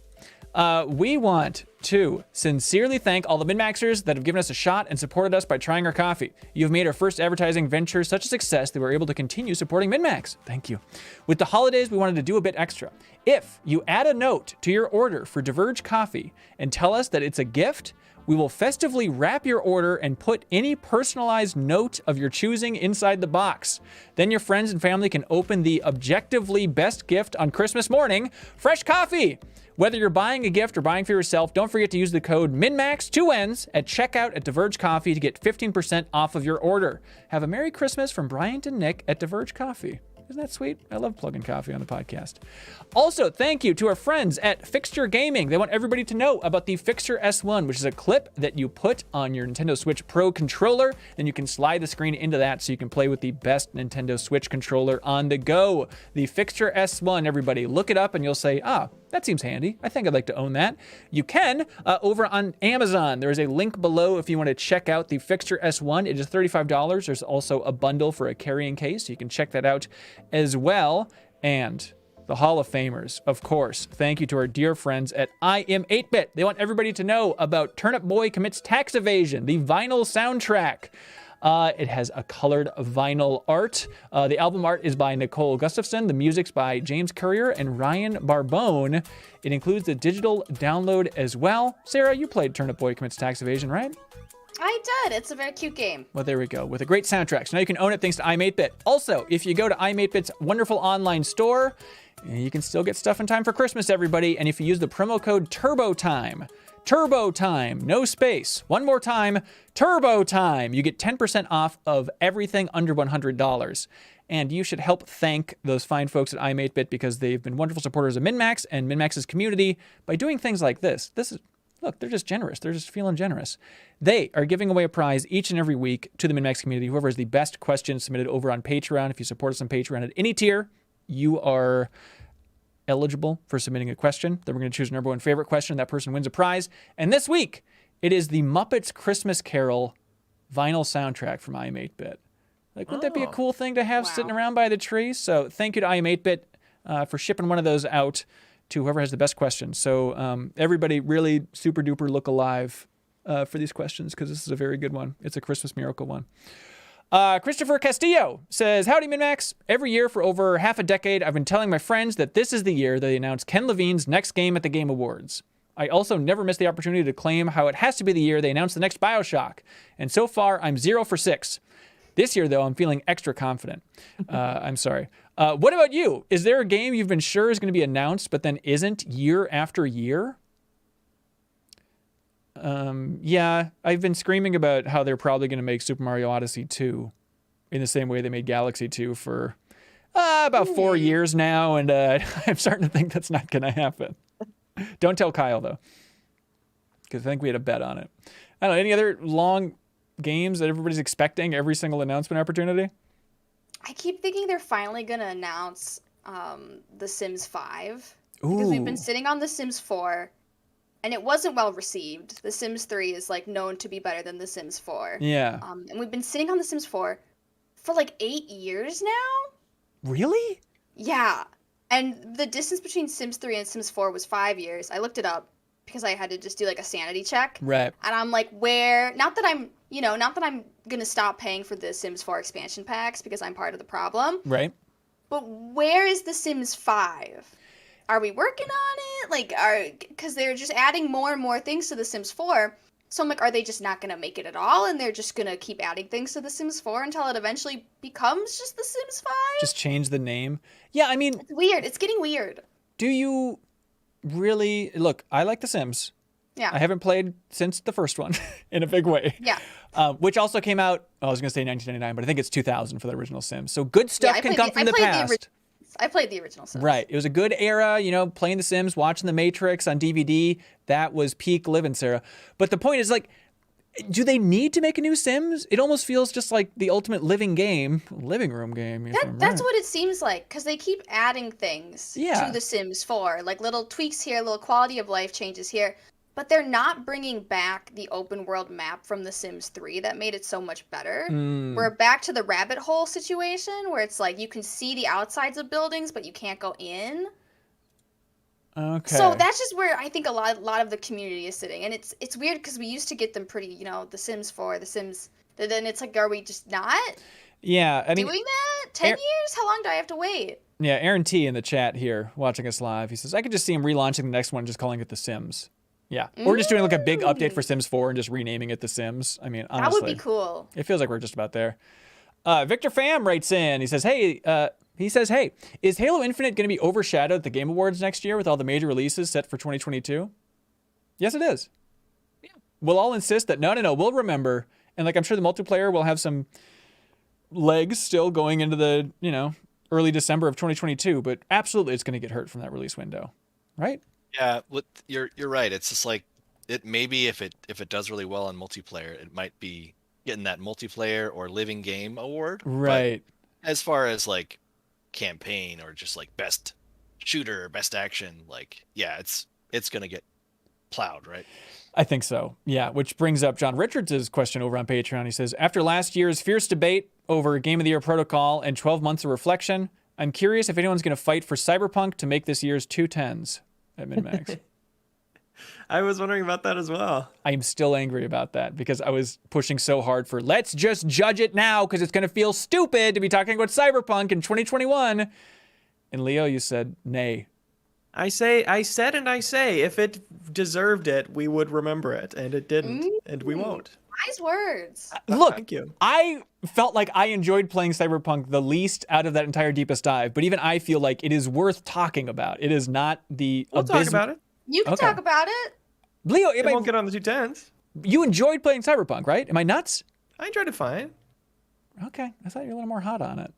we want to sincerely thank all the MinnMaxers that have given us a shot and supported us by trying our coffee. You've made our first advertising venture such a success that we're able to continue supporting MinnMax. Thank you. With the holidays, we wanted to do a bit extra. If you add a note to your order for Diverge Coffee and tell us that it's a gift, we will festively wrap your order and put any personalized note of your choosing inside the box. Then your friends and family can open the objectively best gift on Christmas morning, fresh coffee. Whether you're buying a gift or buying for yourself, don't forget to use the code MinnMax, 2 N's, at checkout at Diverge Coffee to get 15% off of your order. Have a Merry Christmas from Brian and Nick at Diverge Coffee. Isn't that sweet? I love plugging coffee on the podcast. Also, thank you to our friends at Fixture Gaming. They want everybody to know about the Fixture S1, which is a clip that you put on your Nintendo Switch Pro controller. Then you can slide the screen into that so you can play with the best Nintendo Switch controller on the go. The Fixture S1, everybody, look it up and you'll say, that seems handy. I think I'd like to own that. You can over on Amazon. There is a link below if you want to check out the Fixture S1. It is $35. There's also a bundle for a carrying case. So you can check that out as well. And the Hall of Famers, of course. Thank you to our dear friends at I Am 8-Bit. They want everybody to know about Turnip Boy Commits Tax Evasion, the vinyl soundtrack. It has a colored vinyl art. The album art is by Nicole Gustafson. The music's by James Currier and Ryan Barbone. It includes the digital download as well. Sarah, you played Turnip Boy Commits Tax Evasion, right? I did. It's a very cute game. Well, there we go. With a great soundtrack. So now you can own it thanks to I'm 8-Bit. Also, if you go to I'm 8-Bit's wonderful online store, you can still get stuff in time for Christmas, everybody. And if you use the promo code TurboTime, no space. One more time, TurboTime. You get 10% off of everything under $100. And you should help thank those fine folks at I'm 8-Bit because they've been wonderful supporters of MinnMax and MinnMax's community by doing things like this. Look, they're just generous. They're just feeling generous. They are giving away a prize each and every week to the MinnMax community. Whoever has the best questions submitted over on Patreon. If you support us on Patreon at any tier, you are eligible for submitting a question. Then we're going to choose our number one favorite question. That person wins a prize. And this week, it is the Muppets Christmas Carol vinyl soundtrack from I Am 8-Bit. Like, wouldn't that be a cool thing to have sitting around by the tree? So thank you to I Am 8-Bit for shipping one of those out to whoever has the best questions. So everybody really super duper look alive for these questions because this is a very good one. It's a Christmas miracle one. Christopher Castillo says, howdy, MinnMax. Every year for over half a decade, I've been telling my friends that this is the year they announce Ken Levine's next game at the Game Awards. I also never miss the opportunity to claim how it has to be the year they announce the next BioShock. And so far, I'm 0 for 6. This year, though, I'm feeling extra confident. I'm sorry. What about you? Is there a game you've been sure is going to be announced, but then isn't year after year? Yeah, I've been screaming about how they're probably going to make Super Mario Odyssey 2 in the same way they made Galaxy 2 for about 4 years now, and I'm starting to think that's not going to happen. Don't tell Kyle, though, because I think we had a bet on it. I don't know, any other long games that everybody's expecting every single announcement opportunity? I keep thinking they're finally going to announce The Sims 5. Ooh. Because we've been sitting on The Sims 4, and it wasn't well received. The Sims 3 is like known to be better than The Sims 4. Yeah. And we've been sitting on The Sims 4 for like 8 years now. Really? Yeah. And the distance between Sims 3 and Sims 4 was 5 years. I looked it up because I had to just do like a sanity check. Right. And I'm like, not that I'm going to stop paying for the Sims 4 expansion packs because I'm part of the problem. Right. But where is The Sims 5? Are we working on it? Because they're just adding more and more things to The Sims 4. So I'm like, are they just not going to make it at all? And they're just going to keep adding things to The Sims 4 until it eventually becomes just The Sims 5? Just change the name. Yeah, I mean... It's weird. It's getting weird. Do you really... Look, I like The Sims. Yeah. I haven't played since the first one in a big way. Yeah. Which also came out, I was going to say 1999, but I think it's 2000 for the original Sims. So good stuff can come from the past. I played the original Sims. Right. It was a good era, playing The Sims, watching The Matrix on DVD. That was peak living, Sarah. But the point is, like, do they need to make a new Sims? It almost feels just like the ultimate living room game. That's what it seems like, because they keep adding things to The Sims 4. Like little tweaks here, little quality of life changes here. But they're not bringing back the open world map from The Sims 3 that made it so much better. We're back to the rabbit hole situation where it's like you can see the outsides of buildings, but you can't go in. Okay. So that's just where I think a lot of the community is sitting. And it's weird because we used to get them pretty, The Sims 4, The Sims... Then it's like, are we just not doing that? 10 years? How long do I have to wait? Yeah, Aaron T in the chat here watching us live. He says, I could just see him relaunching the next one and just calling it The Sims. Yeah. Or just doing like a big update for Sims 4 and just renaming it The Sims. I mean, honestly. That would be cool. It feels like we're just about there. Victor Pham writes in. He says, hey, is Halo Infinite going to be overshadowed at the Game Awards next year with all the major releases set for 2022? Yes, it is. Yeah. We'll all insist that, no, we'll remember. And like, I'm sure the multiplayer will have some legs still going into the, early December of 2022, but absolutely it's going to get hurt from that release window. Right? Yeah, you're right. It's just like it maybe if it does really well on multiplayer, it might be getting that multiplayer or living game award. Right. But as far as like campaign or just like best shooter, best action, like it's gonna get plowed, right? I think so. Yeah, which brings up John Richards' question over on Patreon. He says, after last year's fierce debate over Game of the Year protocol and 12 months of reflection, I'm curious if anyone's going to fight for Cyberpunk to make this year's 210s at MinnMax. I was wondering about that as well. I'm still angry about that because I was pushing so hard for let's just judge it now because it's going to feel stupid to be talking about Cyberpunk in 2021. And Leo, you said nay. I say, if it deserved it, we would remember it, and it didn't, and we won't. Nice words. Look, thank you. I felt like I enjoyed playing Cyberpunk the least out of that entire Deepest Dive, but even I feel like it is worth talking about. It is not the We'll talk about it. You can talk about it. Leo, It won't get on the 210s. You enjoyed playing Cyberpunk, right? Am I nuts? I enjoyed it fine. Okay, I thought you were a little more hot on it.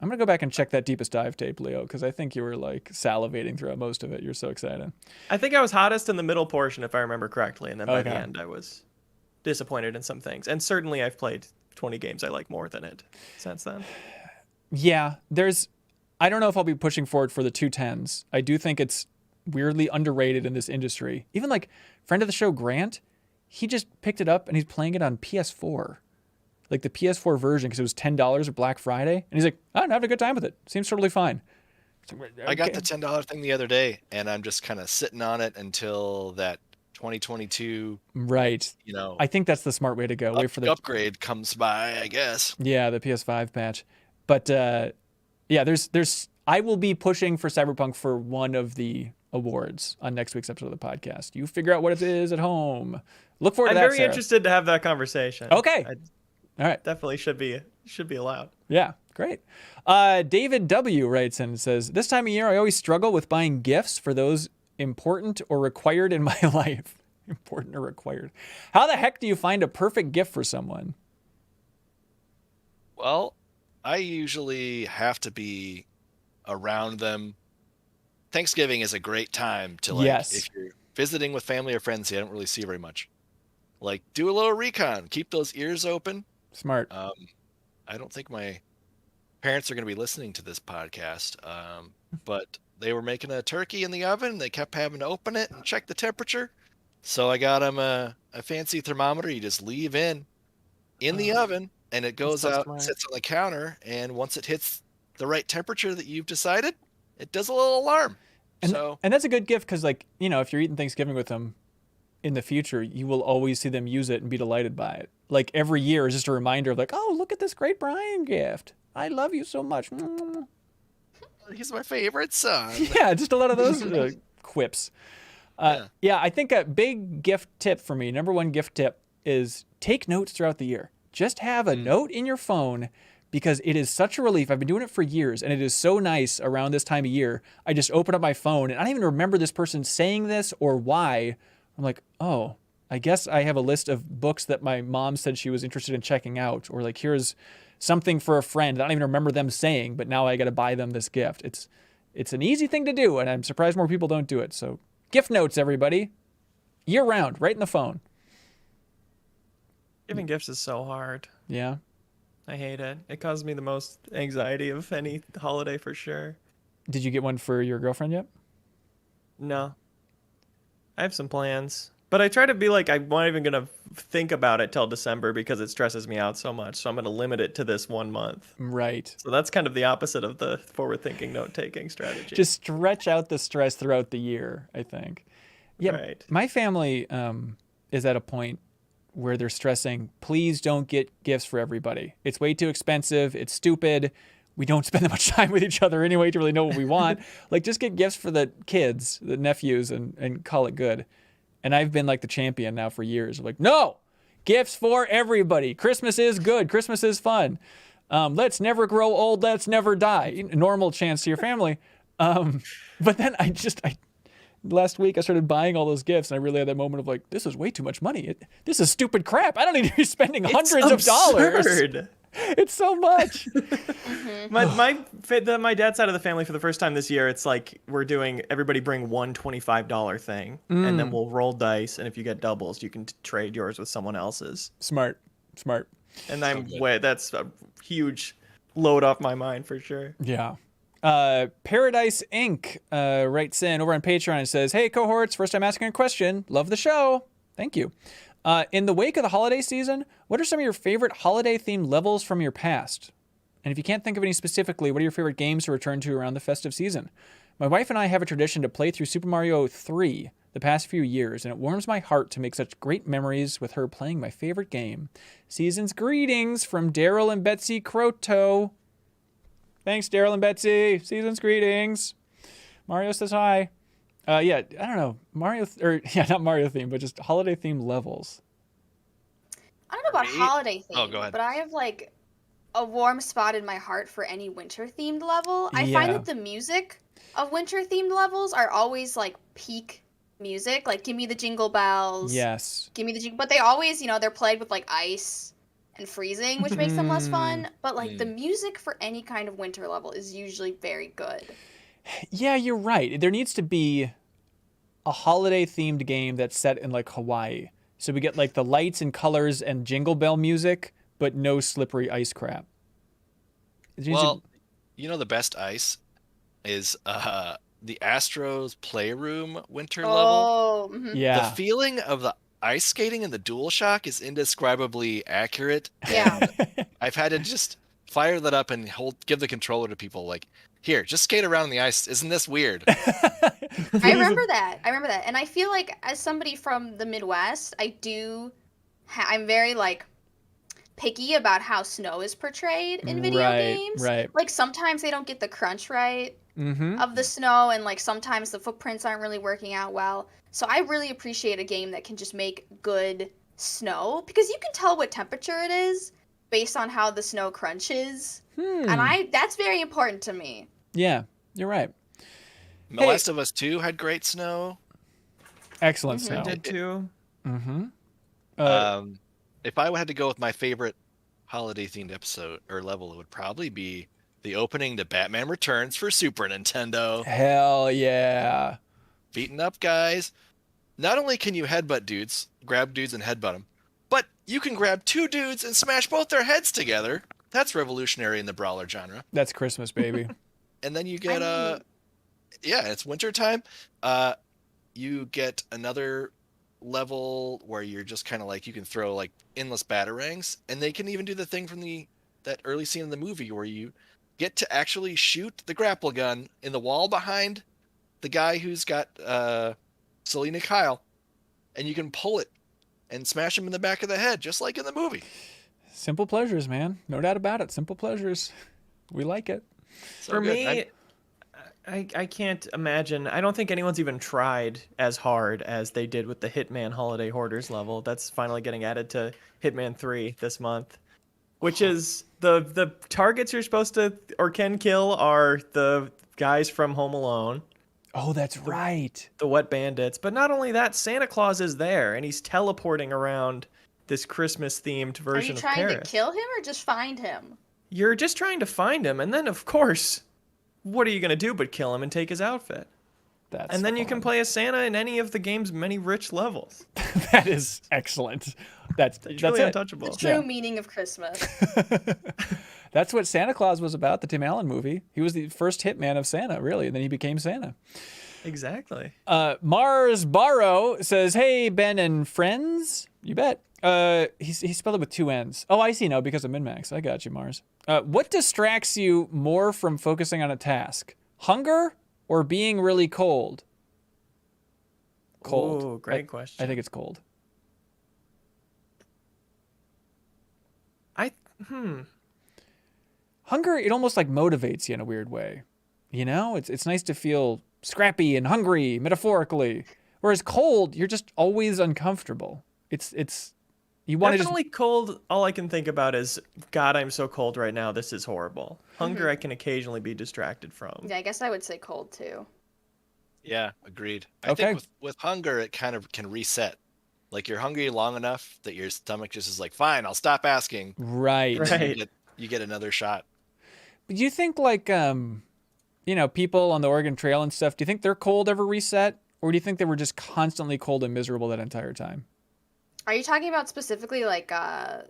I'm going to go back and check that Deepest Dive tape, Leo, because I think you were like salivating throughout most of it. You're so excited. I think I was hottest in the middle portion, if I remember correctly, and then by the end I was disappointed in some things. And certainly I've played 20 games I like more than it since then. Yeah, I don't know if I'll be pushing for it for the 210s. I do think it's weirdly underrated in this industry. Even like friend of the show, Grant, he just picked it up and he's playing it on PS4. Like the PS4 version, because it was $10 at Black Friday. And he's like, I'm having a good time with it. Seems totally fine. I got the $10 thing the other day, and I'm just kind of sitting on it until that 2022. Right. I think that's the smart way to go. Wait for the upgrade comes by, I guess. Yeah, the PS5 patch. But I will be pushing for Cyberpunk for one of the awards on next week's episode of the podcast. You figure out what it is at home. Look forward to that, I'm very Sarah. interested to have that conversation. Okay. All right. Definitely should be allowed. Yeah. Great. David W. writes in and says, this time of year, I always struggle with buying gifts for those important or required in my life. Important or required. How the heck do you find a perfect gift for someone? Well, I usually have to be around them. Thanksgiving is a great time to, like, Yes. if you're visiting with family or friends you don't really see very much, like, do a little recon, keep those ears open. Smart. I don't think my parents are going to be listening to this podcast, but they were making a turkey in the oven. They kept having to open it and check the temperature. So I got them a fancy thermometer you just leave in the oven, and it goes so out, smart. sits on the counter, and once it hits the right temperature that you've decided, it does a little alarm. And that's a good gift because, like, you know, if you're eating Thanksgiving with them in the future, you will always see them use it and be delighted by it. Like, every year is just a reminder of, like, oh, look at this great Brian gift. I love you so much. He's my favorite son. Yeah, just a lot of those quips. Yeah, I think a big gift tip for me, number one gift tip, is take notes throughout the year. Just have a note in your phone, because it is such a relief. I've been doing it for years, and it is so nice around this time of year. I just open up my phone, and I don't even remember this person saying this or why. I'm like, oh, I guess I have a list of books that my mom said she was interested in checking out, or like, here's something for a friend. I don't even remember them saying, but now I got to buy them this gift. It's an easy thing to do, and I'm surprised more people don't do it. So gift notes, everybody, year round, right in the phone. Giving gifts is so hard. Yeah. I hate it. It causes me the most anxiety of any holiday for sure. Did you get one for your girlfriend yet? No. I have some plans. But I try to be like, I'm not even going to think about it till December because it stresses me out so much. So I'm going to limit it to this 1 month. Right. So that's kind of the opposite of the forward-thinking note-taking strategy. Just stretch out the stress throughout the year, I think. Yeah, Right. My family is at a point where they're stressing, please don't get gifts for everybody. It's way too expensive. It's stupid. We don't spend that much time with each other anyway to really know what we want. Like, just get gifts for the kids, the nephews, and call it good. And I've been like the champion now for years. Like, no, gifts for everybody. Christmas is good. Christmas is fun. Let's never grow old. Let's never die. Normal chance to your family. But then last week I started buying all those gifts, and I really had that moment of like, this is way too much money. This is stupid crap. I don't need to be spending hundreds of dollars. It's so much. My dad's side of the family, for the first time this year, it's like we're doing everybody bring one $25 thing, and then we'll roll dice, and if you get doubles, you can trade yours with someone else's. Smart. And that's a huge load off my mind for sure. Yeah. Paradise Inc. Writes in over on Patreon and says, hey, cohorts, first time asking a question. Love the show. Thank you. In the wake of the holiday season, what are some of your favorite holiday-themed levels from your past? And if you can't think of any specifically, what are your favorite games to return to around the festive season? My wife and I have a tradition to play through Super Mario 3 the past few years, and it warms my heart to make such great memories with her playing my favorite game. Season's greetings from Daryl and Betsy Croto. Thanks, Daryl and Betsy. Season's greetings. Mario says hi. Yeah, I don't know. Not Mario theme, but just holiday themed levels. I don't know about holiday theme, Oh, go ahead. but I have like a warm spot in my heart for any winter themed level. I find that the music of winter themed levels are always like peak music. Like, give me the jingle bells. Yes. Give me the jingle, but they always, they're played with like ice and freezing, which makes them less fun. But like the music for any kind of winter level is usually very good. Yeah, you're right. There needs to be a holiday-themed game that's set in, like, Hawaii. So we get, like, the lights and colors and jingle bell music, but no slippery ice crap. Well, the best ice is the Astros Playroom winter level. Oh, yeah. The feeling of the ice skating and the DualShock is indescribably accurate. Yeah. I've had to just fire that up and give the controller to people like, here, just skate around the ice. Isn't this weird? I remember that. And I feel like as somebody from the Midwest, I'm very like picky about how snow is portrayed in video games. Right. Like sometimes they don't get the crunch right of the snow, and like sometimes the footprints aren't really working out well. So I really appreciate a game that can just make good snow, because you can tell what temperature it is based on how the snow crunches. And that's very important to me. Yeah, you're right. The Last of Us 2 had great snow. Excellent snow. Did too. Mm-hmm. If I had to go with my favorite holiday-themed episode or level, it would probably be the opening to Batman Returns for Super Nintendo. Hell yeah. Beaten up guys. Not only can you headbutt dudes, grab dudes and headbutt them, but you can grab two dudes and smash both their heads together. That's revolutionary in the brawler genre. That's Christmas, baby. And then you get it's wintertime. You get another level where you're just kind of like, you can throw like endless batarangs, and they can even do the thing from that early scene in the movie where you get to actually shoot the grapple gun in the wall behind the guy who's got Selena Kyle, and you can pull it and smash him in the back of the head, just like in the movie. Simple pleasures, man. No doubt about it. Simple pleasures. We like it. So for me, I can't imagine. I don't think anyone's even tried as hard as they did with the Hitman Holiday Hoarders level. That's finally getting added to Hitman 3 this month, which is the targets you're supposed to or can kill are the guys from Home Alone. Oh, that's right. The wet bandits. But not only that, Santa Claus is there, and he's teleporting around this Christmas-themed version of Paris. Are you trying to kill him or just find him? You're just trying to find him, and then, of course, what are you going to do but kill him and take his outfit? And then you can play as Santa in any of the game's many rich levels. That is excellent. That's untouchable. The true meaning of Christmas. That's what Santa Claus was about, the Tim Allen movie. He was the first hitman of Santa, really, and then he became Santa. Exactly. Mars Barrow says, hey, Ben and friends. You bet. He spelled it with two N's. Oh, I see now, because of MinnMax. I got you, Mars. What distracts you more from focusing on a task? Hunger or being really cold? Cold. Oh, great question. I think it's cold. Hunger, it almost like motivates you in a weird way. You know, it's nice to feel scrappy and hungry, metaphorically. Whereas cold, you're just always uncomfortable. You want Definitely cold. All I can think about is, God, I'm so cold right now. This is horrible. Hunger, I can occasionally be distracted from. Yeah, I guess I would say cold too. Yeah, agreed. I think with hunger, it kind of can reset. Like you're hungry long enough that your stomach just is like, fine, I'll stop asking. Right. You get another shot. But do you think like, people on the Oregon Trail and stuff, do you think their cold ever reset? Or do you think they were just constantly cold and miserable that entire time? Are you talking about specifically like the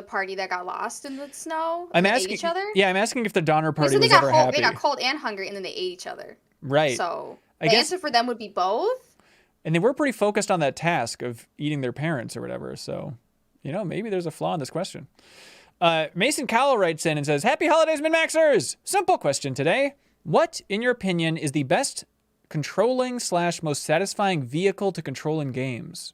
party that got lost in the snow? I'm asking. asking Ate each other? Yeah, I'm asking if the Donner Party was got ever happy. They got cold and hungry, and then they ate each other. Right. So the answer for them would be both. And they were pretty focused on that task of eating their parents or whatever. So, maybe there's a flaw in this question. Mason Cowell writes in and says, Happy Holidays, MinnMaxers! Simple question today. What, in your opinion, is the best controlling / most satisfying vehicle to control in games?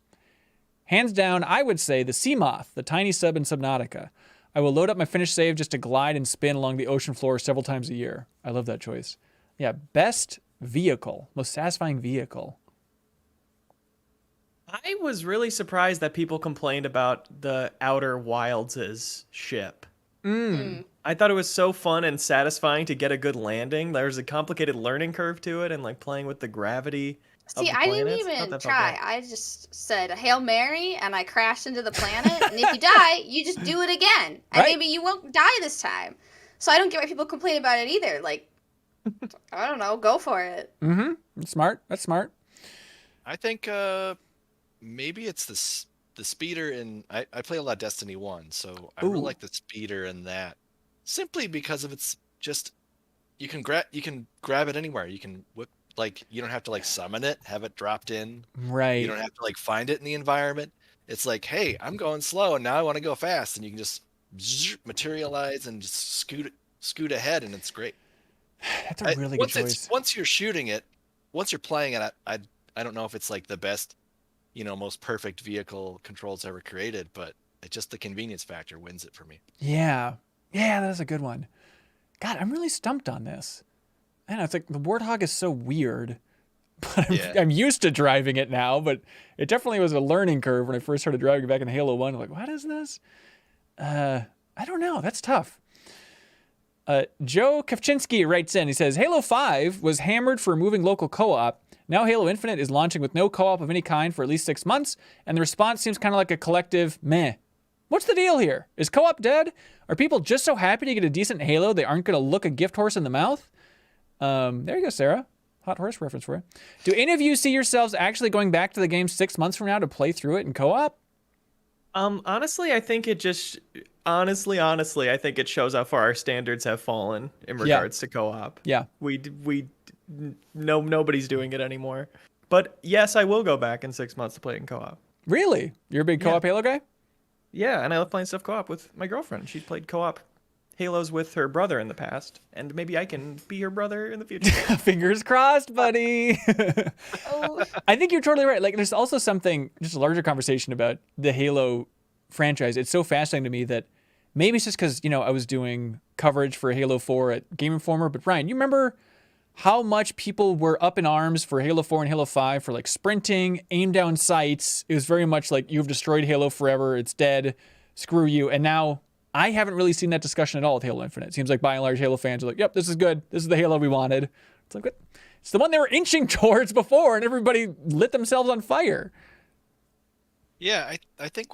Hands down, I would say the Seamoth, the tiny sub in Subnautica. I will load up my finished save just to glide and spin along the ocean floor several times a year. I love that choice. Yeah, best vehicle, most satisfying vehicle. I was really surprised that people complained about the Outer Wilds' ship. I thought it was so fun and satisfying to get a good landing. There's a complicated learning curve to it, and like playing with the gravity. See, I didn't even try. I just said Hail Mary, and I crashed into the planet. And if you die, you just do it again, and maybe you won't die this time. So I don't get why people complain about it either. Like, I don't know, go for it. Mm-hmm. That's smart. That's smart. I think maybe it's the speeder in. I play a lot of Destiny 1, so I really like the speeder in that. Simply because of it's just you can grab it anywhere. You can whip. Like, you don't have to, like, summon it, have it dropped in. Right. You don't have to, like, find it in the environment. It's like, hey, I'm going slow, and now I want to go fast. And you can just materialize and just scoot ahead, and it's great. That's a really good choice. Once you're shooting it, once you're playing it, I don't know if it's, like, the best, most perfect vehicle controls ever created, but it's just the convenience factor wins it for me. Yeah. Yeah, that's a good one. God, I'm really stumped on this. I know, it's like the Warthog is so weird, but I'm used to driving it now, but it definitely was a learning curve when I first started driving it back in Halo 1. I'm like, what is this? I I don't know. That's tough. Joe Kavchinsky writes in. He says, Halo 5 was hammered for removing local co-op. Now Halo Infinite is launching with no co-op of any kind for at least 6 months, and the response seems kind of like a collective meh. What's the deal here? Is co-op dead? Are people just so happy to get a decent Halo they aren't going to look a gift horse in the mouth? There you go, Sarah. Hot horse reference for you. Do any of you see yourselves actually going back to the game 6 months from now to play through it in co-op? Honestly, I think it just honestly, I think it shows how far our standards have fallen in regards to co-op. Yeah. Nobody's doing it anymore. But yes, I will go back in 6 months to play it in co-op. Really? You're a big co-op Halo guy? Yeah, and I love playing stuff co-op with my girlfriend. She's played co-op Halos with her brother in the past, and maybe I can be her brother in the future. Fingers crossed, buddy. Oh. I think you're totally right. Like, there's also something, just a larger conversation about the Halo franchise. It's so fascinating to me that maybe it's just because, I was doing coverage for Halo 4 at Game Informer, but Ryan, you remember how much people were up in arms for Halo 4 and Halo 5 for like sprinting, aim down sights. It was very much like, you've destroyed Halo forever, it's dead, screw you. And now I haven't really seen that discussion at all with Halo Infinite. It seems like by and large Halo fans are like, yep, this is good. This is the Halo we wanted. It's like, what? It's the one they were inching towards before and everybody lit themselves on fire. Yeah, I think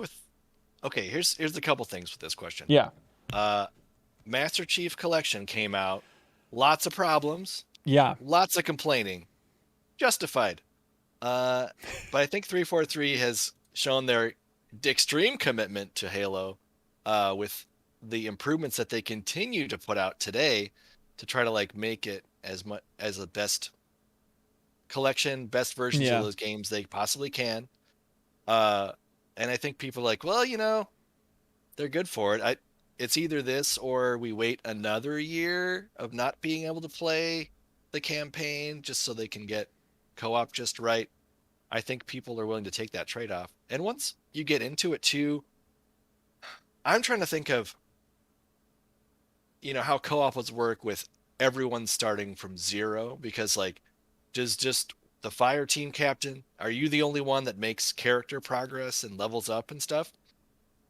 okay, here's a couple things with this question. Yeah. Master Chief Collection came out. Lots of problems. Yeah. Lots of complaining. Justified. But I think 343 has shown their extreme commitment to Halo with the improvements that they continue to put out today to try to like make it as much as the best collection, best versions of those games they possibly can. And I think people are like, well, they're good for it. It's either this or we wait another year of not being able to play the campaign just so they can get co-op just right. I think people are willing to take that trade-off. And once you get into it too, I'm trying to think of, how co-op would work with everyone starting from zero, because like, does just the fire team captain, are you the only one that makes character progress and levels up and stuff?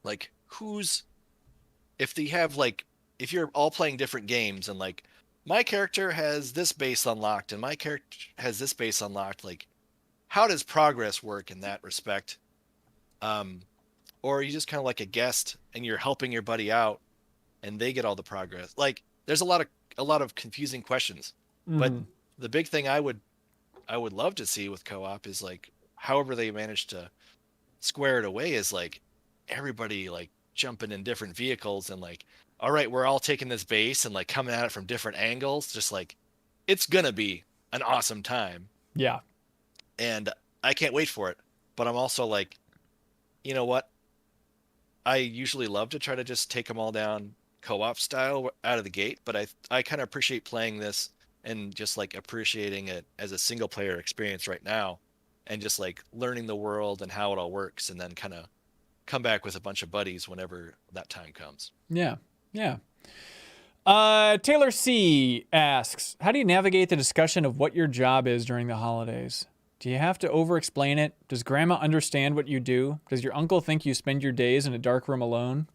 Like if you're all playing different games and like, my character has this base unlocked and my character has this base unlocked, like, how does progress work in that respect? Or are you just kind of like a guest and you're helping your buddy out and they get all the progress? Like, there's a lot of confusing questions. Mm-hmm. But the big thing I would love to see with co-op is like, however they manage to square it away is like everybody like jumping in different vehicles and like, all right, we're all taking this base and like coming at it from different angles. Just like, it's gonna be an awesome time. Yeah. And I can't wait for it. But I'm also like, you know what? I usually love to try to just take them all down co-op style out of the gate, but I kind of appreciate playing this and just like appreciating it as a single player experience right now and just like learning the world and how it all works, and then kind of come back with a bunch of buddies whenever that time comes. Yeah. Yeah. Taylor C asks, how do you navigate the discussion of what your job is during the holidays? Do you have to over-explain it? Does grandma understand what you do? Does your uncle think you spend your days in a dark room alone?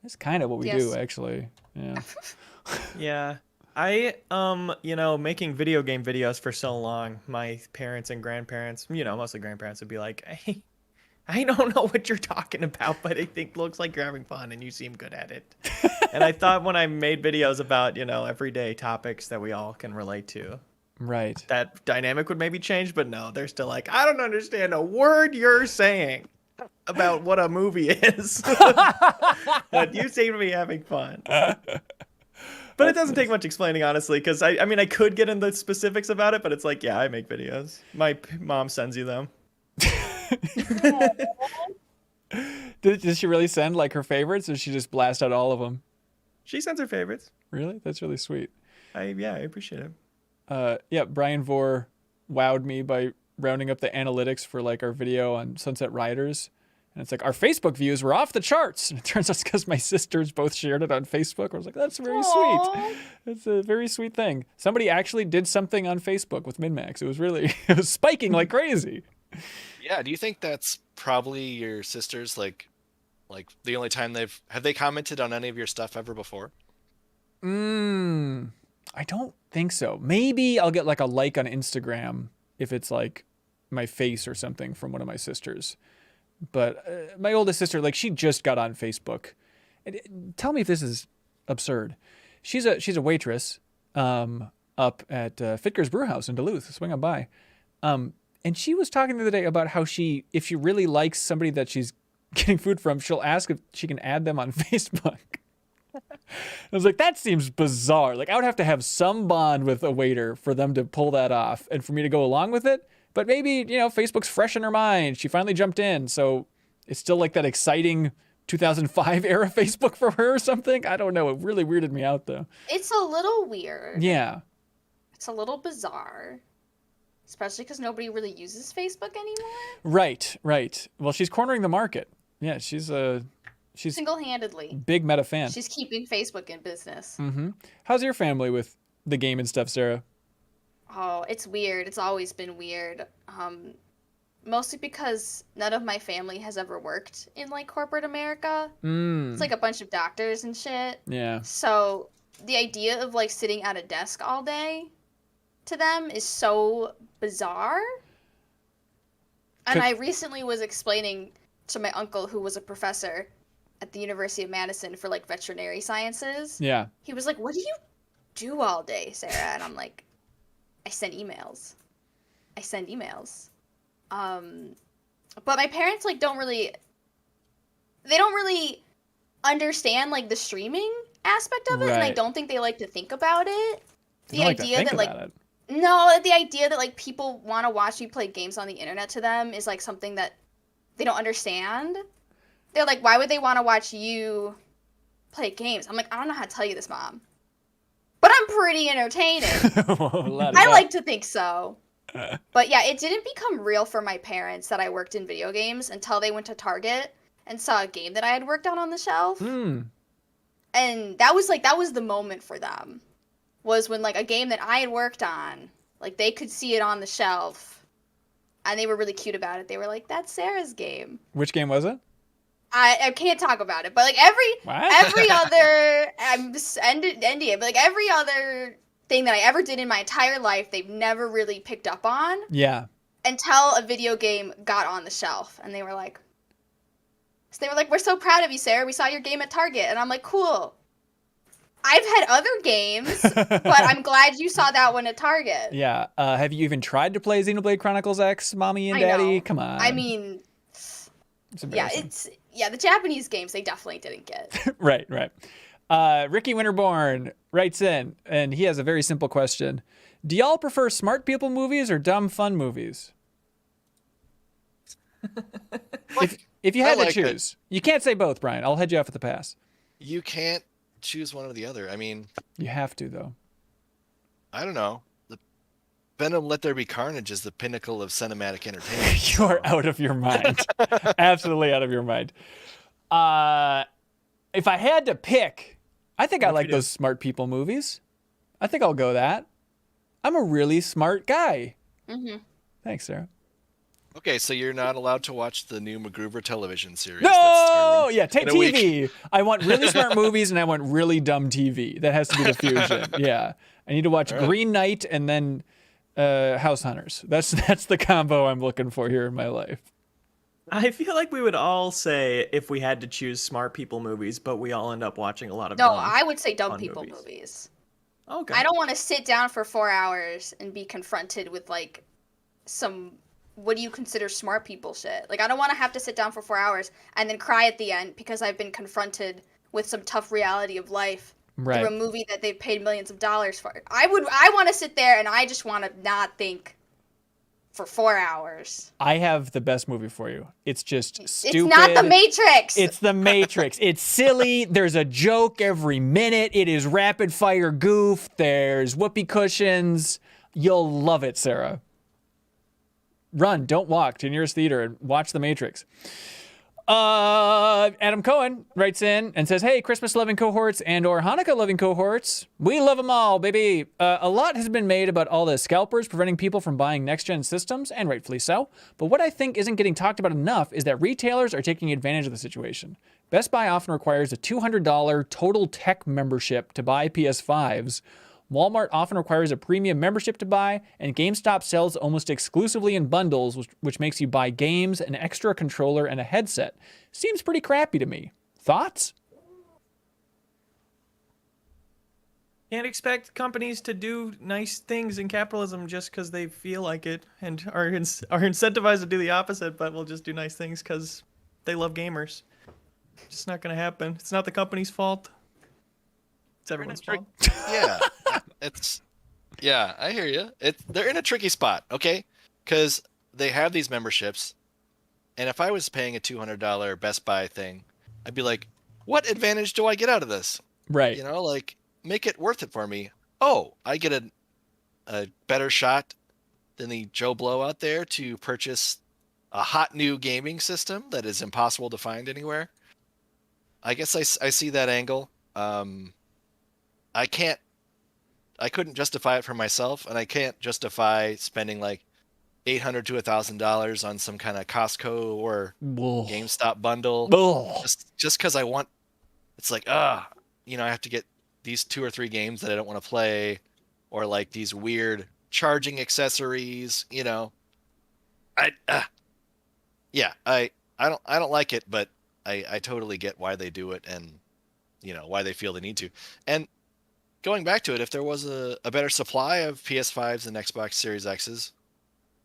That's kind of what we do, actually. Yeah. Yeah. I, making video game videos for so long, my parents and grandparents, mostly grandparents would be like, hey, I don't know what you're talking about, but I think looks like you're having fun and you seem good at it. And I thought when I made videos about, everyday topics that we all can relate to, right, that dynamic would maybe change, but no, they're still like, I don't understand a word you're saying about what a movie is. But you seem to be having fun. But it doesn't take much explaining, honestly, because I could get into specifics about it, but it's like, yeah, I make videos. My mom sends you them. Does she really send like her favorites, or does she just blast out all of them? She sends her favorites. Really? That's really sweet. I appreciate it. Yeah, Brian Vore wowed me by rounding up the analytics for like our video on Sunset Riders. And it's like, our Facebook views were off the charts. And it turns out it's because my sisters both shared it on Facebook. I was like, that's very sweet. That's a very sweet thing. Somebody actually did something on Facebook with MinnMax. It was spiking like crazy. Yeah, do you think that's probably your sisters like Like the only time have they commented on any of your stuff ever before? I don't think so. Maybe I'll get like a like on Instagram if it's like my face or something from one of my sisters. But my oldest sister, like, she just got on Facebook. And tell me if this is absurd. She's a waitress up at Fitger's Brewhouse in Duluth. Swing on by. And she was talking the other day about how if she really likes somebody that she's getting food from, she'll ask if she can add them on Facebook. I was like, that seems bizarre. Like, I would have to have some bond with a waiter for them to pull that off and for me to go along with it. But maybe, Facebook's fresh in her mind. She finally jumped in. So it's still like that exciting 2005 era Facebook for her or something. I don't know. It really weirded me out, though. It's a little weird. Yeah. It's a little bizarre. Especially because nobody really uses Facebook anymore. Right. Well, she's cornering the market. Yeah, she's single-handedly big Meta fan. She's keeping Facebook in business. Mm-hmm. How's your family with the game and stuff, Sarah? Oh, it's weird. It's always been weird. Mostly because none of my family has ever worked in like corporate America. It's like a bunch of doctors and shit. Yeah. So the idea of like sitting at a desk all day to them is so bizarre. And I recently was explaining to my uncle, who was a professor at the University of Madison for like veterinary sciences. Yeah. He was like, "What do you do all day, Sarah?" And I'm like, I send emails. But my parents like don't really understand like the streaming aspect of it, and I don't think they like to think about it. The idea that like people want to watch me play games on the internet to them is like something that they don't understand. They're like, why would they want to watch you play games? I'm like, I don't know how to tell you this, Mom. But I'm pretty entertaining. I like to think so. But yeah, it didn't become real for my parents that I worked in video games until they went to Target and saw a game that I had worked on the shelf. And that was the moment for them. Was when like a game that I had worked on, like they could see it on the shelf. And they were really cute about it. They were like, "That's Sarah's game." Which game was it? I can't talk about it, but like every other NDA, but like every other thing that I ever did in my entire life, they've never really picked up on. Yeah. Until a video game got on the shelf, and they were like, "We're so proud of you, Sarah. We saw your game at Target," and I'm like, "Cool. I've had other games, but I'm glad you saw that one at Target." Yeah. Have you even tried to play Xenoblade Chronicles X, Mommy and Daddy? Come on. I mean, the Japanese games they definitely didn't get. Right. Ricky Winterborn writes in, and he has a very simple question. Do y'all prefer smart people movies or dumb fun movies? if you had to choose. You can't say both, Brian. I'll head you off at the pass. You can't choose one or the other. I mean, you have to, though. I don't know. The Venom Let There Be Carnage is the pinnacle of cinematic entertainment. You're out of your mind. Absolutely out of your mind. If I had to pick, I think I like those smart people movies. I think I'll go that. I'm a really smart guy. Mm-hmm. Thanks, Sarah. Okay, so you're not allowed to watch the new MacGruber television series. No! Yeah, take TV. I want really smart movies and I want really dumb TV. That has to be the fusion. Yeah. I need to watch Green Knight and then House Hunters. That's the combo I'm looking for here in my life. I feel like we would all say if we had to choose smart people movies, but we all end up watching a lot of I would say dumb people movies. Okay. I don't want to sit down for 4 hours and be confronted with like some what do you consider smart people shit. Like I don't want to have to sit down for 4 hours and then cry at the end because I've been confronted with some tough reality of life through a movie that they've paid millions of dollars for. I want to sit there and I just want to not think for 4 hours. I have the best movie for you. It's just stupid. It's not The Matrix. It's The Matrix. It's silly. There's a joke every minute. It is rapid fire goof. There's whoopee cushions. You'll love it, Sarah. Run, don't walk to your nearest theater and watch The Matrix. Adam Cohen writes in and says, hey, Christmas-loving cohorts and or Hanukkah-loving cohorts. We love them all, baby. A lot has been made about all the scalpers preventing people from buying next-gen systems, and rightfully so. But what I think isn't getting talked about enough is that retailers are taking advantage of the situation. Best Buy often requires a $200 total tech membership to buy PS5s. Walmart often requires a premium membership to buy, and GameStop sells almost exclusively in bundles, which makes you buy games, an extra controller, and a headset. Seems pretty crappy to me. Thoughts? Can't expect companies to do nice things in capitalism just because they feel like it and are incentivized to do the opposite, but will just do nice things because they love gamers. Just not going to happen. It's not the company's fault. It's everyone's fault. Yeah. Yeah, I hear you. They're in a tricky spot, okay? Because they have these memberships, and if I was paying a $200 Best Buy thing, I'd be like, what advantage do I get out of this? Right. You know, like, make it worth it for me. Oh, I get a better shot than the Joe Blow out there to purchase a hot new gaming system that is impossible to find anywhere. I guess I see that angle. I couldn't justify it for myself, and I can't justify spending like $800 to $1,000 on some kind of Costco or GameStop bundle just because I want. It's like, I have to get these 2 or 3 games that I don't want to play, or like these weird charging accessories. You know, I don't like it, but I totally get why they do it, and why they feel the need to. And going back to it, if there was a better supply of PS5s and Xbox Series X's,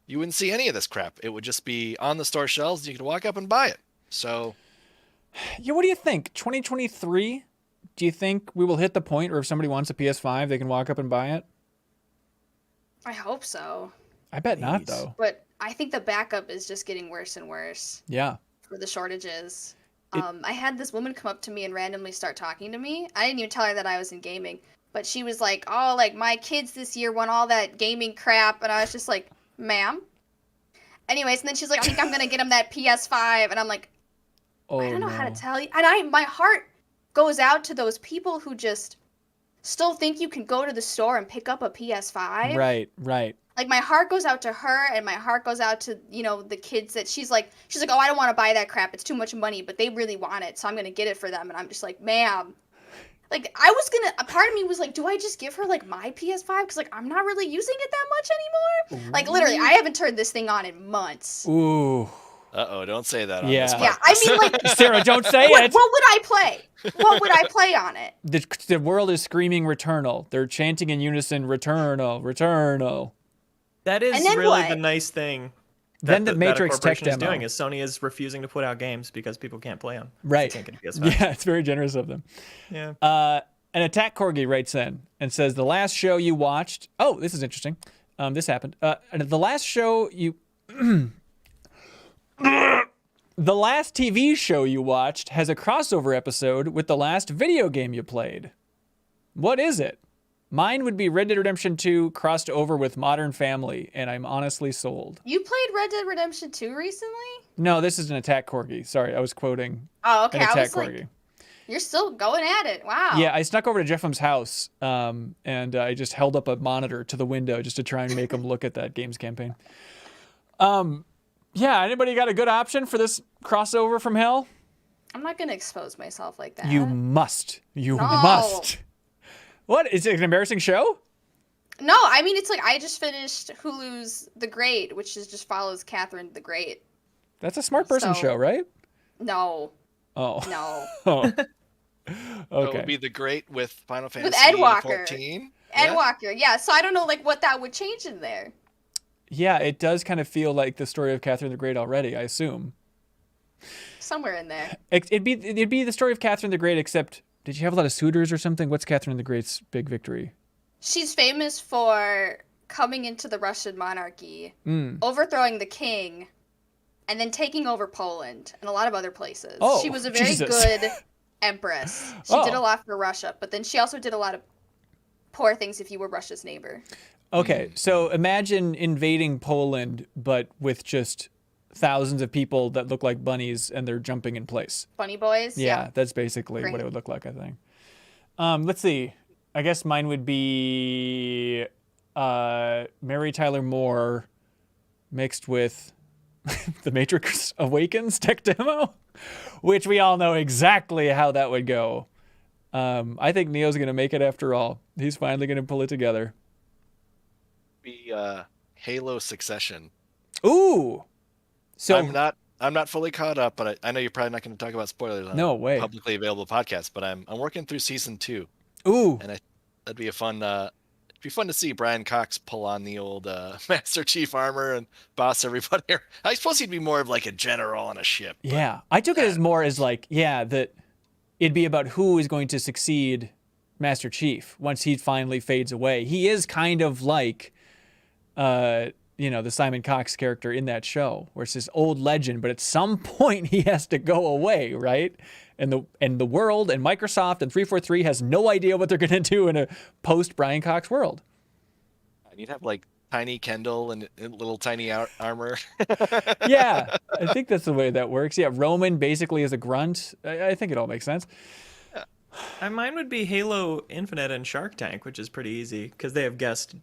you wouldn't see any of this crap. It would just be on the store shelves, and you could walk up and buy it. So, yeah, what do you think? 2023? Do you think we will hit the point where if somebody wants a PS5, they can walk up and buy it? I hope so. I bet not, though. But I think the backup is just getting worse and worse. Yeah. For the shortages. I had this woman come up to me and randomly start talking to me. I didn't even tell her that I was in gaming. But she was like, oh, like, my kids this year want all that gaming crap. And I was just like, ma'am? Anyways, and then she's like, I think I'm going to get them that PS5. And I'm like, I don't know how to tell you. And my heart goes out to those people who just still think you can go to the store and pick up a PS5. Right. Like, my heart goes out to her, and my heart goes out to, the kids that she's like, oh, I don't want to buy that crap. It's too much money, but they really want it, so I'm going to get it for them. And I'm just like, ma'am. Like, a part of me was like, do I just give her, like, my PS5? Because, like, I'm not really using it that much anymore. Like, literally, I haven't turned this thing on in months. Ooh. Uh-oh, don't say that on yeah. this podcast. Yeah, I mean, like... Sarah, don't say it! What would I play? What would I play on it? The world is screaming Returnal. They're chanting in unison, Returnal. That is really the nice thing. Then the Matrix tech demo is doing is Sony is refusing to put out games because people can't play them. Right. They can't get a PS5. Yeah, it's very generous of them. Yeah. An Attack Corgi writes in and says, the last show you watched... Oh, this is interesting. This happened. The last show you... The last TV show you watched has a crossover episode with the last video game you played. What is it? Mine would be Red Dead Redemption 2 crossed over with Modern Family, and I'm honestly sold. You played Red Dead Redemption 2 recently? No, this is an Attack Corgi. Sorry, I was quoting an Attack Corgi. Like, you're still going at it. Wow. Yeah, I snuck over to Jeffem's house, and I just held up a monitor to the window just to try and make him look at that games campaign. Yeah, anybody got a good option for this crossover from hell? I'm not going to expose myself like that. You must. You must. What? Is it an embarrassing show? No, I mean, it's like I just finished Hulu's The Great, which just follows Catherine the Great. That's a smart person show, right? No. Oh. No. Oh. Okay. It would be The Great with Final Fantasy with Endwalker. 14. Endwalker, yeah. So I don't know like what that would change in there. Yeah, it does kind of feel like the story of Catherine the Great already, I assume. Somewhere in there. It'd be the story of Catherine the Great, except did you have a lot of suitors or something? What's Catherine the Great's big victory? She's famous for coming into the Russian monarchy, overthrowing the king, and then taking over Poland and a lot of other places. Oh, she was a very good empress. She did a lot for Russia, but then she also did a lot of poor things if you were Russia's neighbor. Okay, so imagine invading Poland, but with just thousands of people that look like bunnies and they're jumping in place. Bunny boys. Yeah, that's basically Great. what it would look like, I think. Let's see. I guess mine would be Mary Tyler Moore mixed with the Matrix Awakens tech demo, which we all know exactly how that would go. I think Neo's going to make it after all. He's finally going to pull it together. Be Halo Succession. Ooh. So I'm not fully caught up, but I know you're probably not going to talk about spoilers on No way. publicly available podcast, but I'm working through season 2. Ooh. And that'd be it'd be fun to see Brian Cox pull on the old Master Chief armor and boss everybody. I suppose he'd be more of like a general on a ship. Yeah. I took it as more as like, that it'd be about who is going to succeed Master Chief once he finally fades away. He is kind of like, the Simon Cox character in that show, where it's this old legend, but at some point he has to go away, right? And the world and Microsoft and 343 has no idea what they're going to do in a post Brian Cox world. And you'd have like tiny Kendall and little tiny armor. Yeah, I think that's the way that works. Yeah, Roman basically is a grunt. I think it all makes sense. Mine would be Halo Infinite and Shark Tank, which is pretty easy because they have guest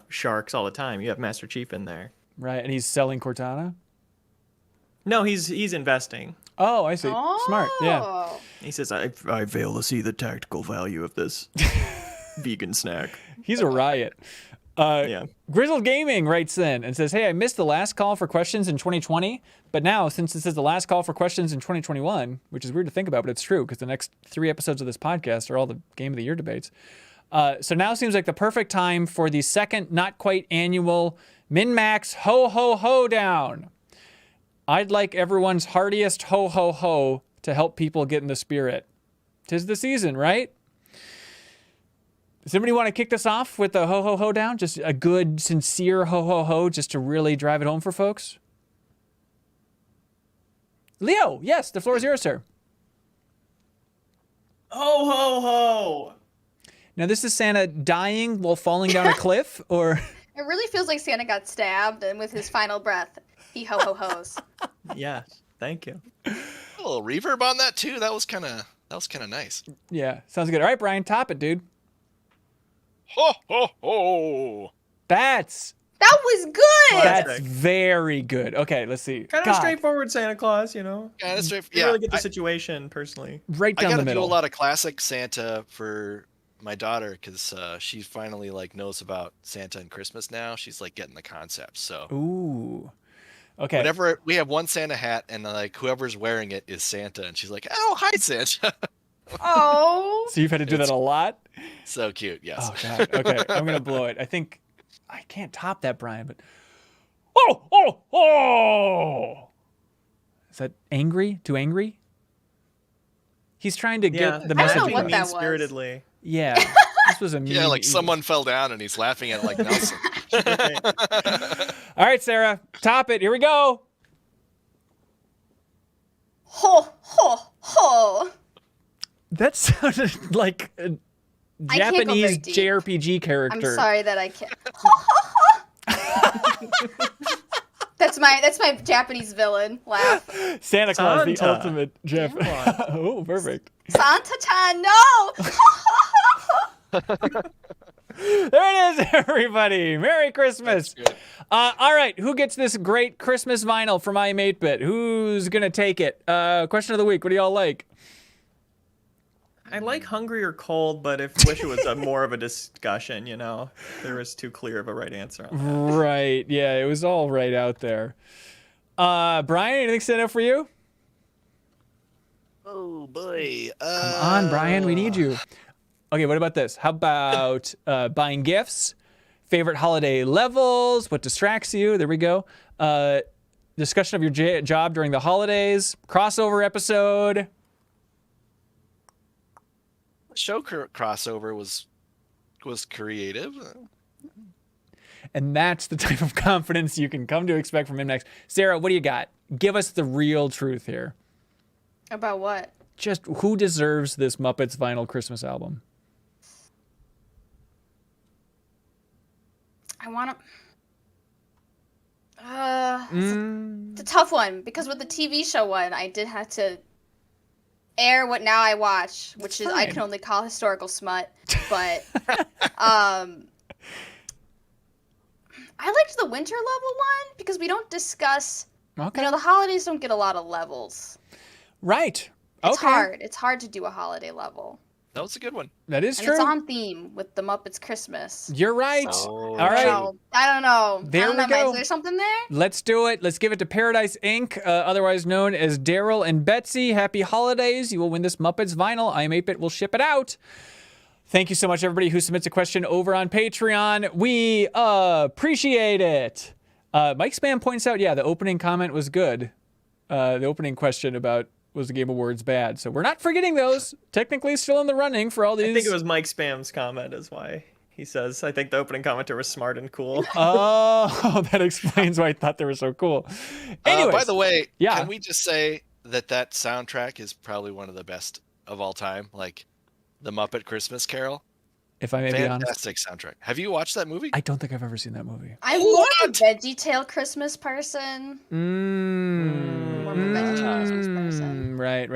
sharks all the time. You have Master Chief in there. Right, and he's selling Cortana? No, he's investing. Oh, I see. Smart, yeah. Oh. He says, I fail to see the tactical value of this vegan snack. He's a riot. Yeah. Grizzled Gaming writes in and says, hey, I missed the last call for questions in 2020, but now, since this is the last call for questions in 2021, which is weird to think about, but it's true, because the next 3 episodes of this podcast are all the Game of the Year debates. So now seems like the perfect time for the second, not quite annual MinnMax Ho Ho Ho Down. I'd like everyone's heartiest ho ho ho to help people get in the spirit. 'Tis the season, right? Does anybody want to kick this off with a ho ho ho down? Just a good, sincere ho ho ho, just to really drive it home for folks? Leo, yes, the floor is yours, sir. Ho, ho, ho. Now, this is Santa dying while falling down a cliff, or? It really feels like Santa got stabbed, and with his final breath, he ho ho ho's. Yes, thank you. A little reverb on that too. That was kind of nice. Yeah, sounds good. All right, Brian, top it, dude. Ho ho ho! That was good. That's very good. Okay, let's see. Kind of straightforward Santa Claus, Kind of straightforward. You really get the situation personally. Right I down got the to do middle. a lot of classic Santa for my daughter because she finally knows about Santa and Christmas now. She's getting the concept. So Ooh. Okay. whenever we have one Santa hat and whoever's wearing it is Santa, and she's like, "Oh, hi, Santa." Oh. So you've had to do that a lot? So cute. Yes. Oh, God. Okay, I'm going to blow it. I think I can't top that, Brian, but... Oh! Is that angry? Too angry? He's trying to get the I don't message know what across. that was. Mean-spiritedly. Yeah. This was a mean... Yeah, someone fell down and he's laughing at it like Nelson. All right, Sarah. Top it. Here we go. Ho ho ho. That sounded like a I can't go Japanese very deep. JRPG character. I'm sorry that I can't. That's my Japanese villain laugh. Santa Claus, the Santa. ultimate Jap. Oh, perfect. Santa-tan, no! There it is, everybody. Merry Christmas. Good. All right, who gets this great Christmas vinyl from i8bit? Who's going to take it? Question of the week. What do y'all like? I like hungry or cold, but wish it was more of a discussion, There was too clear of a right answer on that. Right. Yeah, it was all right out there. Brian, anything stand out for you? Oh boy. Come on, Brian, we need you. Okay, what about this? How about buying gifts, favorite holiday levels, what distracts you? There we go. Discussion of your job during the holidays, crossover episode. Show crossover was creative. And that's the type of confidence you can come to expect from MinnMax. Sarah, what do you got? Give us the real truth here. About what? Just who deserves this Muppets vinyl Christmas album? I want to... It's a tough one because with the TV show one, I did have to air what now I watch, which is I can only call historical smut. But I liked the winter level one because we don't discuss. Okay. You know, the holidays don't get a lot of levels. Right. It's hard. It's hard to do a holiday level. That was a good one. That is and true. It's on theme with the Muppets Christmas. You're right. Oh, all right. So, I don't know. There we go. Is there something there? Let's do it. Let's give it to Paradise Inc., otherwise known as Daryl and Betsy. Happy holidays. You will win this Muppets vinyl. I Am 8-Bit will ship it out. Thank you so much, everybody who submits a question over on Patreon. We appreciate it. Mike Spam points out, the opening comment was good. The opening question about was the Game Awards bad? So we're not forgetting those. Technically still in the running for all these. I think it was Mike Spam's comment is why he says, I think the opening commenter was smart and cool. Oh, that explains why I thought they were so cool. Anyways, by the way, can we just say that soundtrack is probably one of the best of all time? Like the Muppet Christmas Carol. If I may be honest. Fantastic soundtrack. Have you watched that movie? I don't think I've ever seen that movie. I'm more of a VeggieTale Christmas person. More of a VeggieTale Christmas person. Right.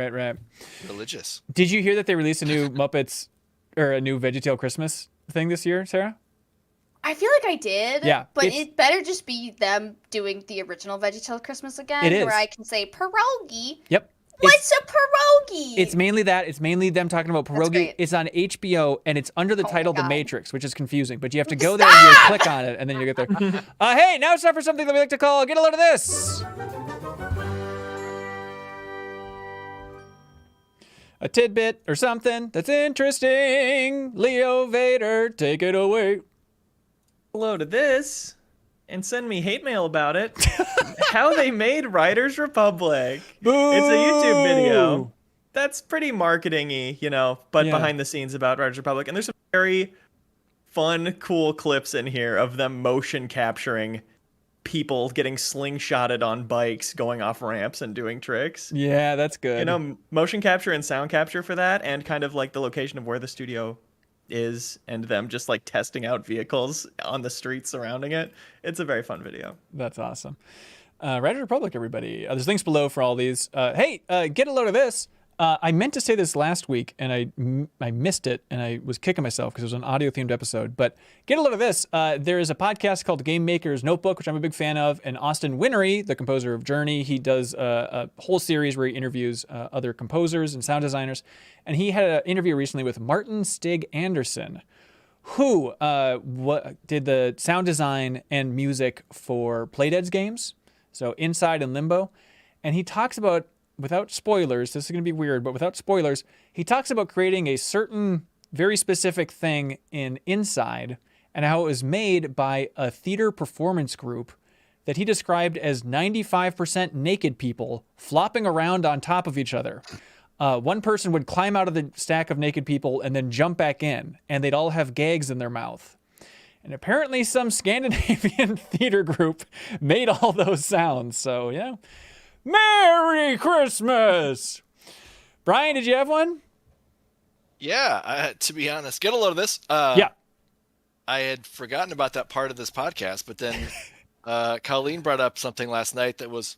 Religious. Did you hear that they released a new Muppets or a new VeggieTale Christmas thing this year, Sarah? I feel like I did. Yeah. But it better just be them doing the original VeggieTale Christmas again. It is. Where I can say pierogi. Yep. What's a pierogi? It's mainly that. It's mainly them talking about pierogi. It's on HBO, and it's under the title The God. Matrix, which is confusing. But you have to go there and you click on it, and then you get there. Hey, now it's time for something that we like to call Get a Load of This. A tidbit or something that's interesting. Leo Vader, take it away. Hello to this, and send me hate mail about it. How they made Riders Republic. Boo! It's a YouTube video. That's pretty marketing-y, but behind the scenes about Riders Republic. And there's some very fun, cool clips in here of them motion capturing people getting slingshotted on bikes, going off ramps and doing tricks. Yeah, that's good. Motion capture and sound capture for that, and kind of like the location of where the studio is and them just like testing out vehicles on the streets surrounding it. It's a very fun video. That's awesome. Riders Republic, everybody. There's links below for all these. Hey, get a load of this. I meant to say this last week, and I missed it, and I was kicking myself because it was an audio-themed episode. But get a load of this. There is a podcast called Game Maker's Notebook, which I'm a big fan of, and Austin Winnery, the composer of Journey, he does a whole series where he interviews other composers and sound designers. And he had an interview recently with Martin Stig Anderson, who did the sound design and music for Playdead's games, so Inside and Limbo. And he talks about, without spoilers, this is going to be weird, but without spoilers, he talks about creating a certain very specific thing in Inside and how it was made by a theater performance group that he described as 95% naked people flopping around on top of each other. One person would climb out of the stack of naked people and then jump back in, and they'd all have gags in their mouth. And apparently some Scandinavian theater group made all those sounds. So, yeah. Merry Christmas! Brian, did you have one? Yeah, to be honest, get a load of this. Yeah. I had forgotten about that part of this podcast, but then Colleen brought up something last night that was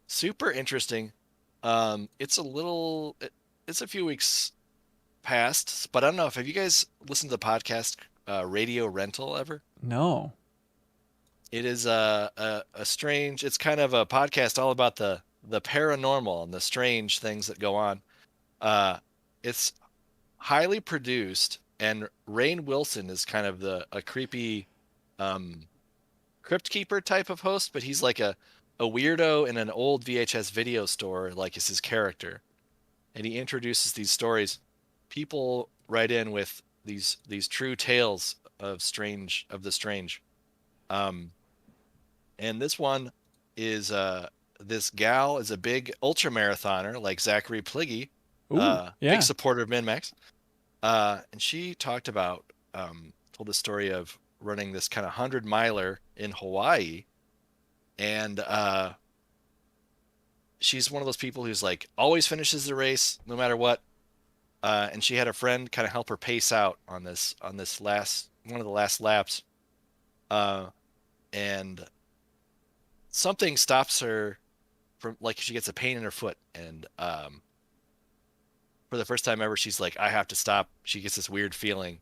super interesting. It's a few weeks past, but I don't know have you guys listened to the podcast Radio Rental ever? No. It is a strange, it's kind of a podcast all about the paranormal and the strange things that go on. It's highly produced, and Rainn Wilson is kind of a creepy crypt keeper type of host, but he's like a weirdo in an old VHS video store, like is his character. And he introduces these stories. People write in with these true tales of the strange. And this one is this gal is a big ultra marathoner like Zachary Pligge, big supporter of MinnMax. And she talked about told the story of running this kind of 100-miler in Hawaii. And she's one of those people who's like always finishes the race no matter what. And she had a friend kind of help her pace out on this last one of the last laps. And something stops her from, like, she gets a pain in her foot, and for the first time ever, she's like, I have to stop. She gets this weird feeling,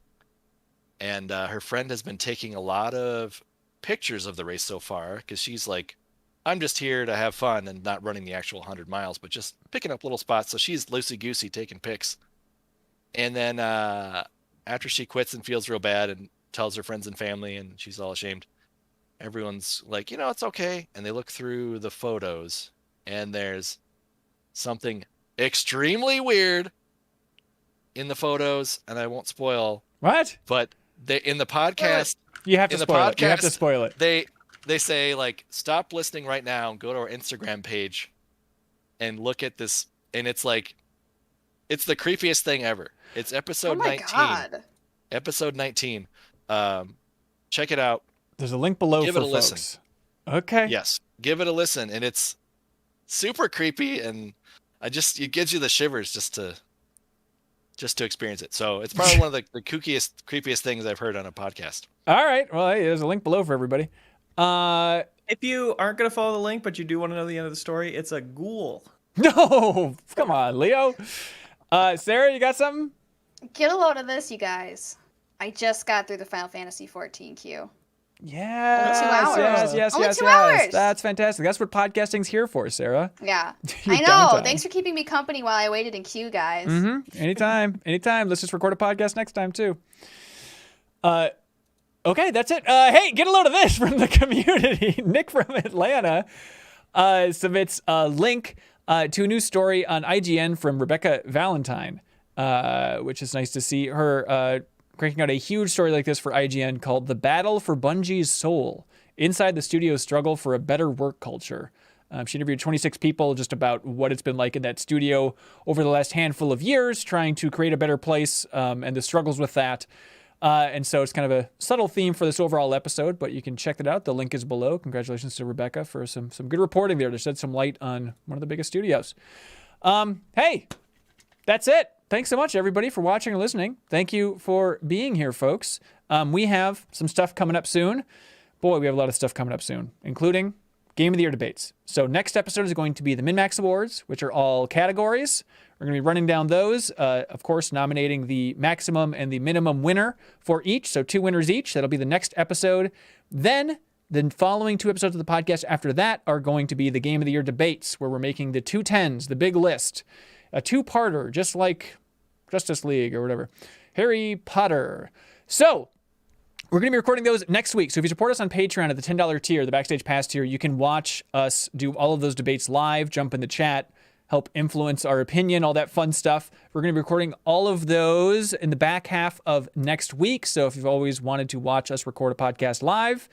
and her friend has been taking a lot of pictures of the race so far, because she's like, I'm just here to have fun and not running the actual 100 miles, but just picking up little spots. So she's loosey-goosey taking pics. And then after she quits and feels real bad and tells her friends and family, and she's all ashamed, everyone's like, it's okay. And they look through the photos, and there's something extremely weird in the photos, and I won't spoil. What? But in the podcast, you have to spoil it. You have to spoil it. They say, like, stop listening right now and go to our Instagram page and look at this, and it's like, it's the creepiest thing ever. It's episode 19. God. Episode 19. Check it out. There's a link below give for it a folks. Listen. Okay. Yes, give it a listen, and it's super creepy, and it gives you the shivers just to experience it. So it's probably one of the kookiest, creepiest things I've heard on a podcast. All right. Well, hey, there's a link below for everybody. If you aren't going to follow the link, but you do want to know the end of the story, it's a ghoul. No, come on, Leo. Sarah, you got something? Get a load of this, you guys. I just got through the Final Fantasy 14 queue. Yes, Only 2 hours. Yes. Only 2 hours. That's fantastic. That's what podcasting's here for, Sarah. Yeah, Your I know. downtime. Thanks for keeping me company while I waited in queue, guys. Anytime. Let's just record a podcast next time too. Okay, that's it. Hey, get a load of this from the community. Nick from Atlanta submits a link to a new story on IGN from Rebecca Valentine, which is nice to see her cranking out a huge story like this for IGN called The Battle for Bungie's Soul, Inside the Studio's Struggle for a Better Work Culture. She interviewed 26 people just about what it's been like in that studio over the last handful of years, trying to create a better place and the struggles with that. And so it's kind of a subtle theme for this overall episode, but you can check that out. The link is below. Congratulations to Rebecca for some good reporting there to shed some light on one of the biggest studios. Hey, that's it. Thanks so much, everybody, for watching and listening. Thank you for being here, folks. We have some stuff coming up soon. Boy, we have a lot of stuff coming up soon, including Game of the Year debates. So next episode is going to be the MinnMax Awards, which are all categories. We're going to be running down those, of course, nominating the maximum and the minimum winner for each. So 2 winners each. That'll be the next episode. Then the following 2 episodes of the podcast after that are going to be the Game of the Year debates, where we're making the 2 10s, the big list. A 2-parter, just like Justice League or whatever. Harry Potter. So we're going to be recording those next week. So if you support us on Patreon at the $10 tier, the Backstage Pass tier, you can watch us do all of those debates live, jump in the chat, help influence our opinion, all that fun stuff. We're going to be recording all of those in the back half of next week. So if you've always wanted to watch us record a podcast live,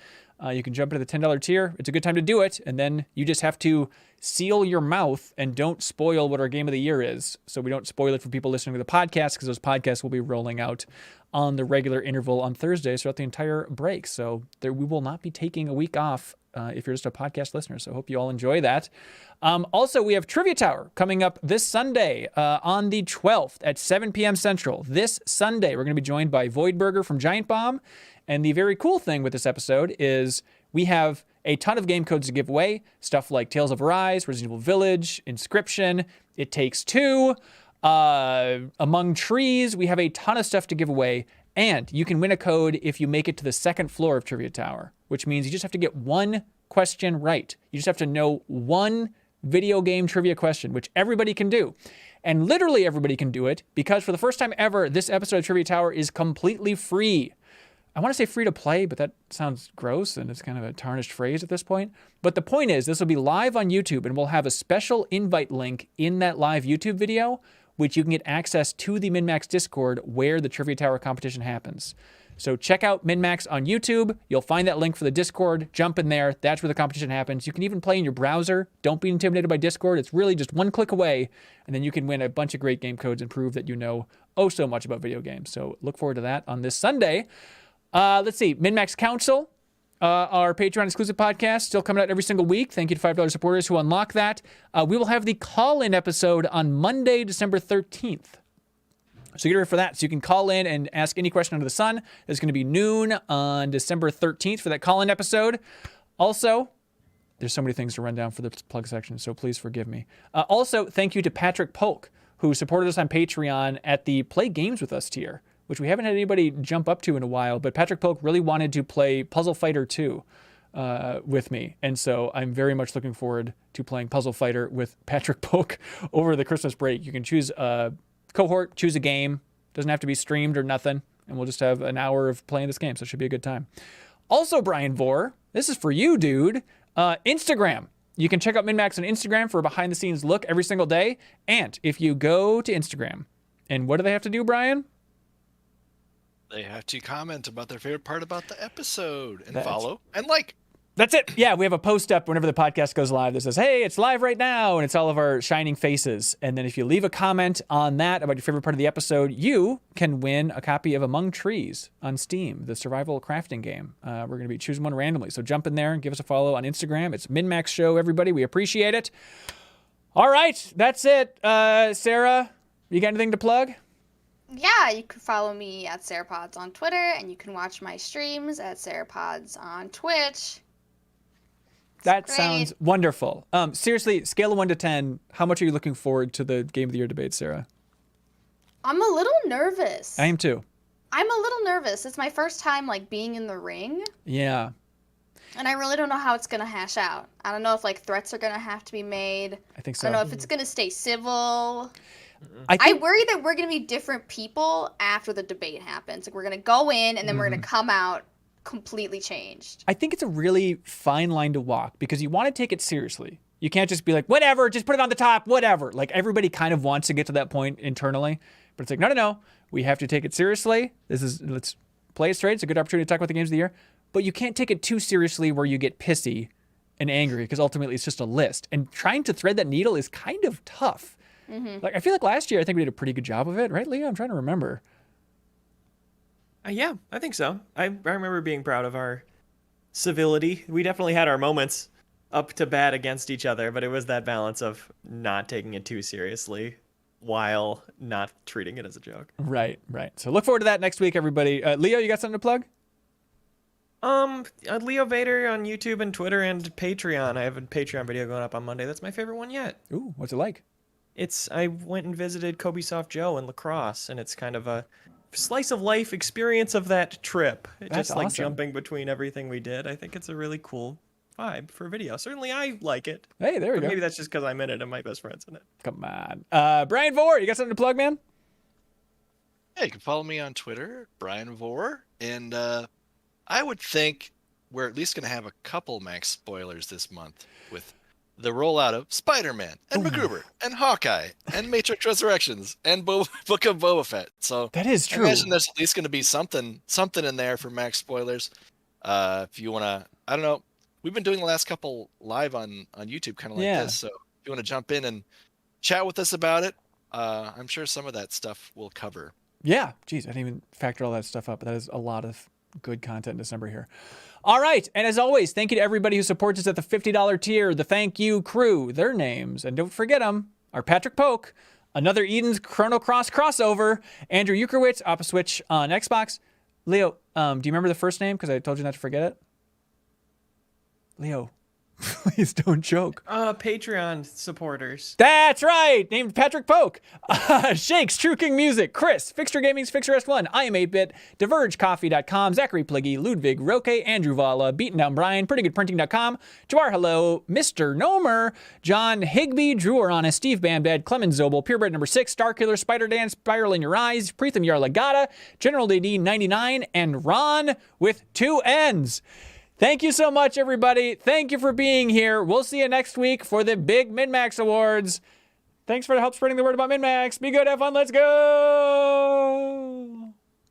you can jump into the $10 tier. It's a good time to do it. And then you just have to seal your mouth and don't spoil what our Game of the Year is. So we don't spoil it for people listening to the podcast, because those podcasts will be rolling out on the regular interval on Thursdays throughout the entire break. So we will not be taking a week off if you're just a podcast listener. So I hope you all enjoy that. Also, we have Trivia Tower coming up this Sunday on the 12th at 7 p.m. Central. This Sunday, we're going to be joined by Voidburger from Giant Bomb. And the very cool thing with this episode is we have a ton of game codes to give away. Stuff like Tales of Arise, Resident Evil Village, Inscription, It Takes Two, Among Trees. We have a ton of stuff to give away. And you can win a code if you make it to the 2nd floor of Trivia Tower, which means you just have to get 1 question right. You just have to know 1 video game trivia question, which everybody can do. And literally everybody can do it, because for the first time ever, this episode of Trivia Tower is completely free. I want to say free to play, but that sounds gross and it's kind of a tarnished phrase at this point. But the point is, this will be live on YouTube, and we'll have a special invite link in that live YouTube video, which you can get access to the MinnMax Discord where the Trivia Tower competition happens. So check out MinnMax on YouTube. You'll find that link for the Discord. Jump in there. That's where the competition happens. You can even play in your browser. Don't be intimidated by Discord. It's really just 1 click away, and then you can win a bunch of great game codes and prove that you know oh so much about video games. So look forward to that on this Sunday. Let's see. MinnMax Council, our Patreon exclusive podcast, still coming out every single week. Thank you to $5 supporters who unlock that. We will have the call-in episode on Monday, December 13th. So get ready for that. So you can call in and ask any question under the sun. It's going to be noon on December 13th for that call-in episode. Also, There's so many things to run down for the plug section, so please forgive me. Also, thank you to Patrick Polk, who supported us on Patreon at the Play Games With Us tier, which we haven't had anybody jump up to in a while, but Patrick Polk really wanted to play Puzzle Fighter 2 with me. And so I'm very much looking forward to playing Puzzle Fighter with Patrick Polk over the Christmas break. You can choose a cohort, choose a game. Doesn't have to be streamed or nothing. And we'll just have an hour of playing this game, so it should be a good time. Also, Brian Vore, this is for you, dude. Instagram. You can check out MinnMax on Instagram for a behind-the-scenes look every single day. And if you go to Instagram, and what do they have to do, Brian? They have to comment about their favorite part about the episode and follow and like. That's it. Yeah, we have a post up whenever the podcast goes live that says, hey, it's live right now, and it's all of our shining faces. And then if you leave a comment on that about your favorite part of the episode, you can win a copy of Among Trees on Steam, the survival crafting game. We're going to be choosing one randomly. So jump in there and give us a follow on Instagram. It's MinnMax Show, everybody. We appreciate it. All right, that's it. Sarah, you got anything to plug? Yeah, you can follow me at SarahPods on Twitter, and you can watch my streams at SarahPods on Twitch. That sounds wonderful. Seriously, scale of 1 to 10, how much are you looking forward to the Game of the Year debate, Sarah? I'm a little nervous. I am too. I'm a little nervous. It's my first time being in the ring. Yeah. And I really don't know how it's going to hash out. I don't know if threats are going to have to be made. I think so. I don't know if it's going to stay civil. I worry that we're going to be different people after the debate happens. We're going to go in and then we're going to come out completely changed. I think it's a really fine line to walk because you want to take it seriously. You can't just be like, whatever, just put it on the top, whatever. Everybody kind of wants to get to that point internally, but it's like, no. We have to take it seriously. Let's play it straight. It's a good opportunity to talk about the games of the year, but you can't take it too seriously where you get pissy and angry because ultimately it's just a list. And trying to thread that needle is kind of tough. I feel like last year, I think we did a pretty good job of it, right, Leo? I'm trying to remember. Yeah, I think so. I remember being proud of our civility. We definitely had our moments up to bat against each other, but it was that balance of not taking it too seriously while not treating it as a joke. Right. So look forward to that next week, everybody. Leo, you got something to plug? Leo Vader on YouTube and Twitter and Patreon. I have a Patreon video going up on Monday. That's my favorite one yet. Ooh, what's it like? I went and visited Kobe Soft Joe in La Crosse, and it's kind of a slice of life experience of that trip. That's just awesome. Jumping between everything we did. I think it's a really cool vibe for video. Certainly I like it. Hey, there we go. Maybe that's just because I'm in it and my best friend's in it. Come on. Brian Vore, you got something to plug, man? Yeah, you can follow me on Twitter, Brian Vore, and I would think we're at least going to have a couple Max spoilers this month with the rollout of Spider-Man and MacGruber and Hawkeye and Matrix Resurrections and Book of Boba Fett. So that is true. I imagine there's at least going to be something in there for Max spoilers. If you want to, I don't know. We've been doing the last couple live on YouTube, kind of like this. So if you want to jump in and chat with us about it, I'm sure some of that stuff we'll cover. Yeah. Geez, I didn't even factor all that stuff up. But that is a lot of good content in December here. All right. And as always, thank you to everybody who supports us at the $50 tier, the Thank You crew, their names. And don't forget them, are Patrick Polk, another Eden's Chrono Cross crossover, Andrew Uerkwitz, Opposwitch on Xbox. Leo, do you remember the first name? Because I told you not to forget it. Leo, please don't joke. Patreon supporters. That's right. Named Patrick Polk. Shakes, True King Music, Kris, Fixture Gaming's Fixture S1, I Am 8-Bit, DivergeCoffee.com, Zachary Pligge, Ludwig Roque, Andrew Vala, BeatenDownBrian, PrettyGoodPrinting.com, Jawarhello, Mr.Nomer, John Higby, Drew Waranis, Steve Bamdad, Clemens Zobel, Purebred number 6, Starkiller, Spider Dan, SpiralInYourEyes, Preetham Yarlagadda, General DD 99, and Ron with 2 N's. Thank you so much, everybody. Thank you for being here. We'll see you next week for the big MinnMax Awards. Thanks for help spreading the word about MinnMax. Be good, have fun, let's go!